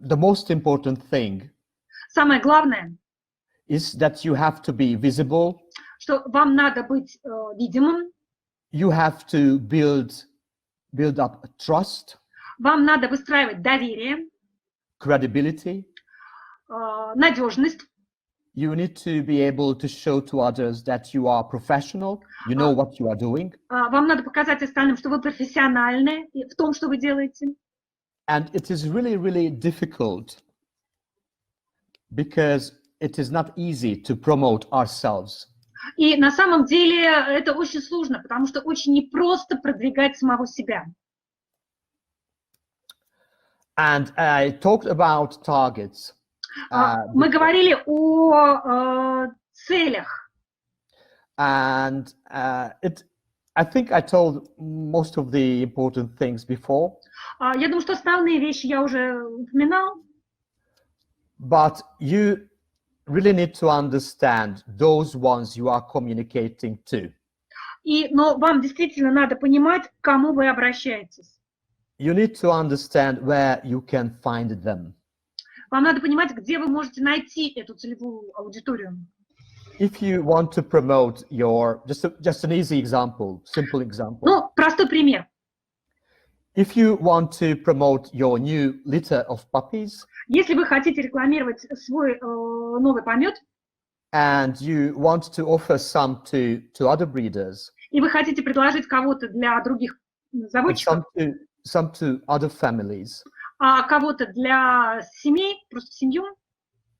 C: most important thing
D: Самое главное,
C: is that you have to be visible.
D: что вам надо быть видимым.
C: You have to build up trust.
D: Вам надо выстраивать доверие,
C: Credibility.
D: надежность.
C: You need to be able to show to others that you are professional, you know what you are doing.
D: Вам надо показать остальным, что вы профессиональны в том, что вы делаете.
C: And it is really, really difficult because it is not easy to promote ourselves.
D: И на самом деле это очень сложно, потому что очень непросто продвигать самого себя.
C: And I talked about targets.
D: Мы говорили о целях.
C: And I think I told most of the important things before.
D: Я думаю, что основные вещи я уже упоминал.
C: But you really need to understand those ones you are communicating to.
D: Но вам действительно надо понимать, к кому вы обращаетесь.
C: you need to understand where you can find them.
D: Вам надо понимать, где вы можете найти эту целевую аудиторию.
C: If you want to promote your, just an easy example, simple example.
D: Ну, простой пример.
C: If you want to promote your new litter of puppies,
D: Если вы хотите рекламировать свой новый помет,
C: and you want to offer some to other breeders,
D: и вы хотите предложить кого-то для других
C: and
D: заводчиков,
C: some to other families,
D: а кого-то для семей, просто семью,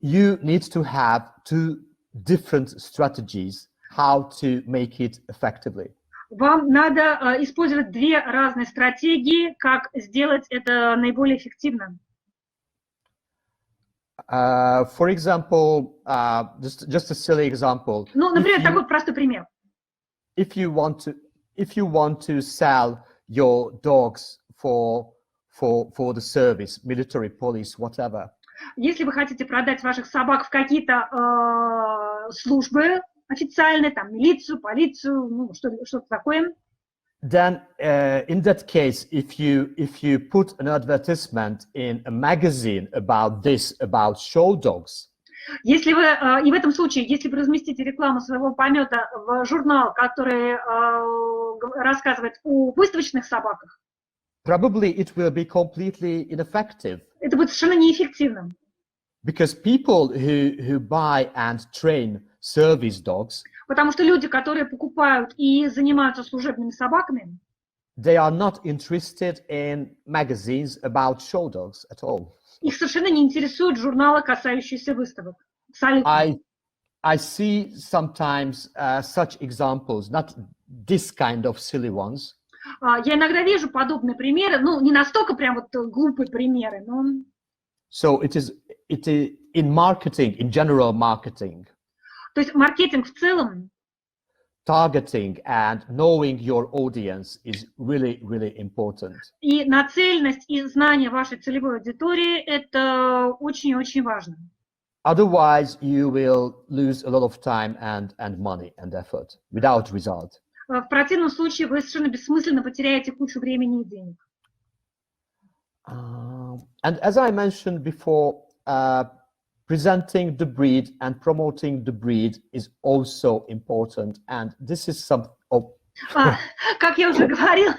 C: you need to have two different strategies how to make it effectively.
D: вам надо использовать две разные стратегии, как сделать это наиболее эффективно.
C: For example, just a silly example.
D: Ну, например, такой простой пример.
C: If you want to sell your dogs for the service, military, police, whatever.
D: Если вы хотите продать ваших собак в какие-то службы официальные, там, милицию, полицию, ну, что-то такое,
C: Then, in that case, if you put an advertisement in a magazine about show dogs,
D: если вы, и в этом случае, если вы разместите рекламу своего помета в журнал, который рассказывает о выставочных собаках,
C: probably it will be completely ineffective.
D: это будет совершенно неэффективным.
C: Because people who buy and train service dogs,
D: Потому что люди, которые покупают и занимаются служебными собаками,
C: they are not interested in magazines about show dogs at all.
D: их совершенно не интересуют журналы, касающиеся выставок. Абсолютно.
C: I see sometimes such examples, not this kind of silly ones.
D: Я иногда вижу подобные примеры, ну, не настолько прям вот глупые примеры, но...
C: So it is in marketing, in general marketing.
D: То есть маркетинг в целом,
C: Targeting and knowing your audience is really, really important.
D: и нацеленность, и знание вашей целевой аудитории – это очень-очень важно.
C: Otherwise, you will lose a lot of time and money and effort without result.
D: В противном случае вы совершенно бессмысленно потеряете кучу времени и денег.
C: And as I mentioned before, presenting the breed and promoting the breed is also important. And this is some of...
D: Как я уже говорила,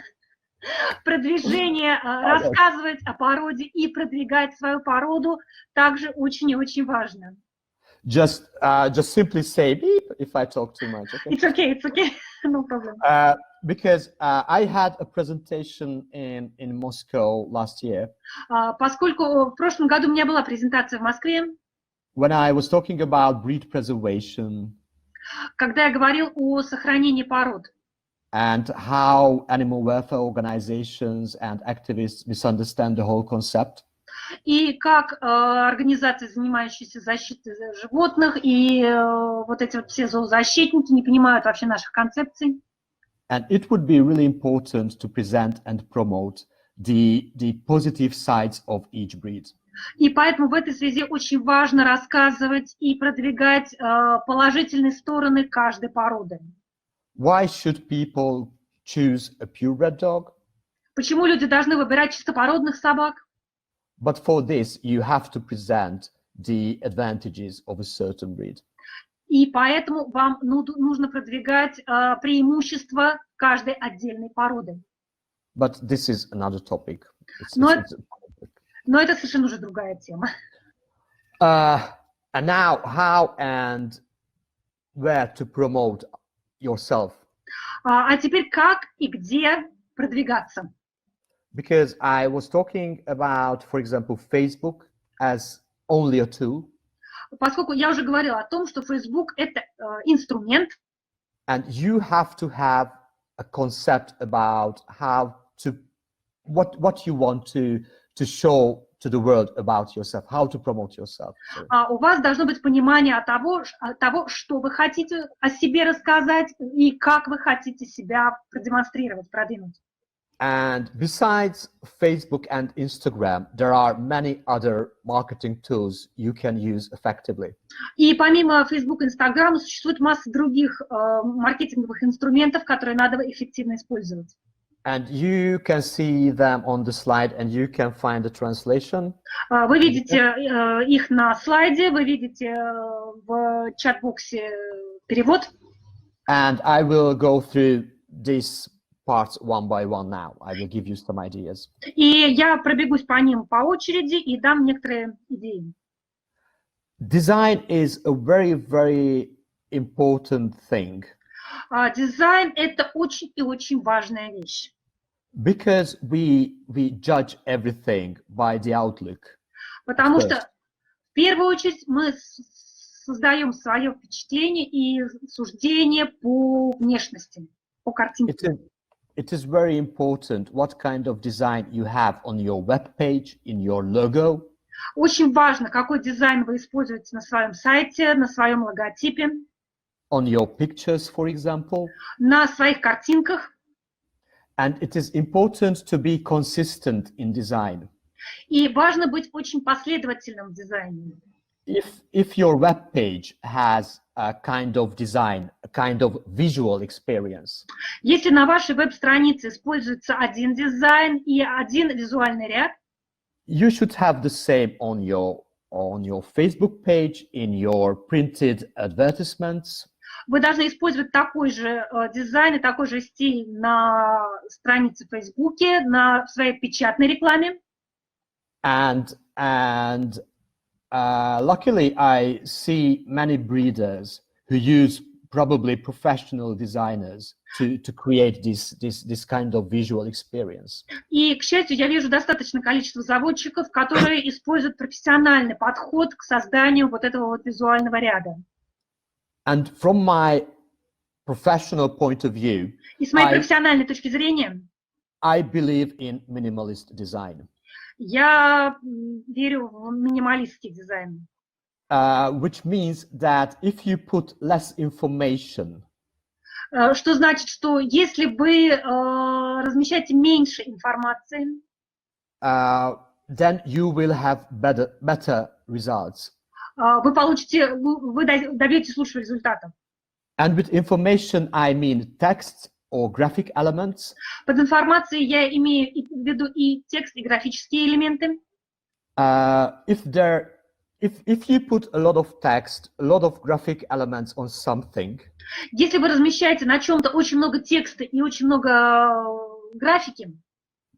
D: продвижение, рассказывать о породе и продвигать свою породу также очень и очень важно.
C: Just simply say beep if I talk too much. Okay?
D: It's okay, no problem.
C: Because I had a presentation in Moscow last year.
D: Поскольку в прошлом году у меня была презентация в Москве,
C: When I was talking about breed preservation,
D: когда я говорил о сохранении пород,
C: and how animal welfare organizations and activists misunderstand the whole concept.
D: И как организации, занимающиеся защитой животных, и вот эти вот все зоозащитники не понимают вообще наших концепций.
C: And it would be really important to present and promote the positive sides of each breed.
D: И поэтому в этой связи очень важно рассказывать и продвигать положительные стороны каждой породы.
C: Why should people choose a purebred dog?
D: Почему люди должны выбирать чистопородных собак?
C: But for this, you have to present the advantages of a certain breed.
D: И поэтому вам нужно продвигать преимущества каждой отдельной породы.
C: But this is another topic.
D: Но это совершенно уже другая тема.
C: And now, how and where to promote yourself?
D: А теперь как и где продвигаться?
C: Because I was talking about, for example, Facebook as only a tool.
D: Поскольку я уже говорила о том, что Facebook – это инструмент.
C: And you have to have a concept about how to, what you want to show to the world about yourself, how to promote yourself.
D: У вас должно быть понимание того, что вы хотите о себе рассказать и как вы хотите себя продемонстрировать, продвинуть.
C: And besides Facebook and Instagram, there are many other marketing tools you can use effectively.
D: И помимо Facebook и Instagram существует масса других маркетинговых инструментов, которые надо эффективно использовать.
C: And you can see them on the slide and you can find the translation.
D: Вы видите их на слайде, вы видите в чат-боксе перевод.
C: And I will go through these parts one by one now. I will give you some ideas.
D: И я пробегусь по ним по очереди и дам некоторые идеи.
C: Design is a very, very important thing.
D: Дизайн – это очень и очень важная вещь.
C: Because we judge everything by the outlook.
D: Потому что в первую очередь мы создаем свое впечатление и суждение по внешности, по картинке.
C: It is very important what kind of design you have on your web page, in your logo.
D: Очень важно, какой дизайн вы используете на своем сайте, на своем логотипе.
C: On your pictures, for example.
D: На своих картинках.
C: And it is important to be consistent in design.
D: И важно быть очень последовательным в дизайне.
C: If your web page has a kind of design, a kind of visual experience.
D: Если на вашей веб-странице используется один дизайн и один визуальный ряд,
C: you should have the same on your Facebook page, in your printed advertisements.
D: Вы должны использовать такой же дизайн и такой же стиль на странице в Фейсбуке, в своей печатной рекламе.
C: And luckily, I see many breeders who use probably professional designers to create this kind of visual experience.
D: И, к счастью, я вижу достаточное количество заводчиков, которые используют профессиональный подход к созданию вот этого вот визуального ряда.
C: And from my professional point of view,
D: и с моей профессиональной точки зрения,
C: I believe in minimalist design.
D: Я верю в минималистский дизайн.
C: Which means that if you put less information,
D: что значит, что если вы размещаете меньше информации,
C: then you will have better results.
D: Вы добьетесь лучшего результата.
C: And with information, I mean text or graphic elements.
D: Под информацией я имею в виду и текст, и графические элементы.
C: If you put a lot of text, a lot of graphic elements on something,
D: если вы размещаете на чем-то очень много текста и очень много графики,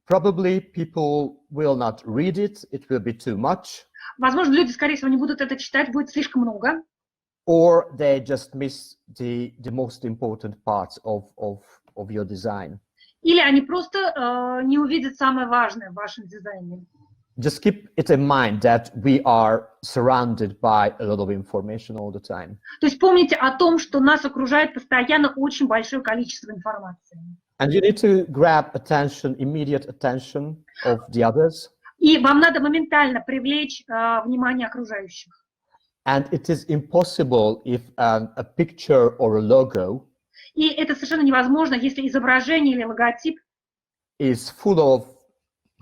C: probably people will not read it, it will be too much.
D: Возможно, люди, скорее всего, не будут это читать, будет слишком много.
C: Or they just miss the most important parts of your design.
D: Или они просто не увидят самое важное в вашем дизайне.
C: Just keep it in mind that we are surrounded by a lot of information all the time.
D: То есть помните о том, что нас окружает постоянно очень большое количество информации.
C: And you need to grab attention, immediate attention of the others.
D: И вам надо моментально привлечь внимание окружающих.
C: And it is impossible if a picture or a logo
D: И это совершенно невозможно, если изображение или логотип
C: is full of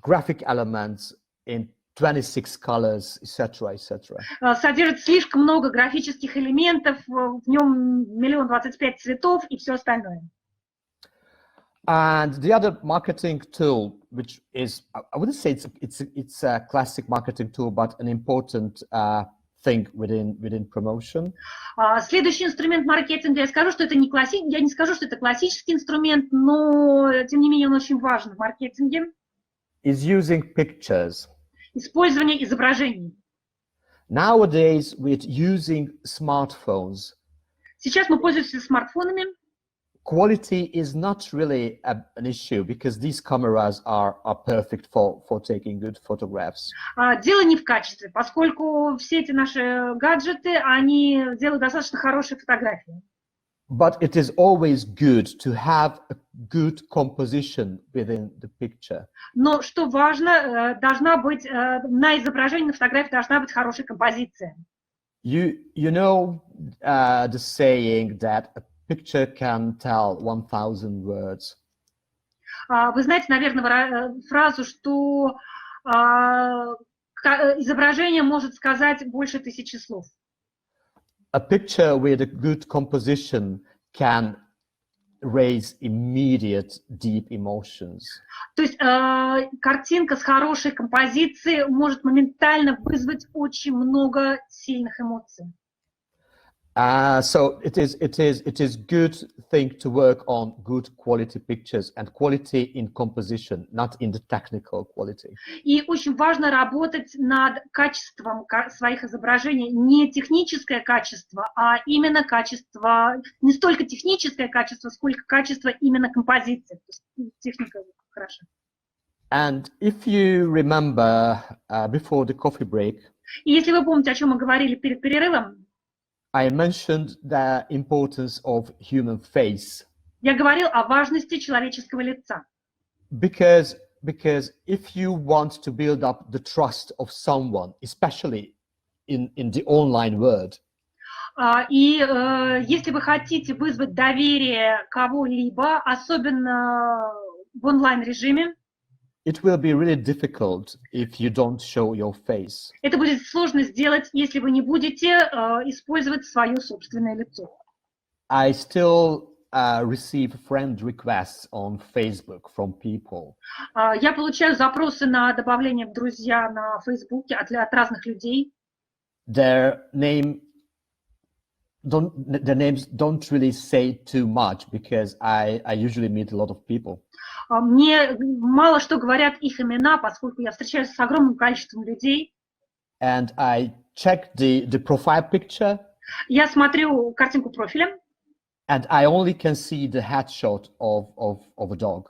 C: graphic elements in 26 colors, etc., etc.
D: Содержит слишком много графических элементов, в нем 1 025 000 цветов и все остальное.
C: And the other marketing tool, which is, I wouldn't say it's a classic marketing tool, but an important thing within promotion.
D: Следующий инструмент маркетинга, я не скажу, что это классический инструмент, но тем не менее он очень важен в маркетинге.
C: Is using pictures.
D: Использование изображений.
C: Nowadays, with using smartphones.
D: Сейчас мы пользуемся смартфонами.
C: Quality is not really an issue because these cameras are perfect for taking good photographs.
D: Дело не в качестве, поскольку все эти наши гаджеты, они делают достаточно хорошие фотографии.
C: But it is always good to have a good composition within the picture.
D: Но что важно, должна быть на изображении, на фотографии должна быть хорошая композиция.
C: You know the saying that a picture can tell 1,000 words.
D: Вы знаете, наверное, фразу, что изображение может сказать больше 1000 слов.
C: A picture with a good composition can raise immediate deep emotions.
D: То есть картинка с хорошей композицией может моментально вызвать очень много сильных эмоций.
C: So it is good thing to work on good quality pictures and quality in composition, not in the technical quality.
D: И очень важно работать над качеством своих изображений, не техническое качество, а именно качество, не столько техническое качество, сколько качество именно композиции. То есть техника хороша.
C: And if you remember before the coffee break,
D: И если вы помните, о чем мы говорили перед перерывом,
C: I mentioned the importance of human face.
D: я говорил о важности человеческого лица.
C: Because if you want to build up the trust of someone, especially in the online world,
D: И если вы хотите вызвать доверие кого-либо, особенно в онлайн-режиме,
C: it will be really difficult if you don't show your face.
D: это будет сложно сделать, если вы не будете использовать свое собственное лицо.
C: I still receive friend requests on Facebook from people.
D: Я получаю запросы на добавление в друзья на Фейсбуке от разных людей.
C: Their names don't really say too much because I usually meet a lot of people.
D: Мне мало что говорят их имена, поскольку я встречаюсь с огромным количеством людей.
C: And I check the profile picture.
D: Я смотрю картинку профиля.
C: And I only can see the headshot of a dog.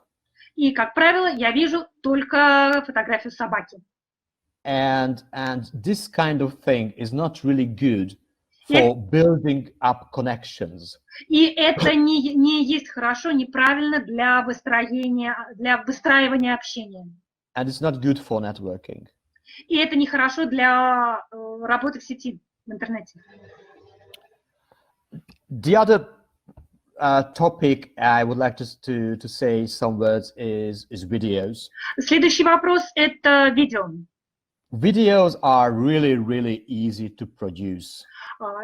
D: И, как правило, я вижу только фотографию собаки.
C: And this kind of thing is not really good for building up connections.
D: И это не есть хорошо, неправильно для выстраивания общения.
C: And it's not good for networking.
D: И это нехорошо для работы в сети, в интернете.
C: The other topic I would like to say some words is videos.
D: Следующий вопрос – это видео.
C: Videos are really, really easy to produce.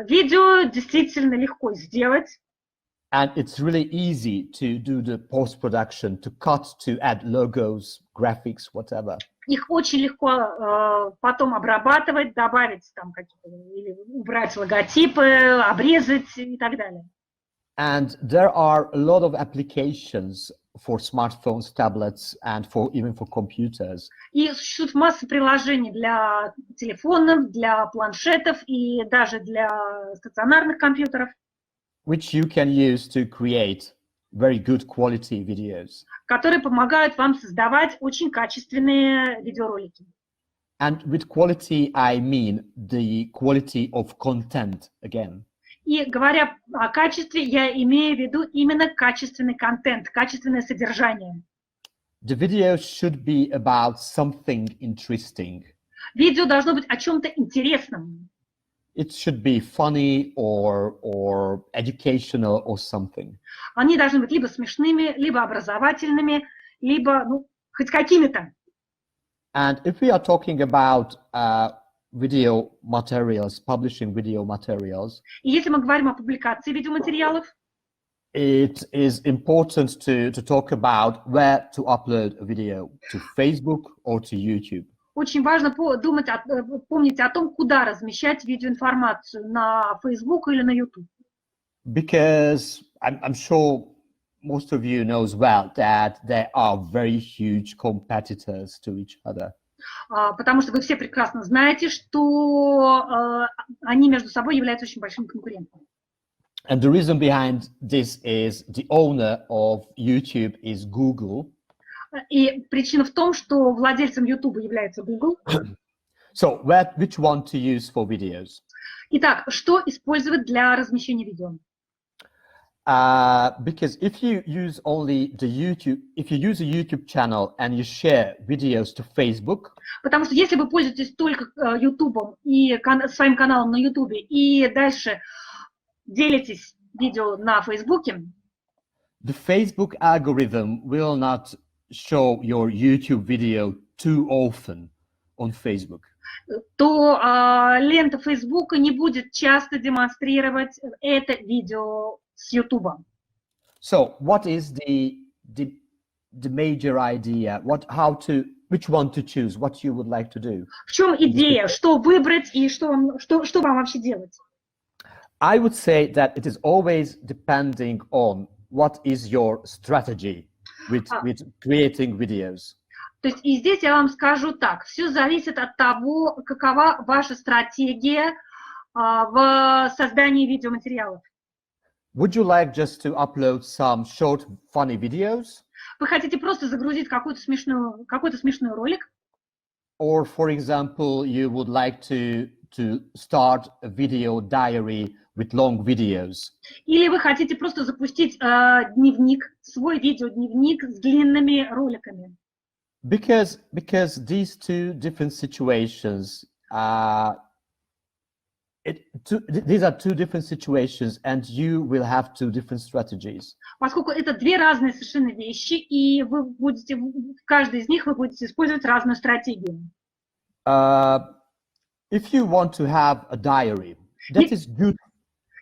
D: Видео действительно легко сделать.
C: And it's really easy to do the post-production, to cut, to add logos, graphics, whatever.
D: Их очень легко потом обрабатывать, добавить там какие-то, или убрать логотипы, обрезать и так далее.
C: And there are a lot of applications for smartphones, tablets, and even for computers.
D: И существует масса приложений для телефонов, для планшетов и даже для стационарных компьютеров,
C: Which you can use to create very good quality videos.
D: которые помогают вам создавать очень качественные видеоролики.
C: And with quality, I mean the quality of content again.
D: И говоря о качестве, я имею в виду именно качественный контент, качественное содержание.
C: The video should be about something interesting.
D: Видео должно быть о чем-то интересном.
C: It should be funny or educational or something.
D: Они должны быть либо смешными, либо образовательными, либо хоть какими-то.
C: And if we are talking about video materials, publishing video materials,
D: И если мы говорим о публикации видеоматериалов,
C: it is important to talk about where to upload a video, to Facebook or to YouTube.
D: очень важно помнить о том, куда размещать видеоинформацию, на Facebook или на YouTube.
C: Because I'm sure most of you knows well that there are very huge competitors to each other.
D: Потому что вы все прекрасно знаете, что они между собой являются очень большими конкурентами.
C: And the reason behind this is the owner of YouTube is Google.
D: И причина в том, что владельцем YouTube является Google.
C: So which one to use for videos?
D: Итак, что использовать для размещения видео?
C: Because if you use only if you use a YouTube channel and you share videos to Facebook,
D: Потому что если вы пользуетесь только YouTube и своим каналом на YouTube и дальше делитесь видео на Facebook,
C: the Facebook algorithm will not show your YouTube video too often on Facebook.
D: то лента Facebook не будет часто демонстрировать это видео с YouTube.
C: So what is the major idea? Which one to choose? What you would like to do?
D: В чем идея? Что выбрать и что вам вообще делать?
C: I would say that it is always depending on what is your strategy with creating videos.
D: То есть и здесь я вам скажу так, все зависит от того, какова ваша стратегия в создании видеоматериалов.
C: Would you like just to upload some short, funny videos?
D: Вы хотите просто загрузить какой-то смешной ролик?
C: Or, for example, you would like to start a video diary with long videos?
D: Или вы хотите просто запустить дневник, свой видеодневник с длинными роликами?
C: Because these two different situations, these are two different situations, and you will have two different strategies.
D: Поскольку это две разные совершенно вещи, и вы будете, в каждой из них вы будете использовать разную стратегию.
C: If you want to have a diary, that is good.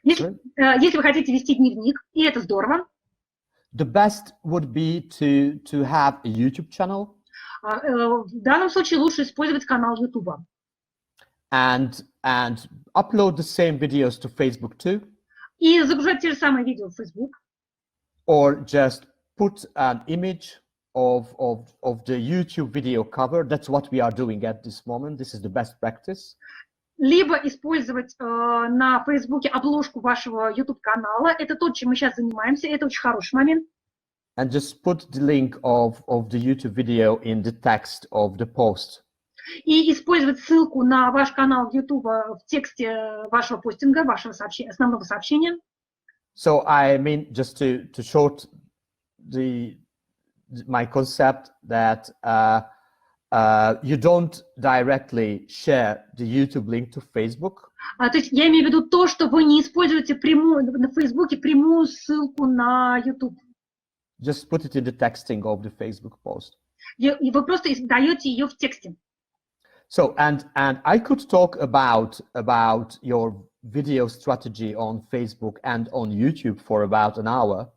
D: Если вы хотите вести дневник, и это здорово.
C: The best would be to have a YouTube channel.
D: В данном случае лучше использовать канал YouTube.
C: And upload the same videos to Facebook too.
D: И загружать те же самые видео в Facebook.
C: Or just put an image of the YouTube video cover. That's what we are doing at this moment. This is the best practice.
D: Либо использовать на Facebook обложку вашего YouTube-канала. Это то, чем мы сейчас занимаемся. Это очень хороший момент.
C: And just put the link of the YouTube video in the text of the post.
D: И использовать ссылку на ваш канал YouTube в тексте вашего постинга, вашего основного сообщения.
C: So I mean, just to short my concept that you don't directly share the YouTube link to Facebook.
D: То есть я имею в виду то, что вы не используете на Facebook прямую ссылку на YouTube.
C: Just put it in the texting of the Facebook post.
D: И вы просто даете ее в тексте.
C: So and I could talk about your video strategy on Facebook and on YouTube for about an hour.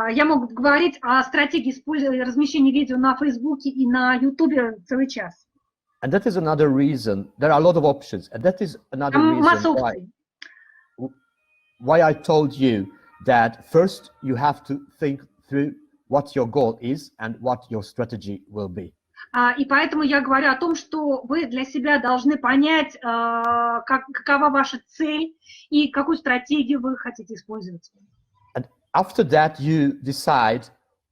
D: Я могу говорить о стратегии размещения видео на Facebook и на YouTube целый час.
C: And that is another reason. There are a lot of options, and that is another reason why I told you that first you have to think through what your goal is and what your strategy will be.
D: И поэтому я говорю о том, что вы для себя должны понять, какова ваша цель и какую стратегию вы хотите использовать.
C: And after that, you decide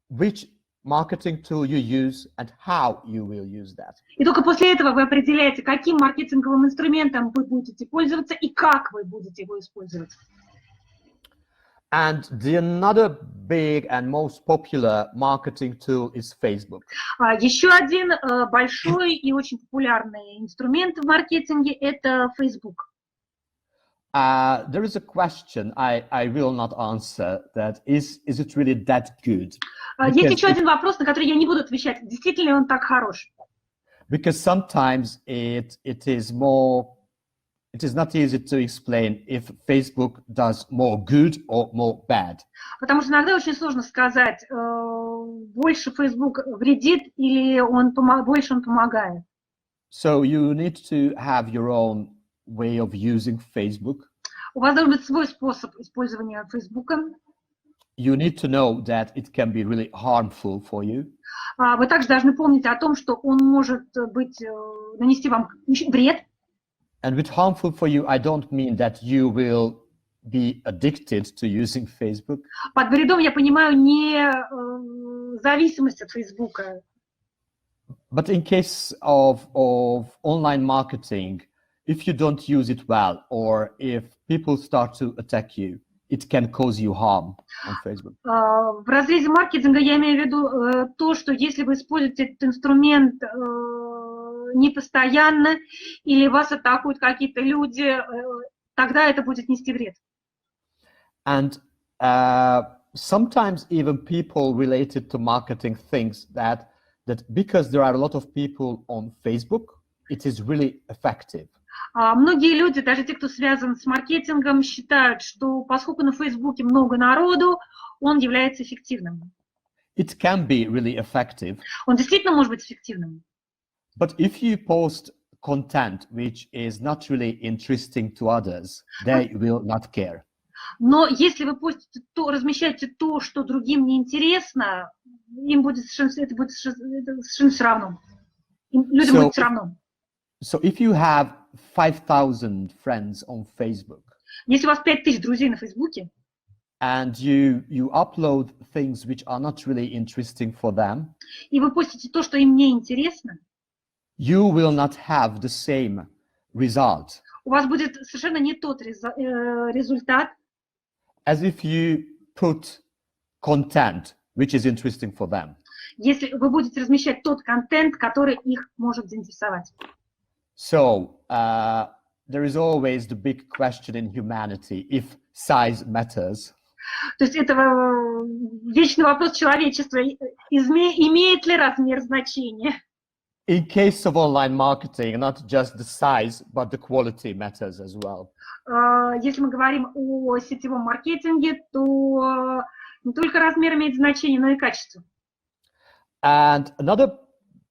C: which marketing tool you use and how you will use that.
D: И только после этого вы определяете, каким маркетинговым инструментом вы будете пользоваться и как вы будете его использовать.
C: And another big and most popular marketing tool is Facebook.
D: Еще один большой и очень популярный инструмент в маркетинге – это Facebook.
C: There is a question I will not answer. That is it really that good?
D: Есть еще один вопрос, на который я не буду отвечать. Действительно ли он так хорош?
C: Because sometimes it is not easy to explain if Facebook does more good or more bad.
D: Потому что иногда очень сложно сказать, больше Facebook вредит или больше он помогает.
C: So you need to have your own way of using Facebook.
D: У вас должен быть свой способ использования Facebook.
C: You need to know that it can be really harmful for you.
D: Вы также должны помнить о том, что он может нанести вам вред.
C: And with harmful for you, I don't mean that you will be addicted to using Facebook.
D: Под вредом я понимаю не зависимость от Facebook.
C: But in case of online marketing, if you don't use it well, or if people start to attack you, it can cause you harm on Facebook.
D: В разрезе маркетинга я имею в виду то, что если вы используете этот инструмент непостоянно, или вас атакуют какие-то люди, тогда это будет нести вред.
C: And sometimes even people related to marketing thinks that because there are a lot of people on Facebook, it is really effective.
D: Многие люди, даже те, кто связан с маркетингом, считают, что поскольку на Фейсбуке много народу, он является эффективным.
C: It can be really effective,
D: Он действительно может быть эффективным.
C: but if you post content which is not really interesting to others, they will not care.
D: Но если вы постите размещаете то, что другим не интересно, им будет совершенно все равно. Людям будет все равно.
C: So if you have 5,000 friends on Facebook,
D: Если у вас 5000 друзей на Фейсбуке,
C: and you upload things which are not really interesting for them,
D: и вы постите то, что им не интересно,
C: you will not have the same result
D: у вас будет совершенно не тот результат,
C: as if you put content which is interesting for them.
D: если вы будете размещать тот контент, который их может заинтересовать.
C: So there is always the big question in humanity if size matters.
D: То есть это вечный вопрос человечества, имеет ли размер значения.
C: In case of online marketing, not just the size, but the quality matters as well.
D: Если мы говорим о сетевом маркетинге, то не только размер имеет значение, но и качество.
C: And another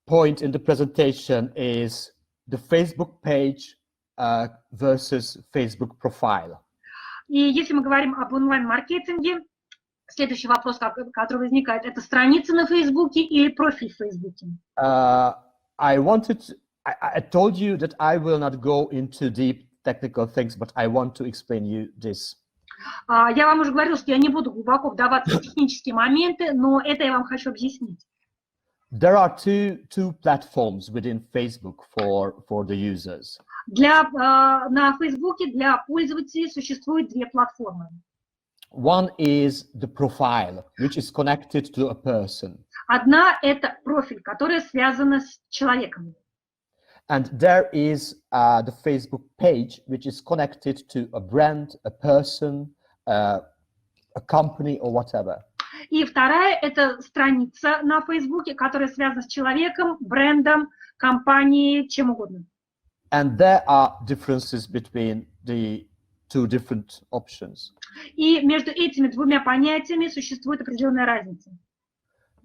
C: point in the presentation is the Facebook page versus Facebook profile.
D: И если мы говорим об онлайн-маркетинге, следующий вопрос, который возникает, это страница на Фейсбуке или профиль в Фейсбуке?
C: I told you that I will not go into deep technical things, but I want to explain you this.
D: Я вам уже говорила, что я не буду глубоко вдаваться в технические моменты, но это я вам хочу объяснить.
C: There are two platforms within Facebook for the users.
D: На Фейсбуке для пользователей существует две платформы.
C: One is the profile, which is connected to a person.
D: Одна – это профиль, который связан с человеком.
C: And there is the Facebook page, which is connected to a brand, a person, a company, or whatever.
D: И вторая – это страница на Фейсбуке, которая связана с человеком, брендом, компанией, чем угодно.
C: And there are differences between the two different options.
D: И между этими двумя понятиями существует определенная разница.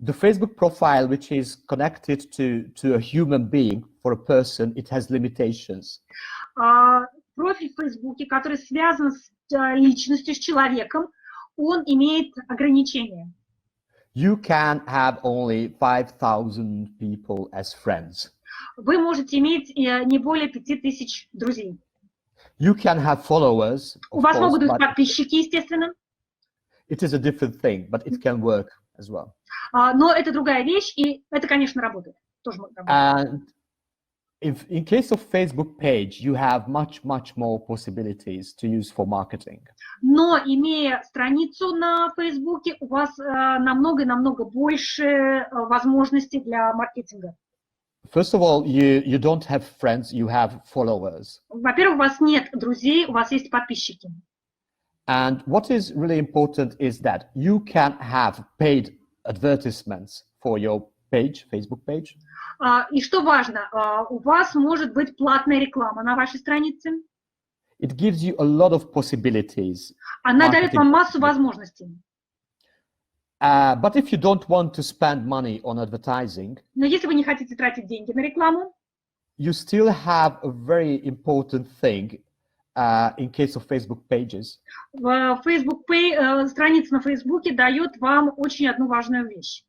C: The Facebook profile, which is connected to a human being, for a person, it has limitations.
D: Профиль в Фейсбуке, который связан с личностью, с человеком, он имеет ограничения.
C: You can have only 5,000 people as friends.
D: Вы можете иметь не более 5000 друзей.
C: You can have followers.
D: У вас могут быть подписчики, естественно.
C: It is a different thing, but it can work as well.
D: Но это другая вещь, и это, конечно, работает. Тоже работает.
C: And in case of Facebook page, you have much more possibilities to use for marketing.
D: Но имея страницу на Фейсбуке, у вас намного больше возможностей для маркетинга.
C: First of all, you don't have friends, you have followers.
D: Во-первых, у вас нет друзей, у вас есть подписчики.
C: And what is really important is that you can have paid advertisements for your page, Facebook page.
D: И что важно, у вас может быть платная реклама на вашей странице.
C: It gives you a lot of possibilities.
D: Она дает вам массу возможностей.
C: But if you don't want to spend money on advertising,
D: но если вы не хотите тратить деньги на рекламу,
C: you still have a very important thing in case of Facebook pages.
D: Страница на Фейсбуке дает вам очень одну важную вещь.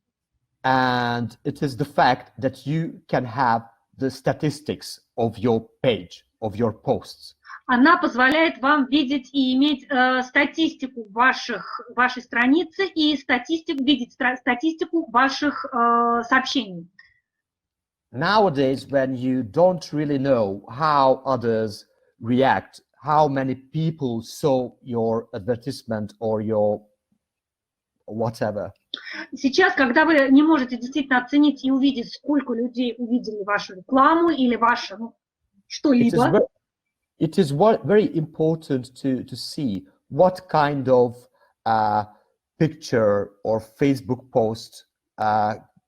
C: And it is the fact that you can have the statistics of your page, of your posts.
D: Она позволяет вам видеть и иметь статистику вашей страницы и видеть статистику ваших сообщений.
C: Nowadays, when you don't really know how others react, how many people saw your advertisement or your whatever.
D: Сейчас, когда вы не можете действительно оценить и увидеть, сколько людей увидели вашу рекламу или ваше что-либо,
C: it is very important to see what kind of picture or Facebook post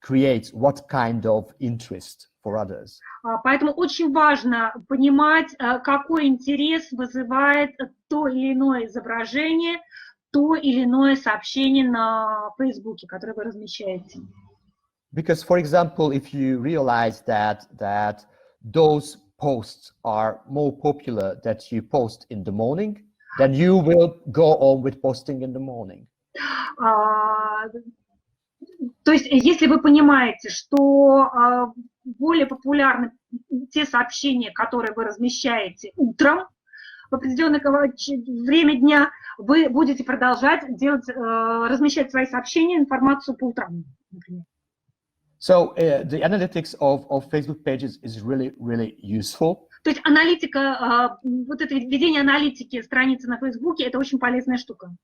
C: creates what kind of interest for others.
D: Поэтому очень важно понимать, какой интерес вызывает то или иное изображение, то или иное сообщение на Фейсбуке, которое вы размещаете.
C: Because, for example, if you realize that those posts are more popular that you post in the morning, then you will go on with posting in the morning.
D: То есть, если вы понимаете, что более популярны те сообщения, которые вы размещаете утром, в определенное время дня, вы будете продолжать размещать свои сообщения, информацию по утрам, например.
C: So the analytics of Facebook pages is really, really useful.
D: То есть аналитика, вот это ведение аналитики страницы на Фейсбуке, это очень полезная штука.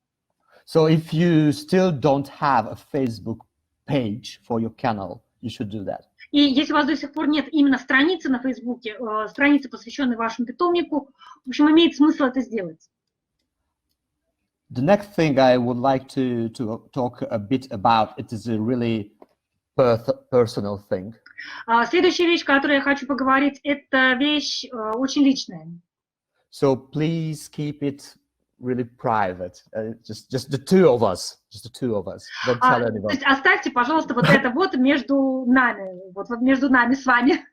C: So if you still don't have a Facebook page for your channel, you should do that.
D: И если у вас до сих пор нет именно страницы на Фейсбуке, страницы, посвященной вашему питомнику, в общем, имеет смысл это сделать.
C: The next thing I would like to talk a bit about, it is a really personal thing.
D: Следующая вещь, о которой я хочу поговорить, это вещь очень личная.
C: So please keep it really private. Just the two of us. Don't tell anyone.
D: То есть оставьте, пожалуйста, вот это вот между нами, вот между нами с вами.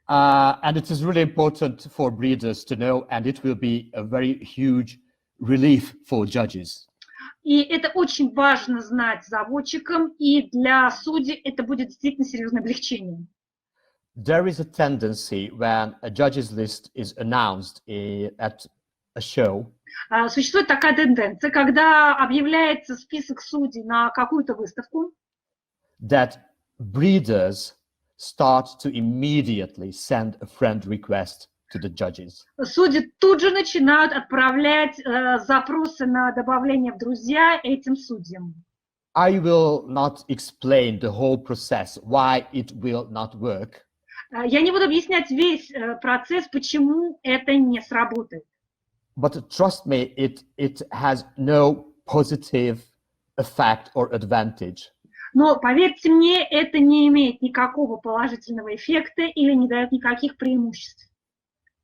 C: And it is really important for breeders to know, and it will be a very huge relief for judges.
D: И это очень важно знать заводчикам, и для судей это будет действительно серьезное облегчение.
C: There is a tendency when a judges list is announced at a show.
D: Существует такая тенденция, когда объявляется список судей на какую-то выставку,
C: That breeders start to immediately send a friend request to the judges.
D: судьи тут же начинают отправлять запросы на добавление в друзья этим судьям.
C: I will not explain the whole process, why it will not work.
D: Я не буду объяснять весь процесс, почему это не сработает.
C: But trust me, it has no positive effect or advantage.
D: Но, поверьте мне, это не имеет никакого положительного эффекта или не дает никаких преимуществ.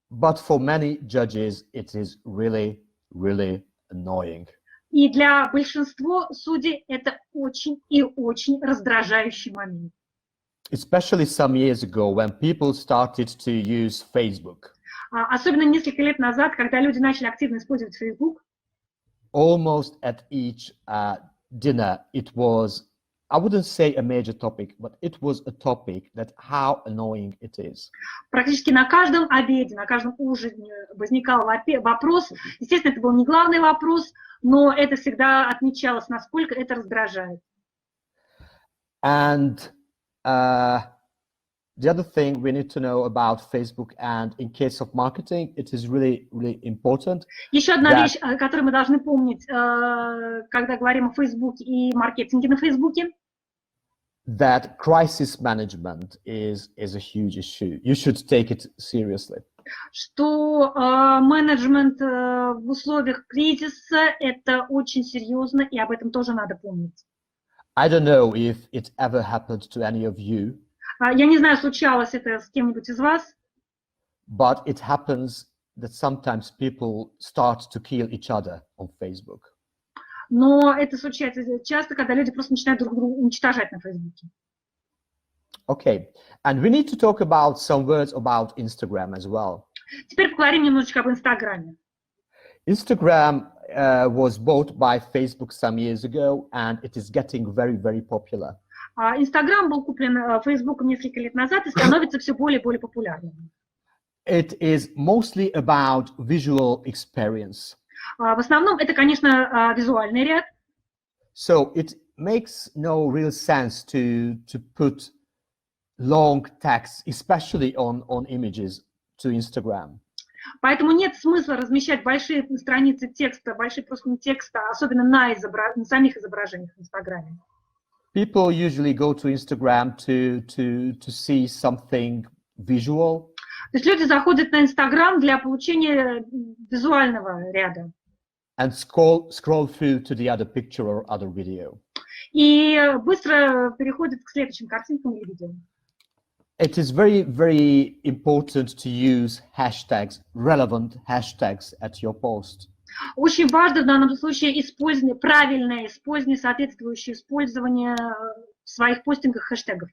C: But for many judges, it is really, really annoying.
D: И для большинства судей это очень и очень раздражающий момент.
C: Especially some years ago when people started to use Facebook.
D: Особенно несколько лет назад, когда люди начали активно использовать Facebook.
C: Almost at each dinner, it was, I wouldn't say a major topic, but it was a topic that how annoying it is.
D: Практически на каждом обеде, на каждом ужине возникал вопрос. Естественно, это был не главный вопрос, но это всегда отмечалось, насколько это раздражает.
C: And the other thing we need to know about Facebook, and in case of marketing, it is really, really important.
D: Еще одна вещь, которую мы должны помнить, когда говорим о Facebook и маркетинге на Facebook.
C: That crisis management is a huge issue. You should take it seriously.
D: Что менеджмент в условиях кризиса это очень серьезно, и об этом тоже надо помнить.
C: I don't know if it ever happened to any of you.
D: Я не знаю, случалось это с кем-нибудь из вас.
C: But it happens that sometimes people start to kill each other on Facebook.
D: Но это случается часто, когда люди просто начинают друг друга уничтожать на Фейсбуке.
C: Okay, and we need to talk about some words about Instagram as well.
D: Теперь поговорим немножечко об Инстаграме.
C: Instagram was bought by Facebook some years ago, and it is getting very, very popular.
D: Инстаграм был куплен Фейсбуком несколько лет назад и становится все более и более популярным.
C: It is mostly about visual experience.
D: В основном это, конечно, визуальный ряд.
C: So it makes no real sense to put long text, especially on images, to Instagram.
D: Поэтому нет смысла размещать большие страницы текста, большие просто текста, особенно на самих изображениях в Инстаграме.
C: People usually go to Instagram to see something visual.
D: То есть люди заходят на Инстаграм для получения визуального ряда.
C: And scroll through to the other picture or other video.
D: И быстро переходят к следующим картинкам или видео.
C: It is very, very important to use hashtags, relevant hashtags at your post.
D: Очень важно в данном случае правильное использование, соответствующее использование в своих постингах хэштегов.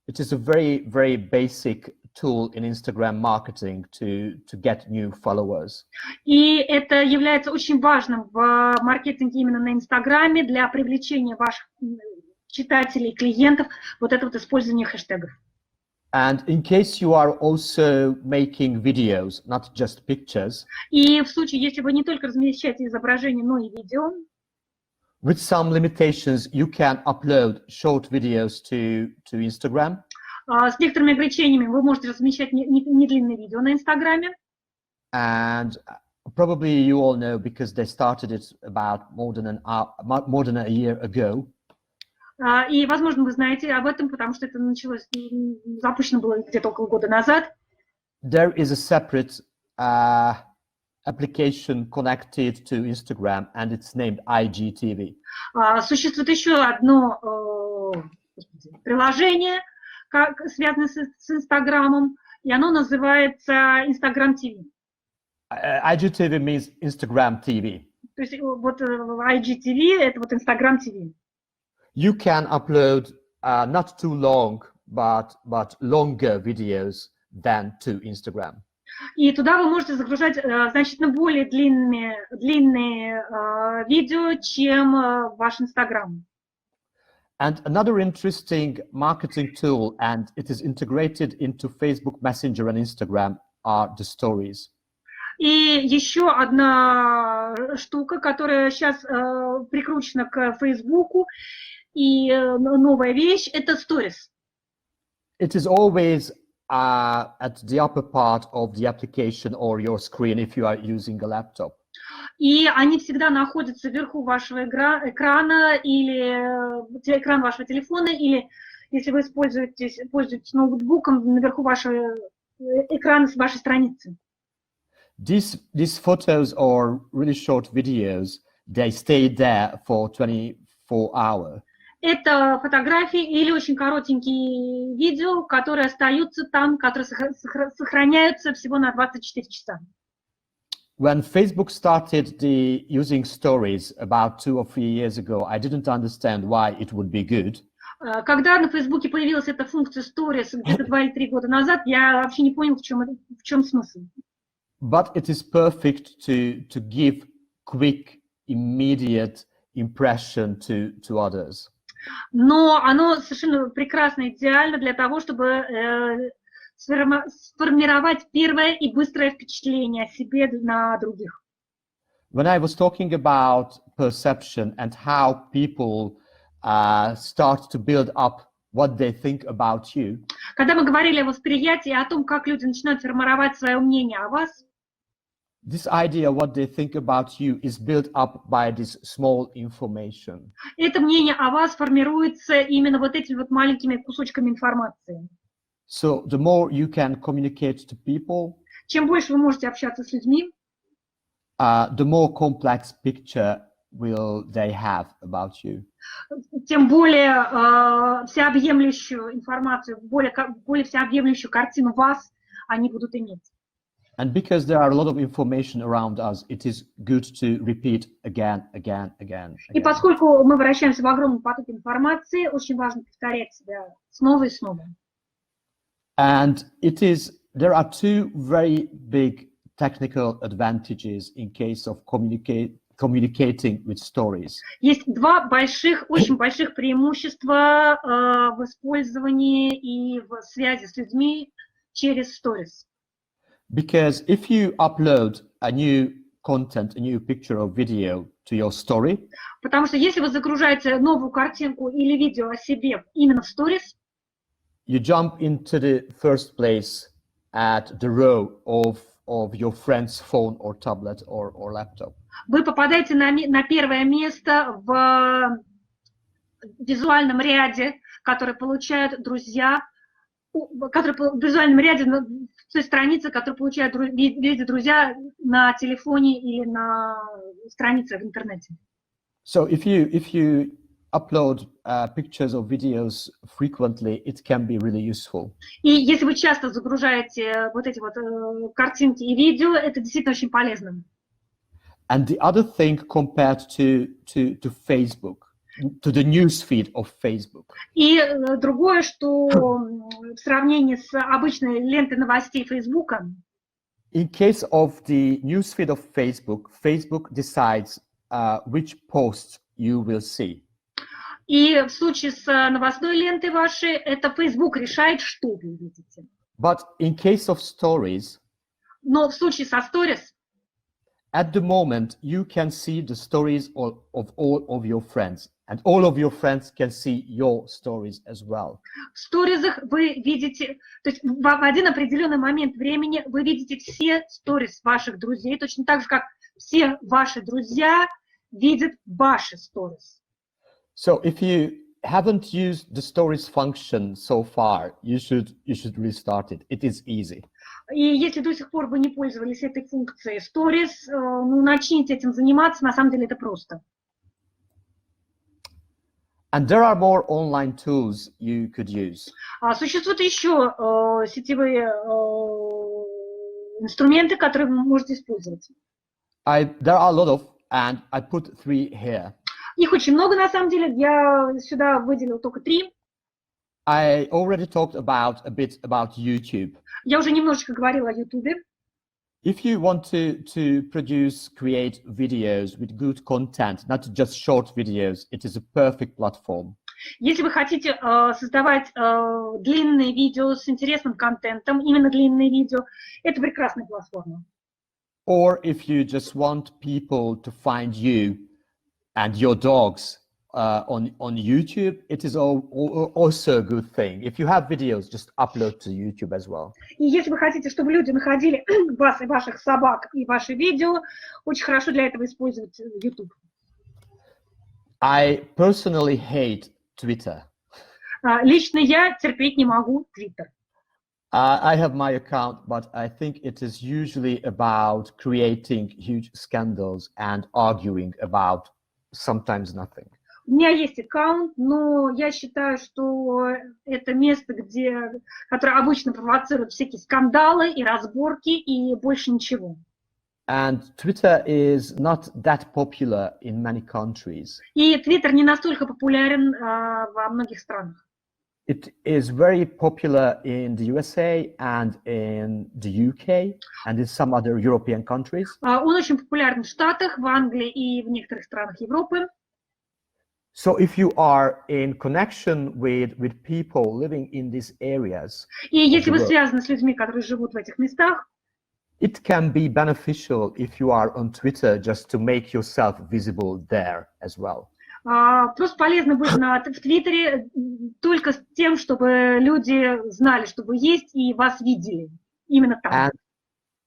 C: It is a very, very basic tool in Instagram marketing to get new followers.
D: И это является очень важным в маркетинге именно на Инстаграме для привлечения ваших читателей, клиентов, вот это вот использование хэштегов.
C: And in case you are also making videos, not just pictures,
D: И в случае, если вы не только размещаете изображение, но и видео,
C: with some limitations, you can upload short videos to Instagram.
D: с некоторыми ограничениями вы можете размещать недлинные видео на Инстаграме.
C: And probably you all know because they started it about more than a year ago.
D: И, возможно, вы знаете об этом, потому что это запущено было где-то около года назад.
C: There is a separate application connected to Instagram, and it's named IGTV.
D: Существует еще одно приложение, связанное с Инстаграмом, и оно называется Instagram TV.
C: IGTV means Instagram TV.
D: То есть вот IGTV – это вот Instagram TV.
C: You can upload not too long, but longer videos than to Instagram.
D: И туда вы можете загружать значительно более длинные видео, чем ваш Инстаграм.
C: And another interesting marketing tool, and it is integrated into Facebook Messenger and Instagram, are the stories.
D: И еще одна штука, которая сейчас прикручена к Фейсбуку, и новая вещь – это Stories.
C: It is always at the upper part of the application or your screen if you are using a laptop.
D: И они всегда находятся вверху вашего экрана или экран вашего телефона, или если вы пользуетесь ноутбуком, наверху вашего экрана с вашей страницы.
C: These photos or really short videos, they stay there for 24 hours.
D: Это фотографии или очень коротенькие видео, которые остаются там, которые сохраняются всего на 24 часа.
C: When Facebook started using stories about 2 or 3 years ago, I didn't understand why it would be good.
D: Когда на Фейсбуке появилась эта функция Stories где-то 2 или 3 года назад, я вообще не понял, в чем смысл.
C: But it is perfect to give quick, immediate impression to others.
D: Но оно совершенно прекрасно, идеально для того, чтобы сформировать первое и быстрое впечатление о себе на других.
C: When I was talking about perception and how people start to build up what they think about you,
D: когда мы говорили о восприятии, о том, как люди начинают формировать свое мнение о вас,
C: this idea what they think about you is built up by this small information.
D: Это мнение о вас формируется именно вот этими вот маленькими кусочками информации.
C: So the more you can communicate to people,
D: чем больше вы можете общаться с людьми,
C: the more complex picture will they have about you.
D: Тем более всеобъемлющую информацию, более всеобъемлющую картину вас они будут иметь.
C: And because there are a lot of information around us, it is good to repeat again.
D: И поскольку мы вращаемся в огромном потоке информации, очень важно повторять себя снова и снова.
C: And there are 2 very big technical advantages in case of communicating with stories.
D: Есть 2 очень больших преимущества в использовании и в связи с людьми через stories.
C: Because if you upload a new content, a new picture or video to your story,
D: потому что если вы загружаете новую картинку или видео о себе именно в stories,
C: you jump into the first place at the row of your friend's phone or tablet or laptop.
D: Вы попадаете на первое место в визуальном ряде, который получают друзья, в визуальном ряде в той странице, которую получают видят друзья на телефоне или на странице в интернете.
C: So if you upload pictures or videos frequently, it can be really useful.
D: И если вы часто загружаете вот эти вот картинки и видео, это действительно очень полезно.
C: And the other thing compared to Facebook, to the newsfeed of Facebook.
D: И другое, что в сравнении с обычной лентой новостей Фейсбука,
C: in case of the newsfeed of Facebook, Facebook decides which posts you will see.
D: и в случае с новостной лентой вашей, это Facebook решает, что вы увидите.
C: But in case of stories,
D: Но в случае со Stories,
C: at the moment, you can see the stories of all of your friends, and all of your friends can see your stories as well.
D: в сторизах вы видите, то есть в один определенный момент времени вы видите все сторис ваших друзей, точно так же, как все ваши друзья видят ваши сторис.
C: So if you haven't used the stories function so far, you should restart it. It is easy.
D: И если до сих пор вы не пользовались этой функцией Stories, ну, начните этим заниматься, на самом деле это просто.
C: And there are more online tools you could use.
D: Существуют еще сетевые инструменты, которые вы можете использовать.
C: There are a lot of, and I put 3 here.
D: Их очень много, на самом деле. Я сюда выделил только 3.
C: I already talked a bit about YouTube.
D: Я уже немножечко говорила о YouTube.
C: If you want to create videos with good content, not just short videos, it is a perfect platform.
D: Если вы хотите создавать длинные видео с интересным контентом, именно длинные видео, это прекрасная платформа.
C: Or if you just want people to find you and your dogs on YouTube, it is also a good thing. If you have videos, just upload to YouTube as well.
D: И если вы хотите, чтобы люди находили вас и ваших собак и ваши видео, очень хорошо для этого использовать YouTube.
C: I personally hate Twitter.
D: Лично я терпеть не могу Twitter.
C: I have my account, but I think it is usually about creating huge scandals and arguing about sometimes nothing.
D: У меня есть аккаунт, но я считаю, что это место, которое обычно провоцирует всякие скандалы и разборки, и больше ничего.
C: And Twitter is not that popular in many countries.
D: И Twitter не настолько популярен во многих странах.
C: It is very popular in the USA and in the UK and in some other European countries.
D: Он очень популярен в Штатах, в Англии и в некоторых странах Европы.
C: So if you are in connection with people living in these areas,
D: и если вы связаны с людьми, которые живут в этих местах,
C: it can be beneficial if you are on Twitter just to make yourself visible there as well.
D: Просто полезно быть в Твиттере только с тем, чтобы люди знали, что вы есть и вас видели. Именно там.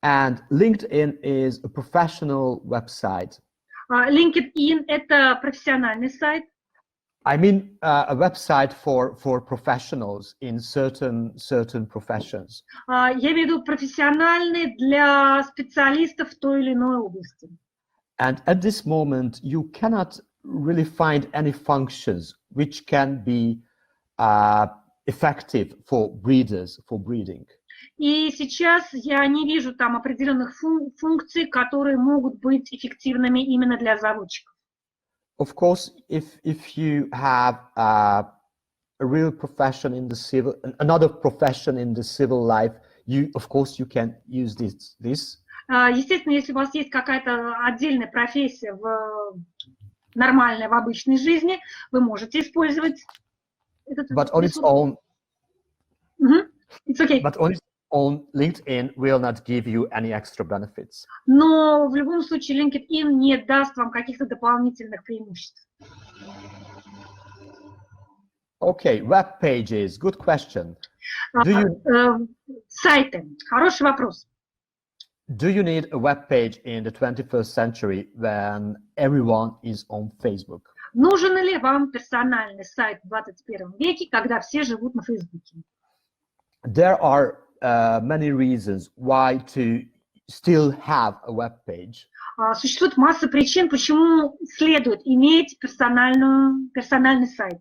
C: And LinkedIn is a professional website.
D: LinkedIn – это профессиональный сайт.
C: I mean a website for professionals in certain professions.
D: Я имею в виду профессиональный для специалистов в той или иной области.
C: And at this moment, you cannot really find any functions which can be effective for breeders, for breeding.
D: И сейчас я не вижу там определенных функций, которые могут быть эффективными именно для заводчиков.
C: Of course, if you have a real profession in the civil, another profession in the civil life, you can use this.
D: Естественно, если у вас есть какая-то отдельная профессия нормальная в обычной жизни, вы можете использовать этот.
C: But on its own.
D: It's okay.
C: But on its own, LinkedIn will not give you any extra benefits.
D: Но в любом случае LinkedIn не даст вам каких-то дополнительных преимуществ.
C: Okay, web pages. Good question.
D: Сайты. Хороший вопрос.
C: Do you need a web page in the 21st century when everyone is on Facebook?
D: Нужен ли вам персональный сайт в 21 веке, когда все живут на Фейсбуке?
C: There are many reasons why to still have a web page.
D: Существует масса причин, почему следует иметь персональный сайт.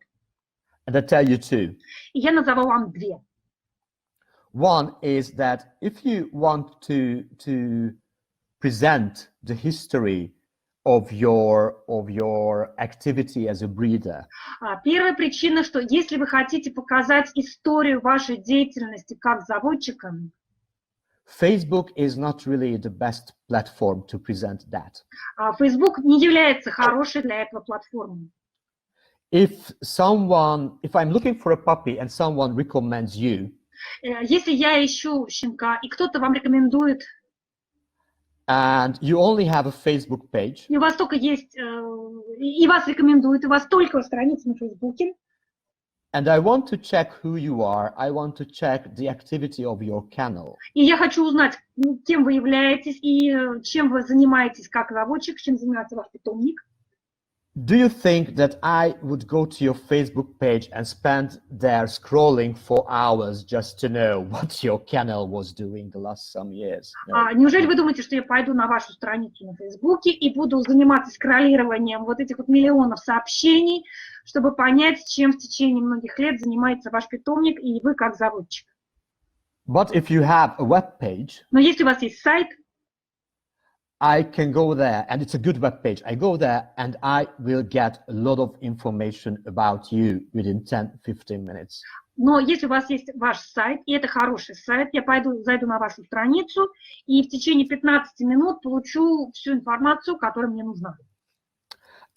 C: And I tell you two.
D: И я назову вам две.
C: One is that if you want to present the history of your activity as a breeder.
D: Первая причина, что если вы хотите показать историю вашей деятельности как заводчика,
C: Facebook is not really the best platform to present that.
D: Facebook не является хорошей для этого платформой.
C: If I'm looking for a puppy and someone recommends you,
D: если я ищу щенка, и кто-то вам рекомендует,
C: and you only have a Facebook page,
D: и у вас только есть, и вас рекомендуют, и у вас только страница на Фейсбуке,
C: and I want to check who you are, I want to check the activity of your kennel.
D: И я хочу узнать, кем вы являетесь и чем вы занимаетесь как заводчик, чем занимается ваш питомник.
C: Do you think that I would go to your Facebook page and spend there scrolling for hours just to know what your kennel was doing the last some years? No.
D: Неужели вы думаете, что я пойду на вашу страницу на Фейсбуке и буду заниматься скроллированием вот этих вот миллионов сообщений, чтобы понять, чем в течение многих лет занимается ваш питомник и вы как заводчик?
C: But if you have a web page,
D: Но если у вас есть сайт,
C: I can go there, and it's a good web page. I go there and I will get a lot of information about you within 10-15 minutes.
D: Но если у вас есть ваш сайт, и это хороший сайт, я зайду на вашу страницу и в течение 15 минут получу всю информацию, которая мне нужна.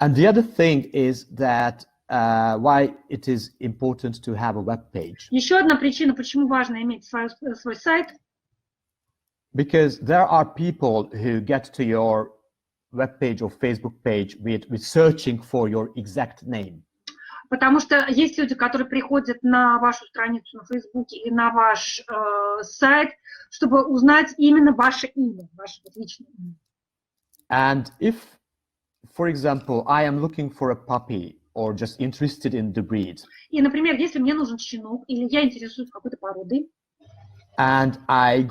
C: And the other thing is that why it is important to have a web page.
D: Еще одна причина, почему важно иметь свой сайт.
C: Because there are people who get to your web page or Facebook page with searching for your exact name.
D: Потому что есть люди, которые приходят на вашу страницу на Фейсбуке и на ваш сайт, чтобы узнать именно ваше имя, ваше личное имя.
C: And if, for example, I am looking for a puppy or just interested in the breed.
D: И, например, если мне нужен щенок или я интересуюсь какой-то породой,
C: and I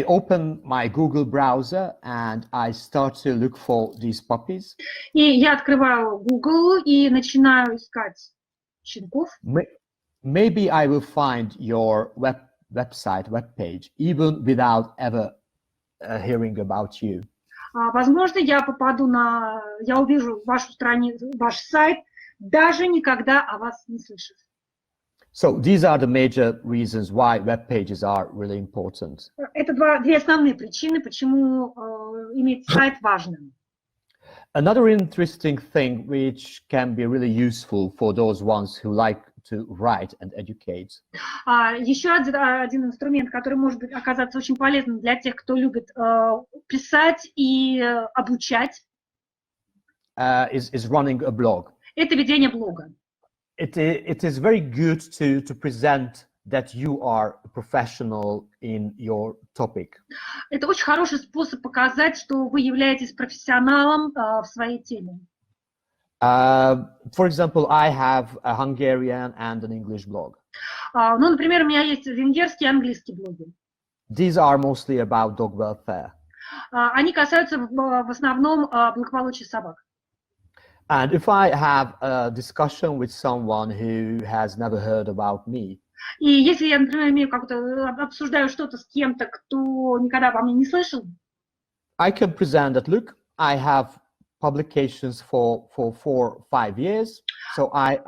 C: open my Google browser and I start to look for these puppies.
D: И я открываю Google и начинаю искать щенков.
C: Maybe I will find your website, webpage, even without ever hearing about you.
D: Возможно, я увижу вашу страницу, ваш сайт, даже никогда о вас не слышав.
C: So these are the major reasons why web pages are really important.
D: Это две основные причины, почему иметь сайт важно.
C: Another interesting thing which can be really useful for those ones who like to write and educate.
D: Еще один инструмент, который может оказаться очень полезным для тех, кто любит писать и обучать,
C: is running a blog.
D: Это ведение блога.
C: It is very good to present that you are a professional in your topic.
D: Это очень хороший способ показать, что вы являетесь профессионалом в своей теме.
C: For example, I have a Hungarian and an English blog.
D: Ну, например, у меня есть венгерский и английский блоги.
C: These are mostly about dog welfare.
D: Они касаются в основном благополучия собак.
C: And if I have a discussion with someone who has never heard about me,
D: и если я, например, обсуждаю что-то с кем-то, кто никогда обо мне не слышал,
C: I can present that, look, I have publications for 4-5 years, so I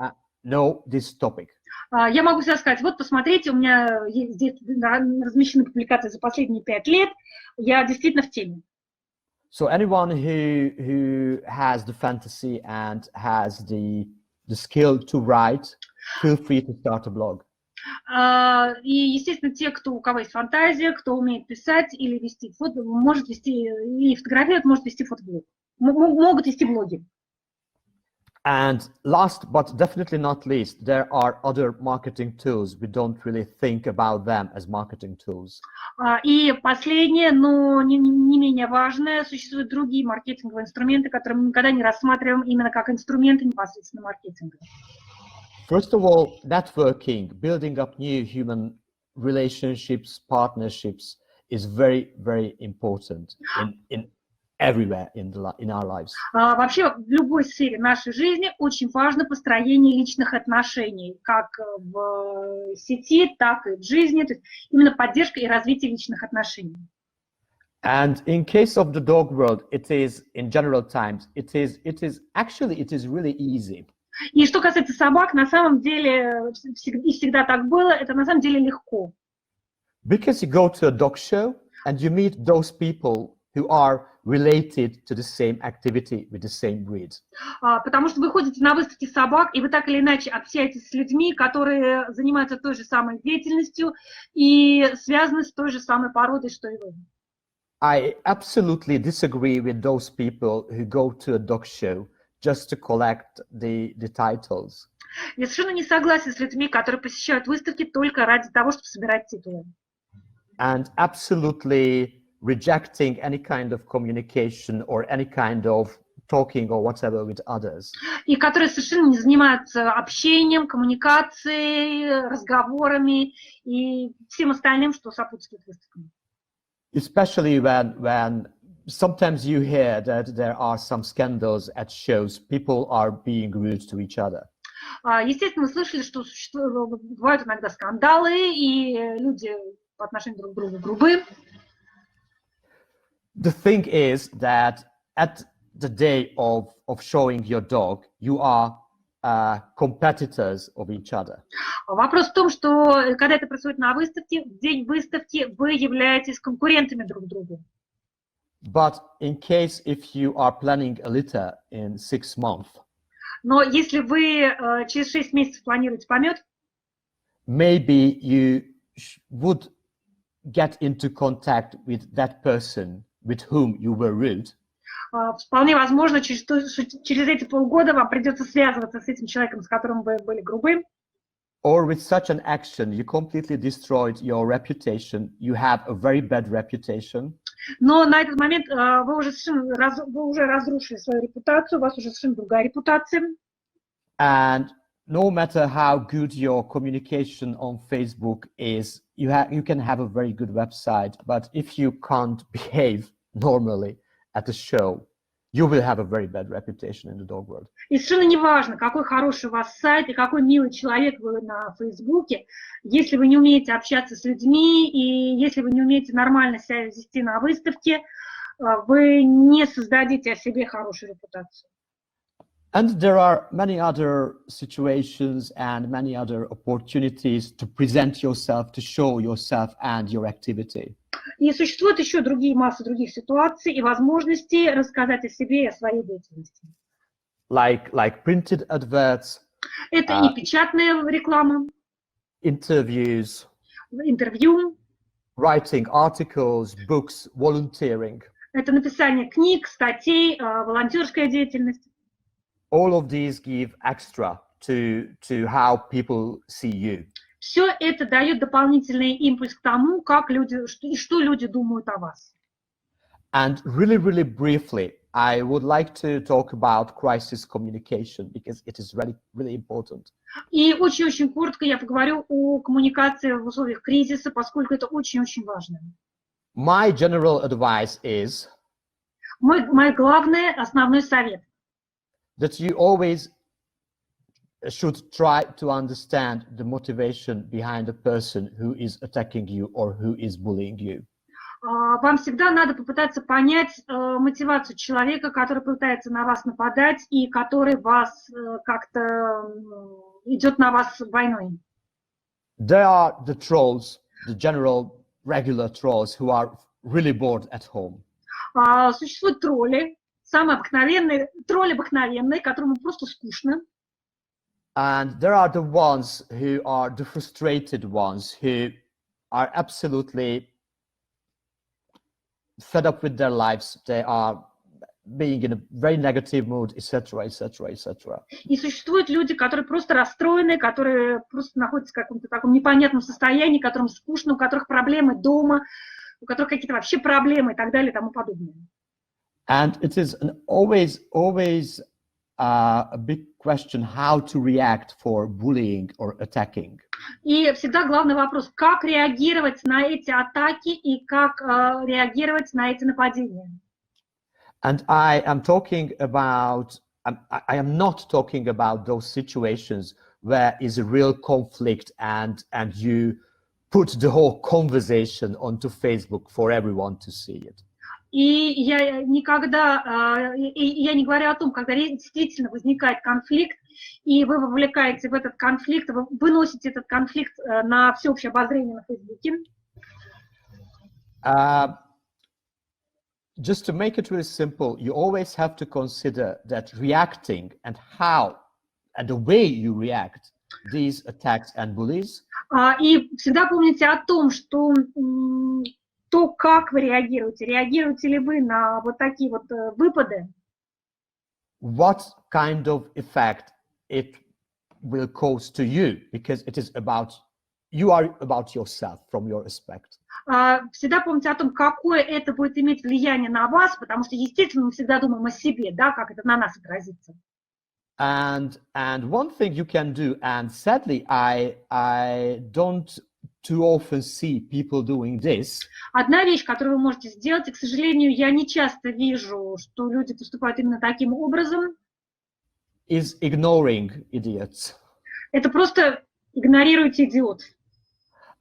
C: know this topic.
D: Я могу всегда сказать, вот посмотрите, у меня здесь размещены публикации за последние 5 лет, я действительно в теме.
C: So anyone who has the fantasy and has the skill to write, feel free to start a blog.
D: И, естественно, те, у кого есть фантазия, кто умеет писать или вести фото, может вести и фотографировать, может вести фотоблог, могут вести блоги.
C: And last but definitely not least, there are other marketing tools. We don't really think about them as marketing tools.
D: И последнее, но не менее важное, существуют другие маркетинговые инструменты, которые мы никогда не рассматриваем именно как инструменты непосредственно маркетинга.
C: First of all, networking, building up new human relationships, partnerships is very, very important everywhere in our lives.
D: Вообще в любой сфере нашей жизни очень важно построение личных отношений, как в сети, так и в жизни, то есть именно поддержка и развитие личных отношений.
C: And in case of the dog world, it is in general times, it is really easy.
D: И что касается собак, на самом деле всегда так было, это на самом деле легко.
C: Because you go to a dog show and you meet those people who are related to the same activity with the same breed.
D: Потому что вы ходите на выставки собак, и вы так или иначе общаетесь с людьми, которые занимаются той же самой деятельностью и связаны с той же самой породой, что и вы.
C: I absolutely disagree with those people who go to a dog show just to collect the titles.
D: Я совершенно не согласен с людьми, которые посещают выставки только ради того, чтобы собирать титулы.
C: And absolutely rejecting any kind of communication or any kind of talking or whatever with others.
D: И которые совершенно не занимаются общением, коммуникацией, разговорами и всем остальным, что сопутствует выставкам.
C: Especially when sometimes you hear that there are some scandals at shows, people are being rude to each other.
D: Естественно, вы слышали, что бывают иногда скандалы, и люди по отношению друг к другу грубы.
C: The thing is that at the day of showing your dog, you are competitors of each other.
D: Вопрос в том, что когда это происходит на выставке, в день выставки вы являетесь конкурентами друг другу.
C: But in case if you are planning a litter in 6 months,
D: но если вы через 6 месяцев планируете помет,
C: maybe you would get into contact with that person with whom you were rude.
D: Вполне возможно, через эти полгода вам придется связываться с этим человеком, с которым вы были грубы.
C: Or with such an action, you completely destroyed your reputation. You have a very bad reputation.
D: Но на этот момент вы уже разрушили свою репутацию, у вас уже совершенно другая репутация.
C: And no matter how good your communication on Facebook is, you can have a very good website, but if you can't behave normally at a show, you will have a very bad reputation in the dog world.
D: И совершенно не важно, какой хороший у вас сайт и какой милый человек вы на Фейсбуке, если вы не умеете общаться с людьми и если вы не умеете нормально себя вести на выставке, вы не создадите о себе хорошую репутацию.
C: And there are many other situations and many other opportunities to present yourself, to show yourself and your activity.
D: И существует еще масса других ситуаций и возможностей рассказать о себе и о своей деятельности.
C: Like printed adverts.
D: Это и печатная реклама.
C: Interviews.
D: Интервью.
C: Writing articles, books, volunteering.
D: Это написание книг, статей, волонтерская деятельность.
C: All of these give extra to how people see you.
D: Все это дает дополнительный импульс к тому, как люди, что люди думают о вас.
C: And really briefly, I would like to talk about crisis communication because it is really important.
D: И очень коротко я поговорю о коммуникации в условиях кризиса, поскольку это очень важно.
C: My general advice is
D: мой главный, основной совет.
C: That you always should try to understand the motivation behind the person who is attacking you or who is bullying you.
D: Вам всегда надо попытаться понять мотивацию человека, который пытается на вас нападать и который вас как-то идет на вас войной.
C: There are the trolls, the general regular trolls who are really bored at home.
D: Существуют тролли, самые обыкновенные, тролли обыкновенные, которым просто скучно.
C: And there are the ones who are the frustrated ones who are absolutely fed up with their lives. They are being in a very negative mood, etc., etc., etc.
D: И существуют люди, которые просто расстроены, которые просто находятся в каком-то таком непонятном состоянии, которым скучно, у которых проблемы дома, у которых какие-то вообще проблемы и так далее и тому подобное.
C: And it is always a big question how to react for bullying or attacking.
D: И всегда главный вопрос, как реагировать на эти атаки и как реагировать на эти нападения.
C: And I am talking about, I am not talking about those situations where is a real conflict and you put the whole conversation onto Facebook for everyone to see it.
D: И я никогда, я не говорю о том, когда действительно возникает конфликт, и вы вовлекаете в этот конфликт, вы выносите этот конфликт на всеобщее обозрение на Фейсбуке.
C: Just to make it really simple, you always have to consider that reacting and how and the way you react these attacks and bullies.
D: И всегда помните о том, что то, как вы реагируете ли вы на вот такие вот выпады?
C: What kind of effect it will cause to you, because it is about, you are about yourself from your aspect.
D: Всегда помните о том, какое это будет иметь влияние на вас, потому что, естественно, мы всегда думаем о себе, да, как это на нас отразится.
C: And one thing you can do, and sadly, I don't too often see people doing this.
D: Одна вещь, которую вы можете сделать, и, к сожалению, я не часто вижу, что люди поступают именно таким образом.
C: Is ignoring idiots.
D: Это просто игнорируйте идиот.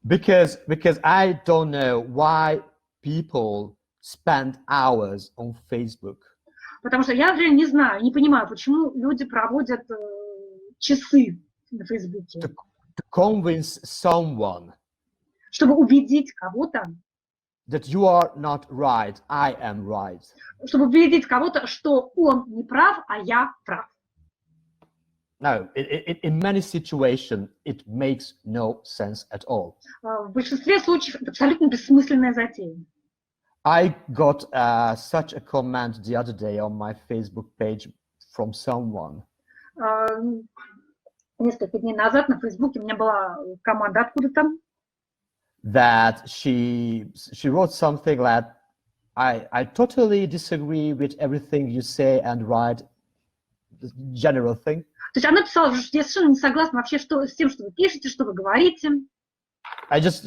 C: Because I don't know why people spend hours on Facebook.
D: Потому что я, например, не знаю, не понимаю, почему люди проводят часы на Фейсбуке.
C: To convince someone
D: чтобы убедить кого-то,
C: that you are not right, I am right.
D: Чтобы убедить кого-то, что он не прав, а я прав.
C: No, in many situations, it makes no sense at all.
D: В большинстве случаев это абсолютно бессмысленная затея.
C: I got such a comment the other day on my Facebook page from someone.
D: Несколько дней назад на Фейсбуке у меня была команда откуда-то.
C: That she wrote something that I totally disagree with everything you say and write, the general thing.
D: То есть она писала, что я совершенно не согласна вообще с тем, что вы пишете, что вы говорите.
C: I just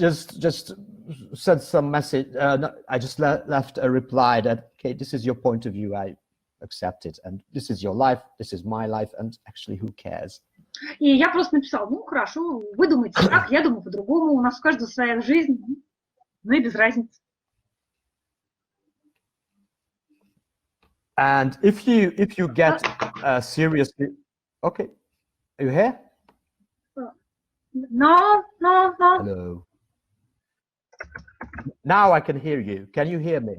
C: sent some message. I just left a reply that, okay, this is your point of view. I accept it, and this is your life. This is my life, and actually, who cares?
D: И я просто написала, ну хорошо, вы думаете так, я думаю по-другому, у нас у каждого своя жизнь, ну и без разницы.
C: And if you get seriously, okay, are you here?
D: No.
C: Hello. Now I can hear you. Can you hear me?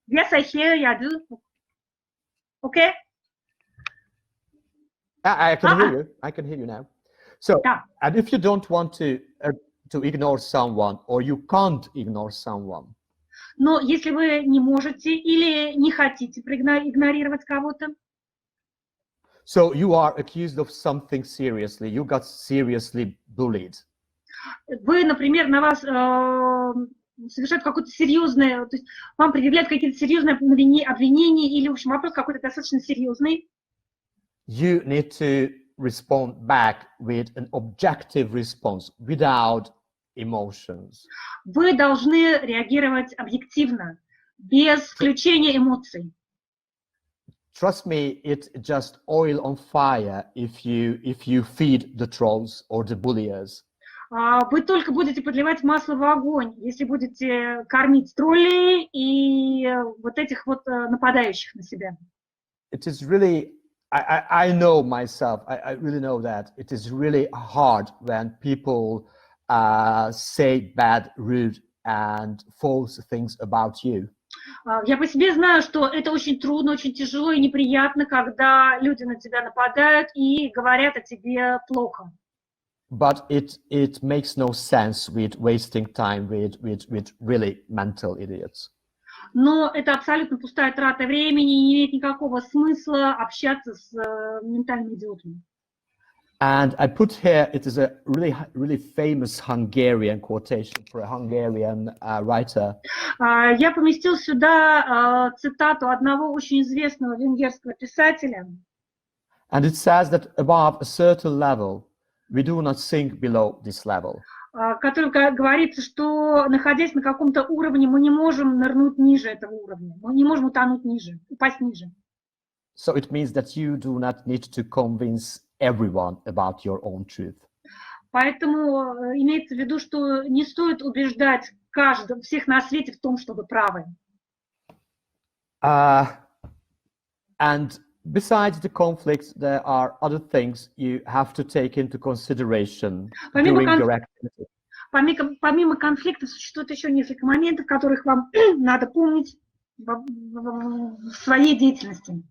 D: Yes, I hear you. I do. Okay.
C: I can hear you. I can hear you now. So, and if you don't want to ignore someone, or you can't ignore someone.
D: Но если вы не можете или не хотите игнорировать кого-то.
C: So you are accused of something seriously. You got seriously bullied.
D: Вы, например, на вас совершают какое-то серьезное, то есть вам предъявляют какие-то серьезные обвинения или, в общем, вопрос какой-то достаточно серьезный.
C: You need to respond back with an objective response without emotions.
D: Вы должны реагировать объективно, без включения эмоций.
C: Trust me, it's just oil on fire if you feed the trolls or the bullies.
D: Вы только будете подливать масло в огонь, если будете кормить троллей и вот этих вот нападающих на себя.
C: It is really, I know myself, I really know that it is really hard when people say bad, rude and false things about you.
D: Я по себе знаю, что это очень трудно, очень тяжело и неприятно, когда люди на тебя нападают и говорят о тебе плохо.
C: But it makes no sense with wasting time with really mental idiots.
D: Но это абсолютно пустая трата времени, не имеет никакого смысла общаться с ментальными идиотами.
C: And I put here, it is a really famous Hungarian quotation for a Hungarian writer.
D: Я поместил сюда цитату одного очень известного венгерского писателя.
C: And it says that above a certain level, we do not sink below this level.
D: который говорится, что, находясь на каком-то уровне, мы не можем нырнуть ниже этого уровня, мы не можем утонуть ниже, упасть ниже.
C: So it means that you do not need to convince everyone about your own truth.
D: Поэтому имеется в виду, что не стоит убеждать всех на свете в том, что вы правы.
C: And besides the conflicts, there are other things you have to take into consideration during your activity.
D: Помимо конфликтов существует еще несколько моментов, которых вам надо помнить в своей деятельности.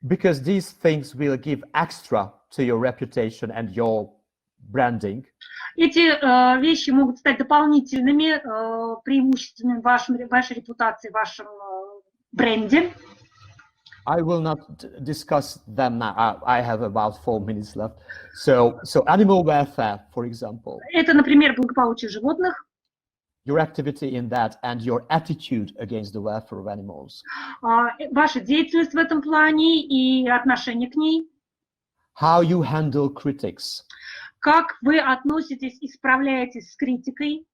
C: Because these things will give extra to your reputation and your branding.
D: Эти вещи могут стать дополнительными преимуществами вашей репутации, вашем бренде.
C: I will not discuss them now. I have about 4 minutes left. So animal welfare, for example.
D: Это, например, благополучие животных.
C: Your activity in that and your attitude against the welfare of animals.
D: Ваша деятельность в этом плане и отношение к ней.
C: How you handle critics.
D: Как вы относитесь и справляетесь с критикой?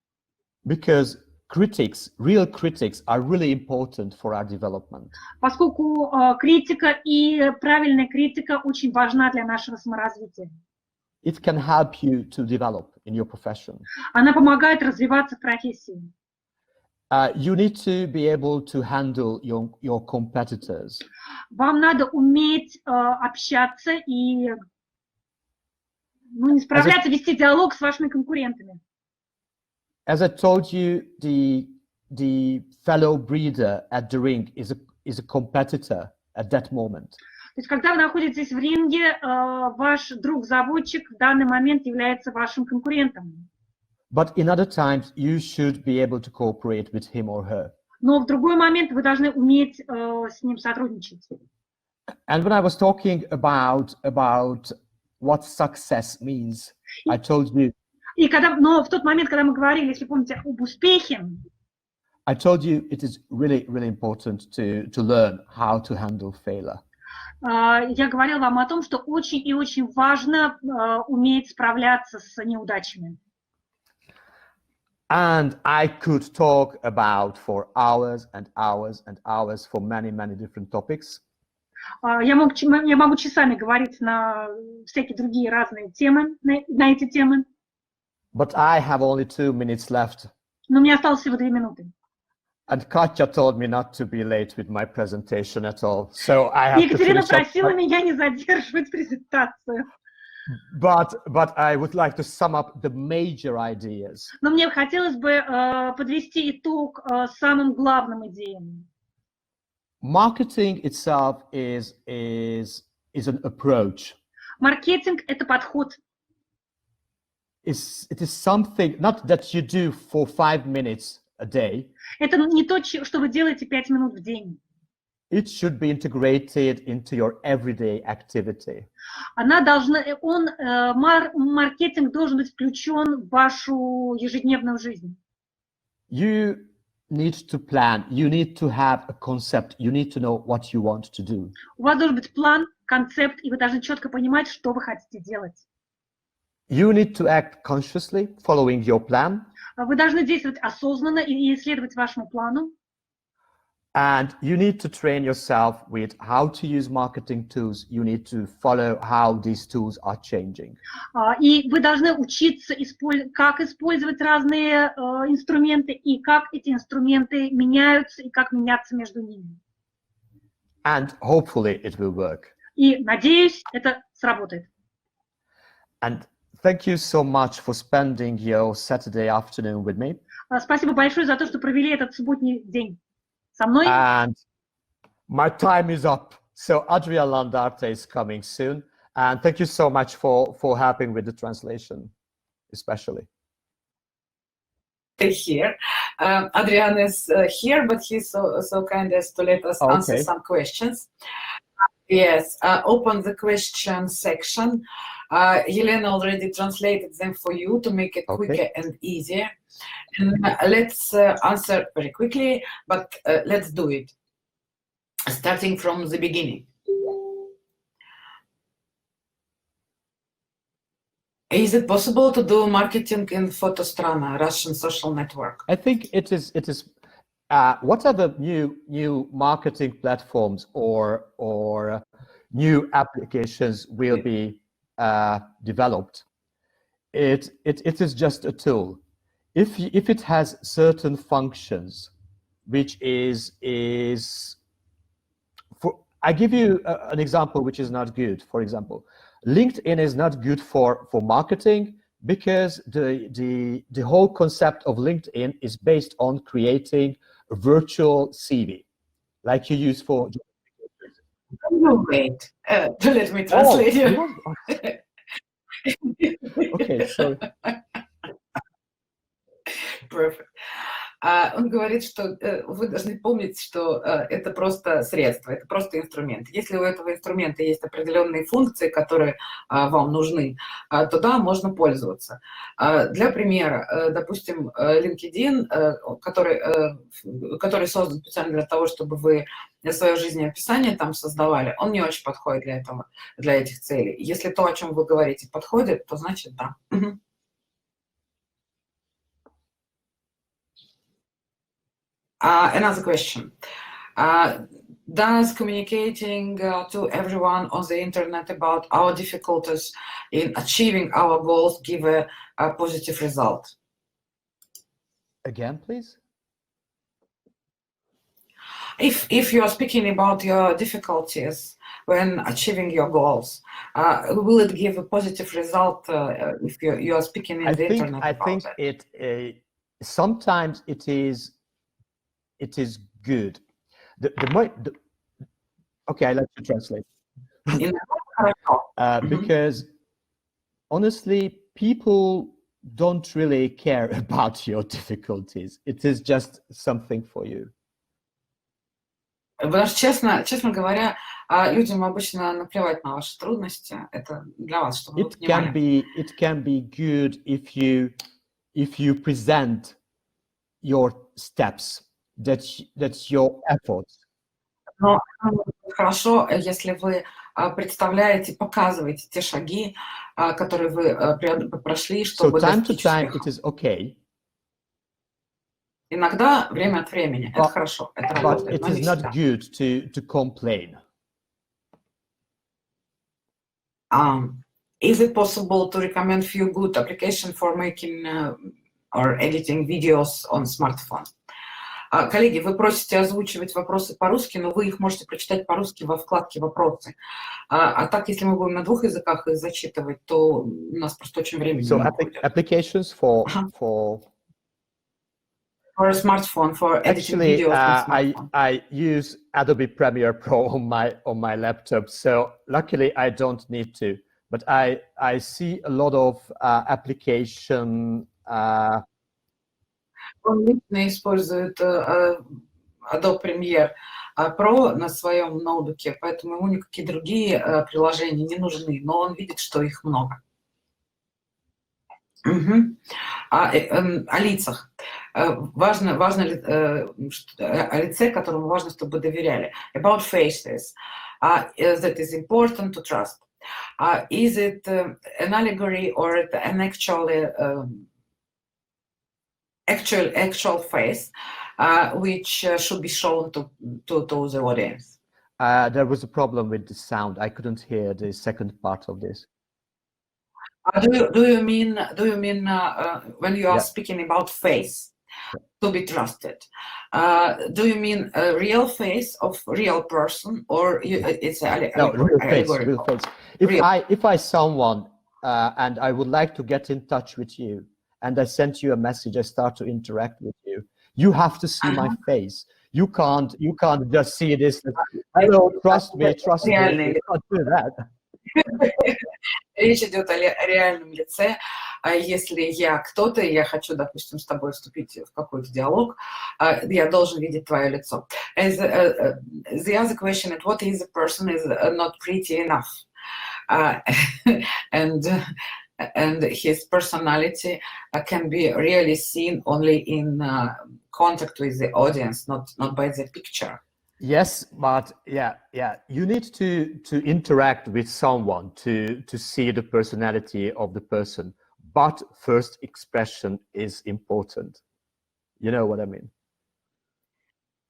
C: Because critics, real critics, are really important for our development.
D: Поскольку критика и правильная критика очень важна для нашего саморазвития.
C: It can help you to develop in your profession.
D: Она помогает развиваться в профессии.
C: You need to be able to handle your competitors.
D: Вам надо уметь общаться и не справляться, вести диалог с вашими конкурентами.
C: As I told you, the fellow breeder at the ring is a competitor at that moment.
D: То есть, когда вы находитесь в ринге, ваш друг-заводчик в данный момент является вашим конкурентом.
C: But in other times, you should be able to cooperate with him or her.
D: Но в другой момент вы должны уметь с ним сотрудничать.
C: And when I was talking about what success means, I told you.
D: Но в тот момент, когда мы говорили, если помните, об успехе,
C: I told you it is really, really important to learn how to handle failure.
D: Я говорила вам о том, что очень и очень важно уметь справляться с неудачами.
C: And I could talk about for hours and hours and hours for many, many different topics.
D: Я могу часами говорить на всякие другие разные темы, на эти темы.
C: But I have only 2 minutes left.
D: Но мне осталось всего 2 минуты.
C: And Katja told me not to be late with my presentation at all. So I have
D: Екатерина
C: to finish
D: просила меня не задерживать презентацию.
C: But I would like to sum up the major ideas.
D: Но мне хотелось бы подвести итог самым главным идеям.
C: Marketing itself is an approach.
D: Маркетинг – это подход.
C: It is something not that you do for 5 minutes a day.
D: Это не то, что вы делаете 5 минут в день.
C: It should be integrated into your everyday activity.
D: Маркетинг должен быть включен в вашу ежедневную жизнь.
C: You need to plan. You need to have a concept. You need to know what you want to do.
D: У вас должен быть план, концепт, и вы должны четко понимать, что вы хотите делать.
C: You need to act consciously, following your plan.
D: Вы должны действовать осознанно и следовать вашему плану.
C: And you need to train yourself with how to use marketing tools. You need to follow how these tools are changing.
D: И вы должны учиться, как использовать разные инструменты, и как эти инструменты меняются, и как меняться между ними.
C: And hopefully it will work.
D: И, надеюсь, это сработает.
C: And thank you so much for spending your Saturday afternoon with me.
D: Спасибо большое за то, что провели этот субботний день со мной.
C: And my time is up. So Adrian Landarte is coming soon. And thank you so much for helping with the translation, especially.
A: Here. Adrian is here, but he's so kind as to let us answer some questions. Yes, open the question section. Helena already translated them for you to make it quicker and easier. And let's answer very quickly, but let's do it, starting from the beginning. Is it possible to do marketing in Fotostrana, Russian social network?
C: I think it is. What are the new marketing platforms or new applications will be developed? It is just a tool. If it has certain functions, which is for, I give you an example which is not good. For example, LinkedIn is not good for marketing because the whole concept of LinkedIn is based on creating a virtual CV, like you use for.
A: Wait, let me translate you.
C: Okay, sorry.
A: Perfect. Он говорит, что вы должны помнить, что это просто средство, это просто инструмент. Если у этого инструмента есть определенные функции, которые вам нужны, то да, можно пользоваться. Для примера, допустим, LinkedIn, который создан специально для того, чтобы вы свое жизнеописание там создавали, он не очень подходит для этого, для этих целей. Если то, о чем вы говорите, подходит, то значит да. Another question. Does communicating to everyone on the internet about our difficulties in achieving our goals give a positive result?
C: Again, please.
A: If you are speaking about your difficulties when achieving your goals, will it give a positive result if you are speaking in the internet about
C: it? Sometimes it is good. Okay, I let you translate. Because honestly, people don't really care about your difficulties. It is just something for you.
A: Потому что, честно говоря, людям обычно наплевать на ваши трудности. Это для вас, чтобы вы понимали.
C: It can be good if you present your steps. That's your efforts.
A: Но хорошо, если вы представляете, показываете те шаги, которые вы прошли, чтобы достичь успеха.
C: It is okay.
A: Иногда, время от времени, это хорошо, это работает,
C: but it is not good to complain.
A: Is it possible to recommend few good applications for making or editing videos on smartphone? Коллеги, вы просите озвучивать вопросы по-русски, но вы их можете прочитать по-русски во вкладке «Вопросы». А так, если мы будем на двух языках их зачитывать, то у нас просто очень времени не будет.
C: Applications for
A: a smartphone, for editing videos on smartphone.
C: I use Adobe Premiere Pro on my laptop, so luckily I don't need to. But I see a lot of application.
A: Он лично использует Adobe Premiere Pro на своем ноутбуке, поэтому ему никакие другие приложения не нужны, но он видит, что их много. О лицах. Важно о лице, которому важно, чтобы доверяли. About faces. That is important to trust. Is it an allegory or an actual face which should be shown to the audience?
C: There was a problem with the sound. I couldn't hear the second part of this.
A: Do you mean when you are speaking about face to be trusted? Do you mean a real face of real person, or it's
C: real face? Real face. If I someone and I would like to get in touch with you, and I sent you a message, I start to interact with you. You have to see my face. You can't just see this. Hello, trust me. You can't do that.
A: Речь идет о реальном лице. Если я кто-то, и я хочу, допустим, с тобой вступить в какой-то диалог, я должен видеть твое лицо. The other question is, what is the person is not pretty enough? And his personality can be really seen only in contact with the audience, not by the picture.
C: Yes, but yeah, you need to interact with someone to see the personality of the person. But first expression is important. You know what I mean?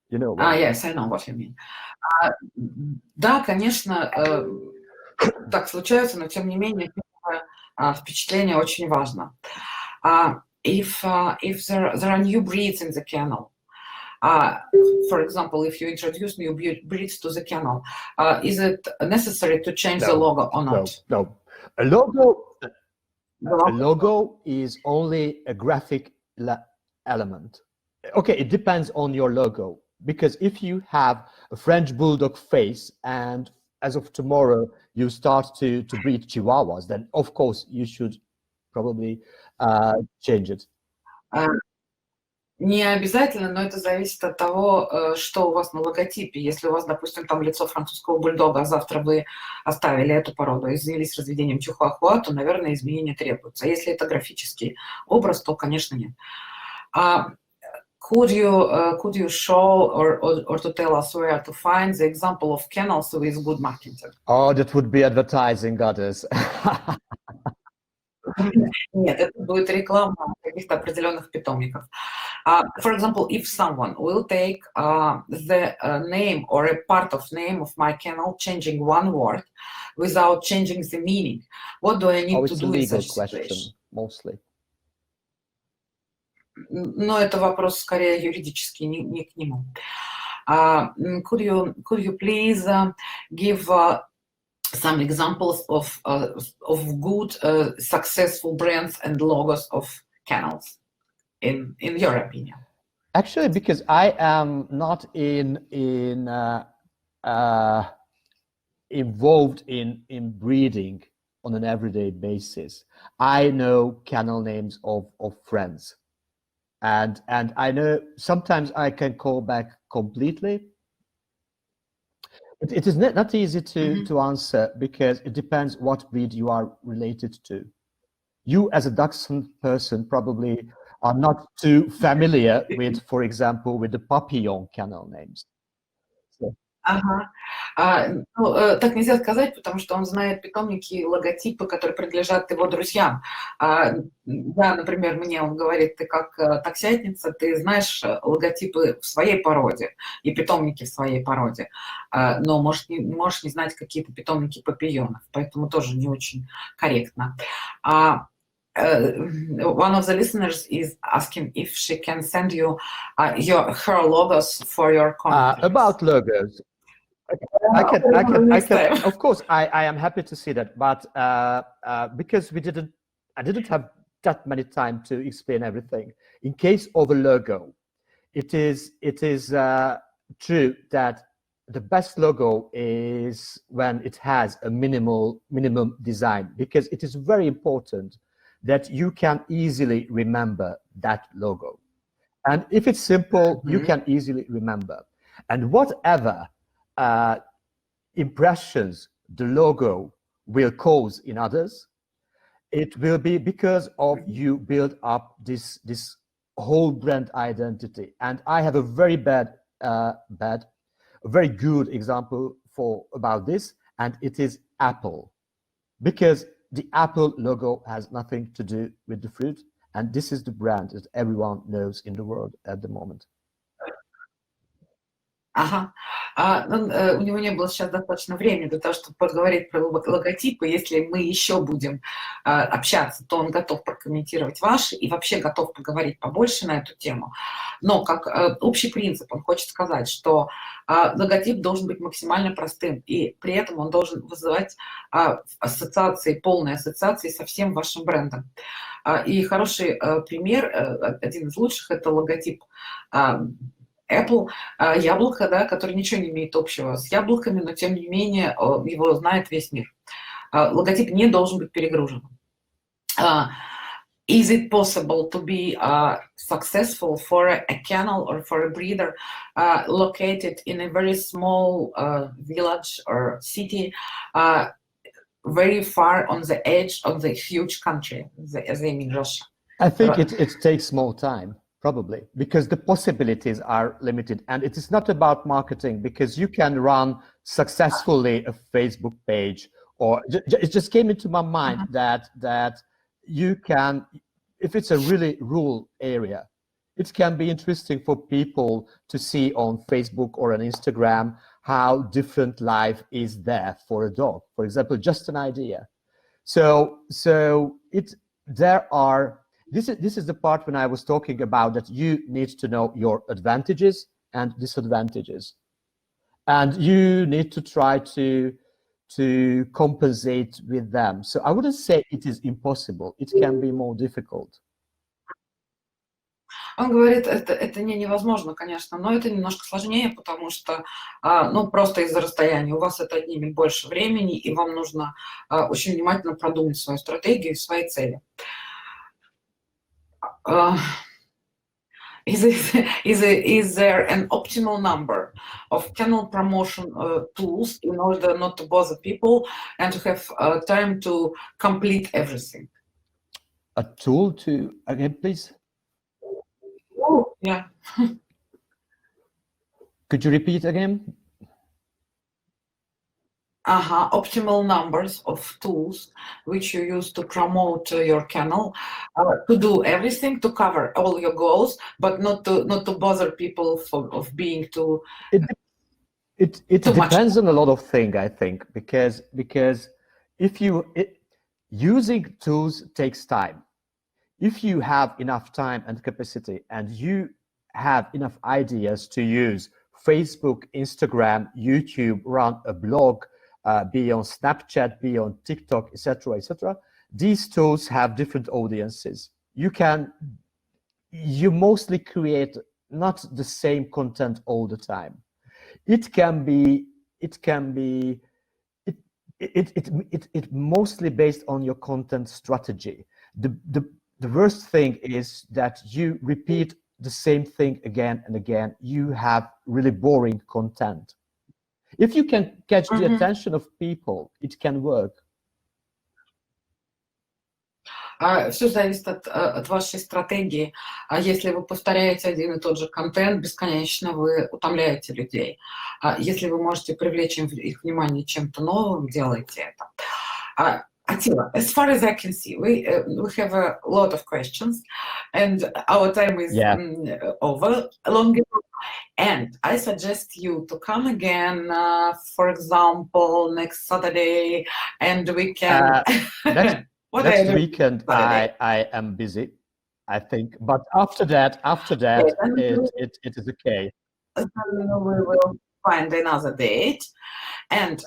C: You know what I mean?
A: Yes, I know what you mean. Да, конечно, так случается, но тем не менее впечатление очень важно. If there are new breeds in the kennel, for example, if you introduce new breeds to the kennel, is it necessary to change the logo or not?
C: No. A logo is only a graphic element. Okay, it depends on your logo. Because if you have a French bulldog face and as of tomorrow you start to breed Chihuahuas, then of course you should probably change it.
A: Не обязательно, но это зависит от того, что у вас на логотипе. Если у вас, допустим, там лицо французского бульдога, а завтра вы оставили эту породу и занялись разведением чихуахуа, то, наверное, изменения требуются. А если это графический образ, то, конечно, нет. Could you show or to tell us where to find the example of kennels with good marketing?
C: Oh, that would be advertising, goddess.
A: Нет, это будет реклама каких-то определенных питомников. For example, if someone will take the name or a part of name of my kennel, changing one word without changing the meaning, what do I need to do in such situation?
C: Mostly.
A: Но это вопрос скорее юридический, не к нему. Could you please give some examples of good, successful brands and logos of kennels, in your opinion?
C: Actually, because I am not involved in breeding on an everyday basis, I know kennel names of friends. And I know sometimes I can call back completely. It is not easy to answer because it depends what breed you are related to. You as a Dachshund person probably are not too familiar with, for example, with the Papillon kennel names. So.
A: Так нельзя сказать, потому что он знает питомники и логотипы, которые принадлежат его друзьям. Да, например, мне он говорит, ты как таксятница, ты знаешь логотипы в своей породе и питомники в своей породе, но можешь не знать какие-то питомники папильонов, поэтому тоже не очень корректно. One of the listeners is asking if she can send you her logos for your commentaries.
C: About logos. I can. Of course, I am happy to see that, but because I didn't have that many time to explain everything. In case of a logo, it is true that the best logo is when it has a minimum design, because it is very important that you can easily remember that logo. And if it's simple, you can easily remember. And whatever impressions the logo will cause in others, it will be because of you build up this whole brand identity. And I have a very very good example about this, and it is Apple, because the Apple logo has nothing to do with the fruit, and this is the brand that everyone knows in the world at the moment.
A: У него не было сейчас достаточно времени для того, чтобы поговорить про логотипы. Если мы еще будем общаться, то он готов прокомментировать ваши и вообще готов поговорить побольше на эту тему. Но как общий принцип он хочет сказать, что логотип должен быть максимально простым, и при этом он должен вызывать ассоциации, полные ассоциации со всем вашим брендом. И хороший пример, один из лучших, это логотип Apple, яблоко, да, который ничего не имеет общего с яблоками, но тем не менее его знает весь мир. Логотип не должен быть перегруженным. Is it possible to be successful for a kennel or for a breeder located in a very small village or city, very far on the edge of the huge country, as they mean Russia?
C: I think it takes more time. Probably, because the possibilities are limited, and it is not about marketing, because you can run successfully a Facebook page, or it just came into my mind that you can, if it's a really rural area, it can be interesting for people to see on Facebook or on Instagram how different life is there for a dog, for example, just an idea. So this is the part when I was talking about that you need to know your advantages and disadvantages, and you need to try to compensate with them. So I wouldn't say it is impossible. It can be more difficult.
A: Он говорит, это не невозможно, конечно, но это немножко сложнее, потому что, ну, просто из-за расстояния. У вас это отнимет больше времени, и вам нужно очень внимательно продумать свою стратегию и свои цели. Is there an optimal number of kennel promotion tools in order not to bother people and to have time to complete everything?
C: A tool to, again, please?
A: Oh, yeah.
C: Could you repeat again?
A: Optimal numbers of tools which you use to promote your kennel, to do everything, to cover all your goals, but not to bother people of being too.
C: It depends on a lot of things, I think, because if using tools takes time. If you have enough time and capacity, and you have enough ideas to use Facebook, Instagram, YouTube, run a blog, be on Snapchat, be on TikTok, etc., etc., these tools have different audiences. You mostly create not the same content all the time. It mostly based on your content strategy. The worst thing is that you repeat the same thing again and again. You have really boring content. If you can catch the attention of people, it can work.
A: Все зависит от вашей стратегии. Если вы повторяете один и тот же контент бесконечно, вы утомляете людей. Если вы можете привлечь их внимание чем-то новым, делайте это. Аттила, as far as I can see, we have a lot of questions, and our time is over long ago. And I suggest you to come again, for example, next Saturday, and we can.
C: Next weekend, I am busy, I think, but after that, it is okay.
A: We will find another date. And,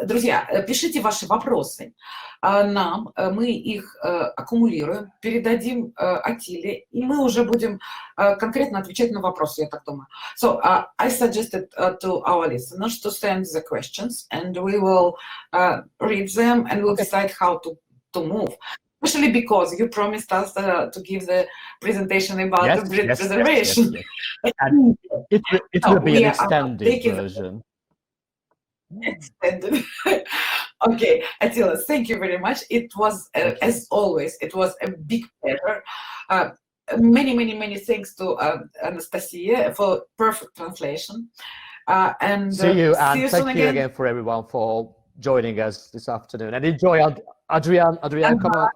A: друзья, пишите ваши вопросы нам, мы их аккумулируем, передадим Аттиле, и мы уже будем конкретно отвечать на вопросы, я так думаю. So, I suggested to our listeners to send the questions, and we will read them, and we'll decide how to move. Especially because you promised us to give the presentation about the breed preservation.
C: Yes. And it will be an extended version.
A: Extended. Okay, Аттила, thank you very much. It was, as always, it was a big pleasure. Many thanks to Anastasia for perfect translation. And
C: see you, and
A: see
C: thank you again for everyone for joining us this afternoon. And enjoy, Adrian, come on.